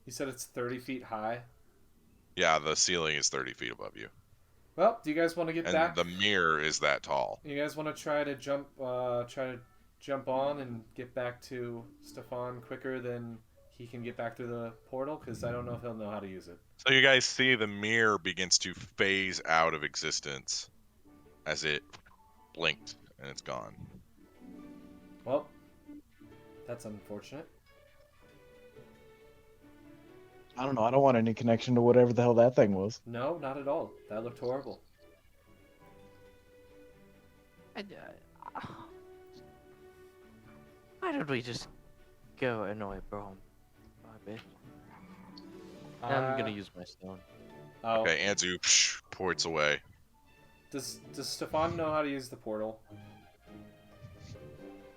You said it's 30 feet high? Yeah, the ceiling is 30 feet above you. Well, do you guys want to get And back? the mirror is that tall. You guys want to try to jump on and get back to Stefan quicker than he can get back through the portal? Because I don't know if he'll know how to use it. So you guys see the mirror begins to phase out of existence as it blinked and it's gone. Well, that's unfortunate. I don't know. I don't want any connection to whatever the hell that thing was. No, not at all. That looked horrible. Why don't we just go annoy Brom a bit? I'm gonna use my stone. Oh. Okay, Anzu ports away. Does Stefan know how to use the portal?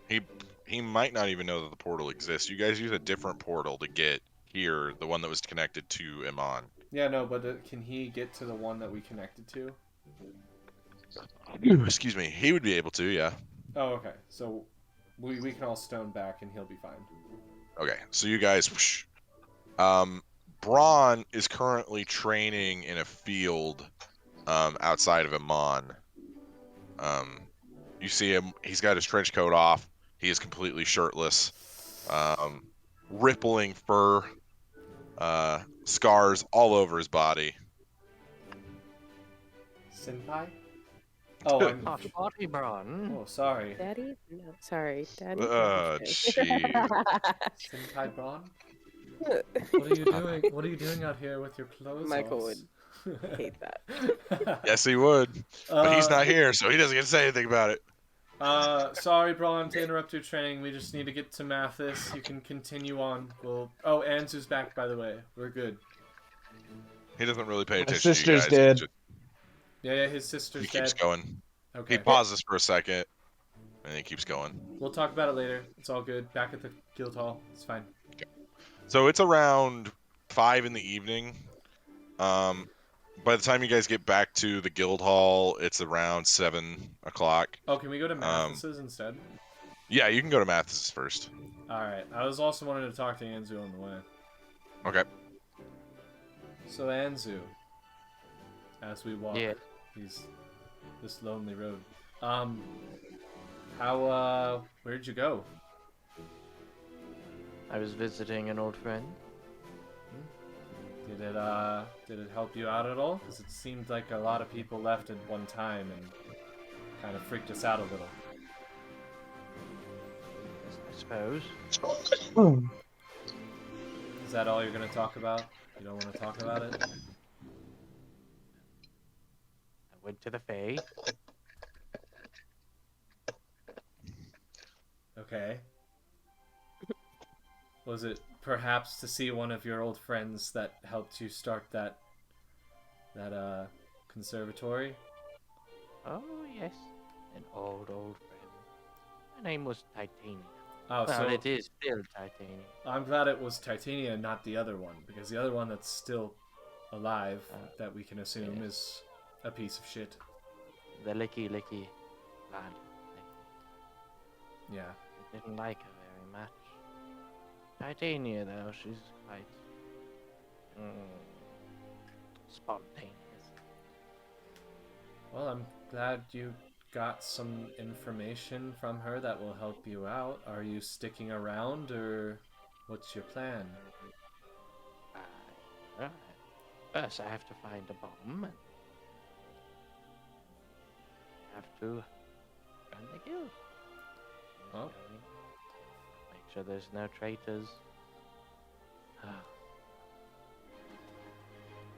He might not even know that the portal exists. You guys use a different portal to get here, the one that was connected to Iman. Yeah, no, but can he get to the one that we connected to? Excuse me. He would be able to, yeah. Oh, okay. So we can all stone back and he'll be fine. Okay, so you guys... Braun is currently training in a field outside of Iman. You see him, he's got his trench coat off. He is completely shirtless. Rippling fur. Scars all over his body. Senpai? Oh, I'm... Party Braun. Oh, sorry. Daddy? No, sorry. Daddy. Jeez. Senpai Braun? What are you doing? What are you doing out here with your clothes Michael off? would hate that. Yes, he would. But he's not here, so he doesn't get to say anything about it. Sorry, Braun, to interrupt your training. We just need to get to Mathis. You can continue on. Oh, Anzu's back, by the way. We're good. He doesn't really pay My attention to you sister's guys. dead. Yeah, his sister's He dead. keeps going. Okay. He pauses for a second, and he keeps going. We'll talk about it later. It's all good. Back at the guild hall. It's fine. So it's around 5 in the evening. By the time you guys get back to the guild hall, it's around 7 o'clock. Oh, can we go to Mathis's instead? Yeah, you can go to Mathis's first. Alright. I was also wanting to talk to Anzu on the way. Okay. So, Anzu, as we walk this lonely road, where'd you go? I was visiting an old friend. Did it help you out at all? Because it seemed like a lot of people left at one time and kind of freaked us out a little. I suppose. Is that all you're going to talk about? You don't want to talk about it? I went to the Fae. Okay. Was it perhaps to see one of your old friends that helped you start that conservatory? Oh, yes. An old friend. Her name was Titania. Oh, well, so it is still Titania. I'm glad it was Titania and not the other one, because the other one that's still alive, that we can assume is a piece of shit. The licky lad. Yeah. I didn't like her very much. Titania, though, she's quite spontaneous. Well, I'm glad you got some information from her that will help you out. Are you sticking around, or what's your plan? First, I have to find a bomb. And have to run the guild. Oh. Make sure there's no traitors.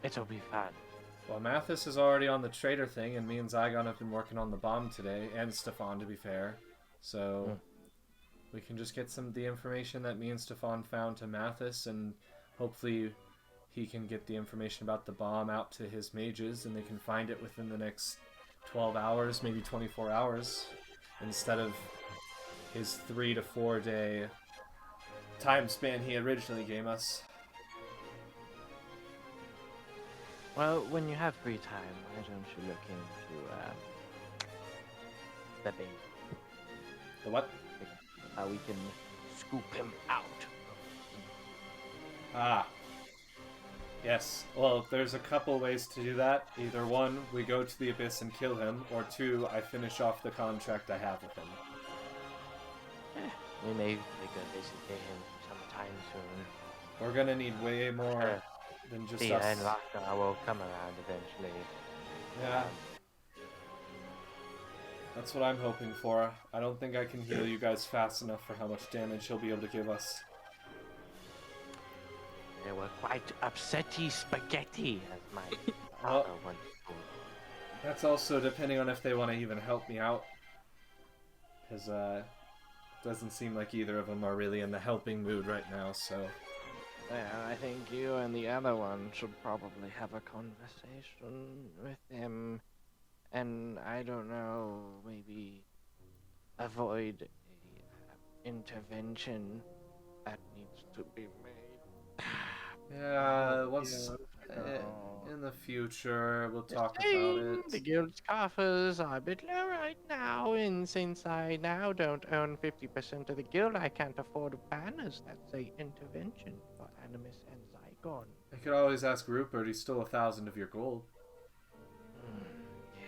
It'll be fun. Well, Mathis is already on the traitor thing, and me and Zaigon have been working on the bomb today, and Stefan, to be fair. So we can just get the information that me and Stefan found to Mathis, and hopefully he can get the information about the bomb out to his mages, and they can find it within the next 12 hours, maybe 24 hours, instead of his 3 to 4 day time span he originally gave us. Well, when you have free time, why don't you look into the baby? The what? How we can scoop him out. Ah, Yes. Well, there's a couple ways to do that. Either one, we go to the Abyss and kill him, or two, I finish off the contract I have with him. We may make a visit to him sometime soon. We're gonna need way more than just Thea us. and Raka will come around eventually. Yeah. That's what I'm hoping for. I don't think I can heal you guys fast enough for how much damage he'll be able to give us. They were quite upsetty spaghetti, as my Well, father once told me. that's also depending on if they want to even help me out. Because, doesn't seem like either of them are really in the helping mood right now, so... Well, I think you and the other one should probably have a conversation with him. And I don't know, maybe avoid a intervention that needs to be made. Yeah, once... in the future, we'll talk about The it. guild's coffers are a bit low right now, and since I now don't own 50% of the guild, I can't afford banners that say intervention for Animas and Zaigon. I could always ask Rupert, he's still 1,000 of your gold.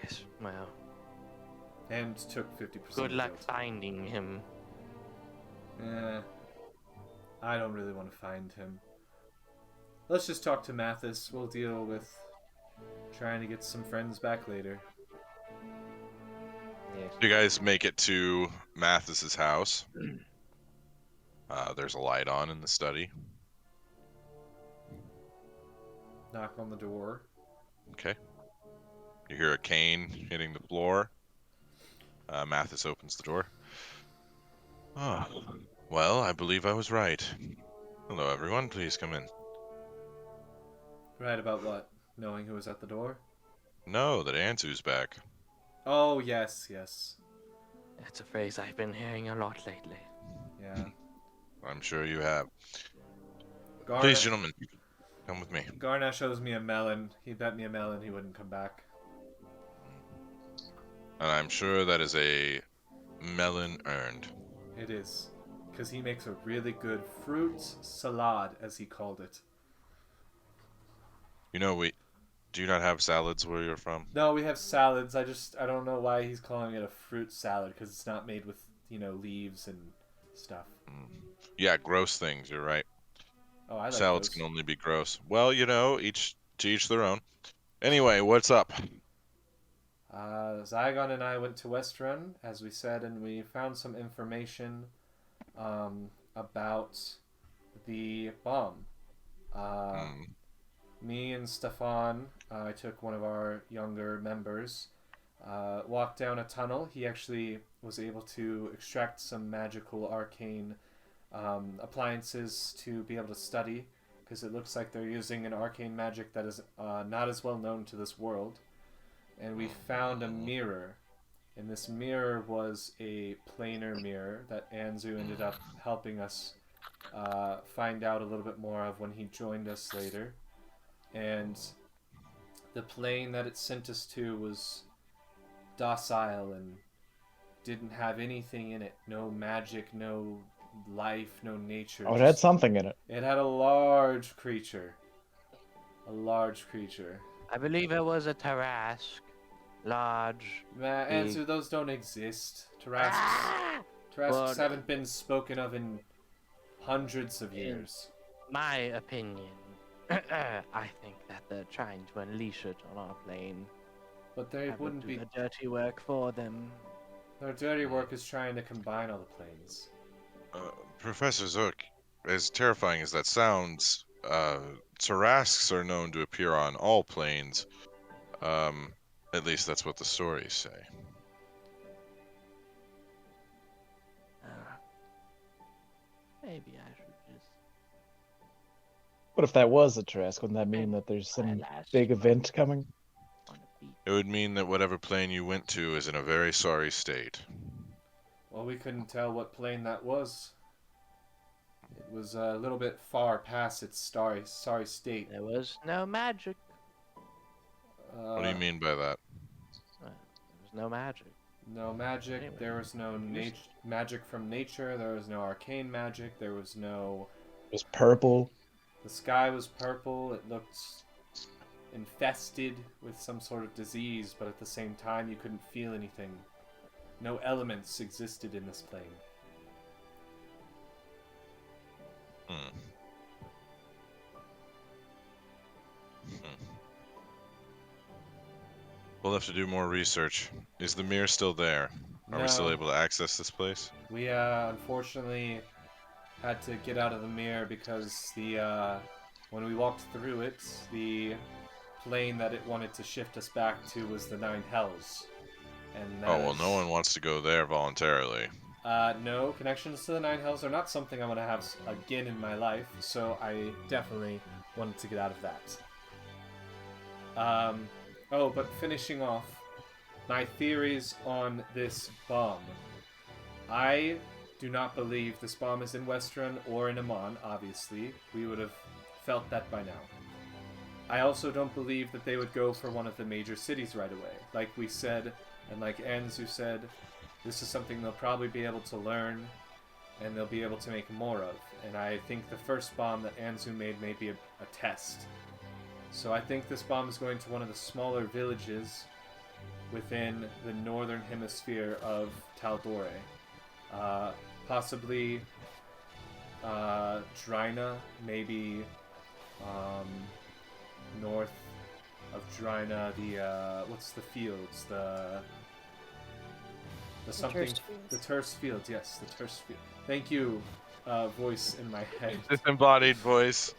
Yes, well, And took 50%. good of luck guild. finding him. I don't really want to find him. Let's just talk to Mathis. We'll deal with trying to get some friends back later. Yes. You guys make it to Mathis's house. There's a light on in the study. Knock on the door. Okay. You hear a cane hitting the floor. Mathis opens the door. Ah, well, I believe I was right. Hello, everyone. Please come in. Right about what? Knowing who was at the door? No, that Anzu's back. Oh, yes, yes. That's a phrase I've been hearing a lot lately. Yeah. I'm sure you have. Garna, Please, gentlemen, come with me. Garna shows me a melon. He bet me a melon he wouldn't come back. And I'm sure that is a melon earned. It is. Because he makes a really good fruit salad, as he called it. You know, do you not have salads where you're from? No, we have salads. I don't know why he's calling it a fruit salad, because it's not made with, leaves and stuff. Yeah, gross things, you're right. Oh, I like Salads those. can only be gross. Well, each to each their own. Anyway, what's up? Zaigon and I went to Westruun, as we said, and we found some information about the bomb. Me and Stefan, I took one of our younger members, walked down a tunnel. He actually was able to extract some magical arcane appliances to be able to study, because it looks like they're using an arcane magic that is not as well known to this world. And we found a mirror, and this mirror was a planar mirror that Anzu ended up helping us find out a little bit more of when he joined us later. And the plane that it sent us to was docile and didn't have anything in it. No magic, no life, no nature. Oh, it had something in it. It had a large creature. A large creature. I believe it was a Terrasque. Large. Answer, those don't exist. Terrasques Well, haven't been spoken of in hundreds of years. My opinion. I think that they're trying to unleash it on our plane. But they Have it wouldn't do be. the dirty work for them. Their dirty work is trying to combine all the planes. Professor Zook, as terrifying as that sounds, Terrasques are known to appear on all planes. At least that's what the stories say. Maybe I should just. What if that was a Terrasque? Wouldn't that mean that there's some big event coming? It would mean that whatever plane you went to is in a very sorry state. Well, we couldn't tell what plane that was. It was a little bit far past its sorry state. There was no magic. What do you mean by that? There was no magic. No magic. Anyway. There was no magic from nature. There was no arcane magic. There was no. It was purple. The sky was purple. It looked infested with some sort of disease, but at the same time you couldn't feel anything. No elements existed in this plane. We'll have to do more research. Is the mirror still there? Are we still No. able to access this place? We unfortunately had to get out of the mirror because when we walked through it, the plane that it wanted to shift us back to was the Nine Hells. And Oh, well, no one wants to go there voluntarily. No, connections to the Nine Hells are not something I want to have again in my life, so I definitely wanted to get out of that. Oh, but finishing off, my theories on this bomb. I do not believe this bomb is in Westruun or in Amon, obviously. We would have felt that by now. I also don't believe that they would go for one of the major cities right away. Like we said, and like Anzu said, this is something they'll probably be able to learn, and they'll be able to make more of. And I think the first bomb that Anzu made may be a test. So I think this bomb is going to one of the smaller villages within the northern hemisphere of Taldore. Possibly Drina, maybe north of Drina, what's the fields? The something... The Terrasque fields, yes, the Terrasque field. Thank you, voice in my head. Disembodied voice.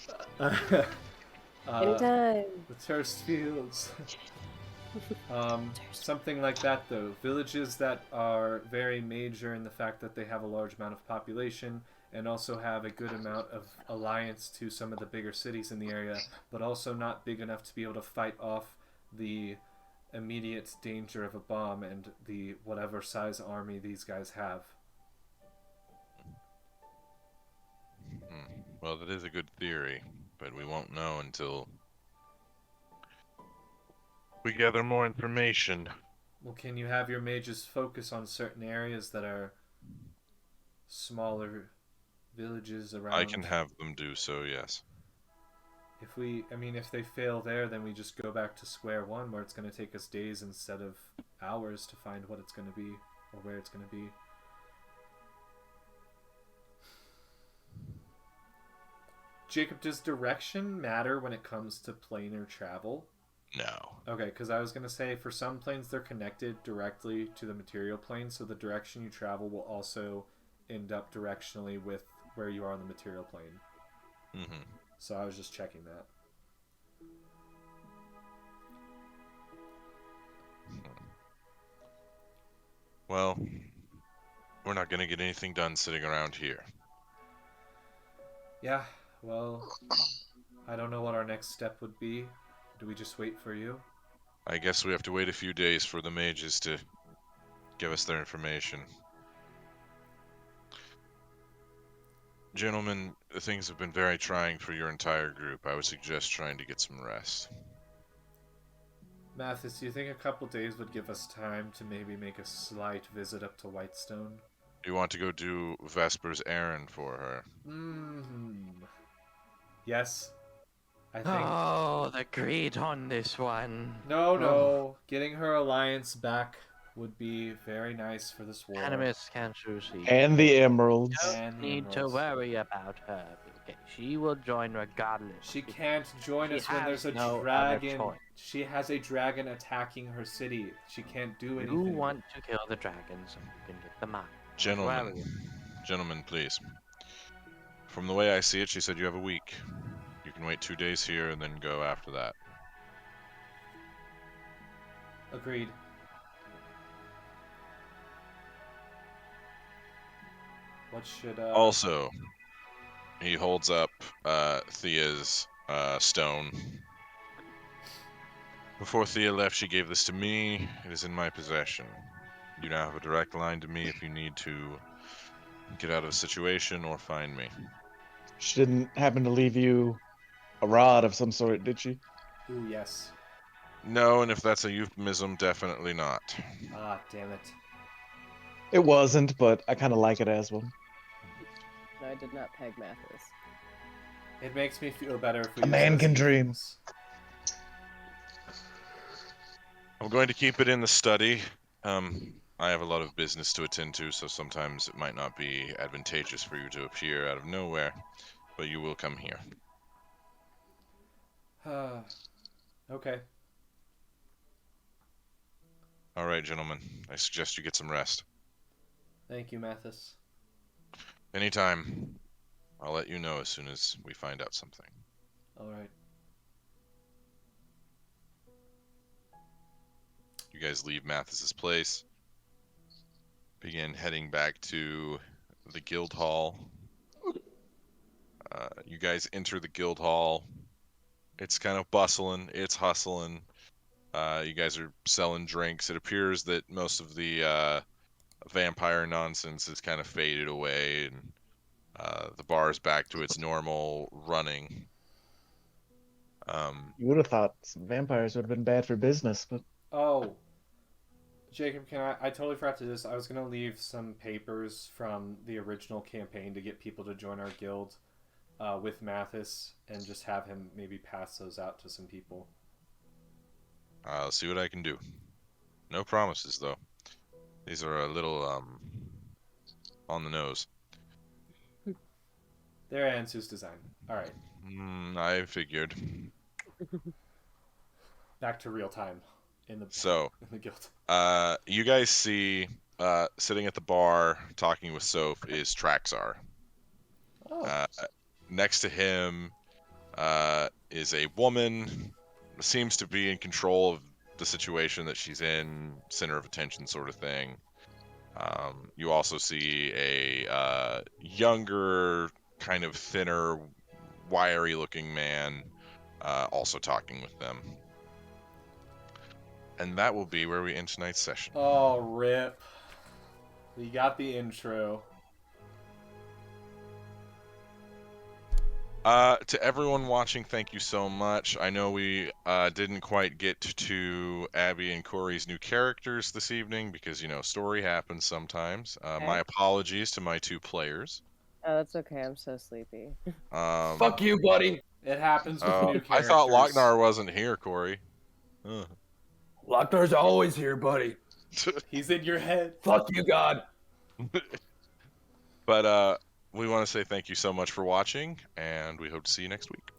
Anytime. The Terrasque fields. Something like that, though. Villages that are very major in the fact that they have a large amount of population and also have a good amount of alliance to some of the bigger cities in the area, but also not big enough to be able to fight off the immediate danger of a bomb and the whatever size army these guys have. Well, that is a good theory, but we won't know until we gather more information. Well, can you have your mages focus on certain areas that are smaller villages around? I can have them do so, yes. If they fail there, then we just go back to square one, where it's going to take us days instead of hours to find what it's going to be, or where it's going to be. Jacob, does direction matter when it comes to planar travel? No. Okay, because I was going to say, for some planes, they're connected directly to the material plane, so the direction you travel will also end up directionally with where you are on the material plane. Mm-hmm. So I was just checking that. Well, we're not going to get anything done sitting around here. Yeah, well, I don't know what our next step would be. Do we just wait for you? I guess we have to wait a few days for the mages to give us their information. Gentlemen, things have been very trying for your entire group. I would suggest trying to get some rest. Mathis, do you think a couple days would give us time to maybe make a slight visit up to Whitestone? Do you want to go do Vesper's errand for her? Yes. I think... Oh, the greed on this one. No. Getting her alliance back would be very nice for this war. Animus can succeed. And the emeralds. And the Need to emeralds. worry about her. Okay, she will join regardless. She can't join She us when there's a has no other dragon. choice. She has a dragon attacking her city. She can't do You anything. want to kill the dragons so you can get the mine. Gentlemen, please. From the way I see it, she said you have a week. You can wait 2 days here and then go after that. Agreed. What should Also, he holds up Thea's stone. Before Thea left, she gave this to me. It is in my possession. You now have a direct line to me if you need to get out of a situation or find me. She didn't happen to leave you a rod of some sort, did she? Ooh, yes. No, and if that's a euphemism, definitely not. Ah, damn it. It wasn't, but I kind of like it as one. No, I did not peg Mathis. It makes me feel better if we A use man those can dream. evenings. I'm going to keep it in the study. I have a lot of business to attend to, so sometimes it might not be advantageous for you to appear out of nowhere, but you will come here. Okay. All right, gentlemen. I suggest you get some rest. Thank you, Mathis. Anytime. I'll let you know as soon as we find out something. All right. You guys leave Mathis's place. Begin heading back to the guild hall. You guys enter the guild hall. It's kind of bustling. It's hustling. You guys are selling drinks. It appears that most of the vampire nonsense has kind of faded away, and the bar is back to its normal running. You would have thought some vampires would have been bad for business, but Oh, Jacob, I totally forgot to do this. I was going to leave some papers from the original campaign to get people to join our guild with Mathis and just have him maybe pass those out to some people. I'll see what I can do. No promises, though. These are a little on the nose. They're Ansu's design. All right. I figured. Back to real time in the guild. You guys see sitting at the bar talking with Soph is Traxar. Oh. Next to him is a woman, seems to be in control of the situation that she's in, center of attention sort of thing. You also see a younger, kind of thinner, wiry looking man also talking with them. And that will be where we end tonight's session. Oh, rip. We got the intro. To everyone watching, thank you so much. I know we didn't quite get to Abby and Corey's new characters this evening because, story happens sometimes. My apologies to my two players. Oh, that's okay. I'm so sleepy. Fuck you, buddy. It happens with new characters. I thought Lochnar wasn't here, Corey. Lochnar's always here, buddy. He's in your head. Fuck you, God. But we want to say thank you so much for watching, and we hope to see you next week.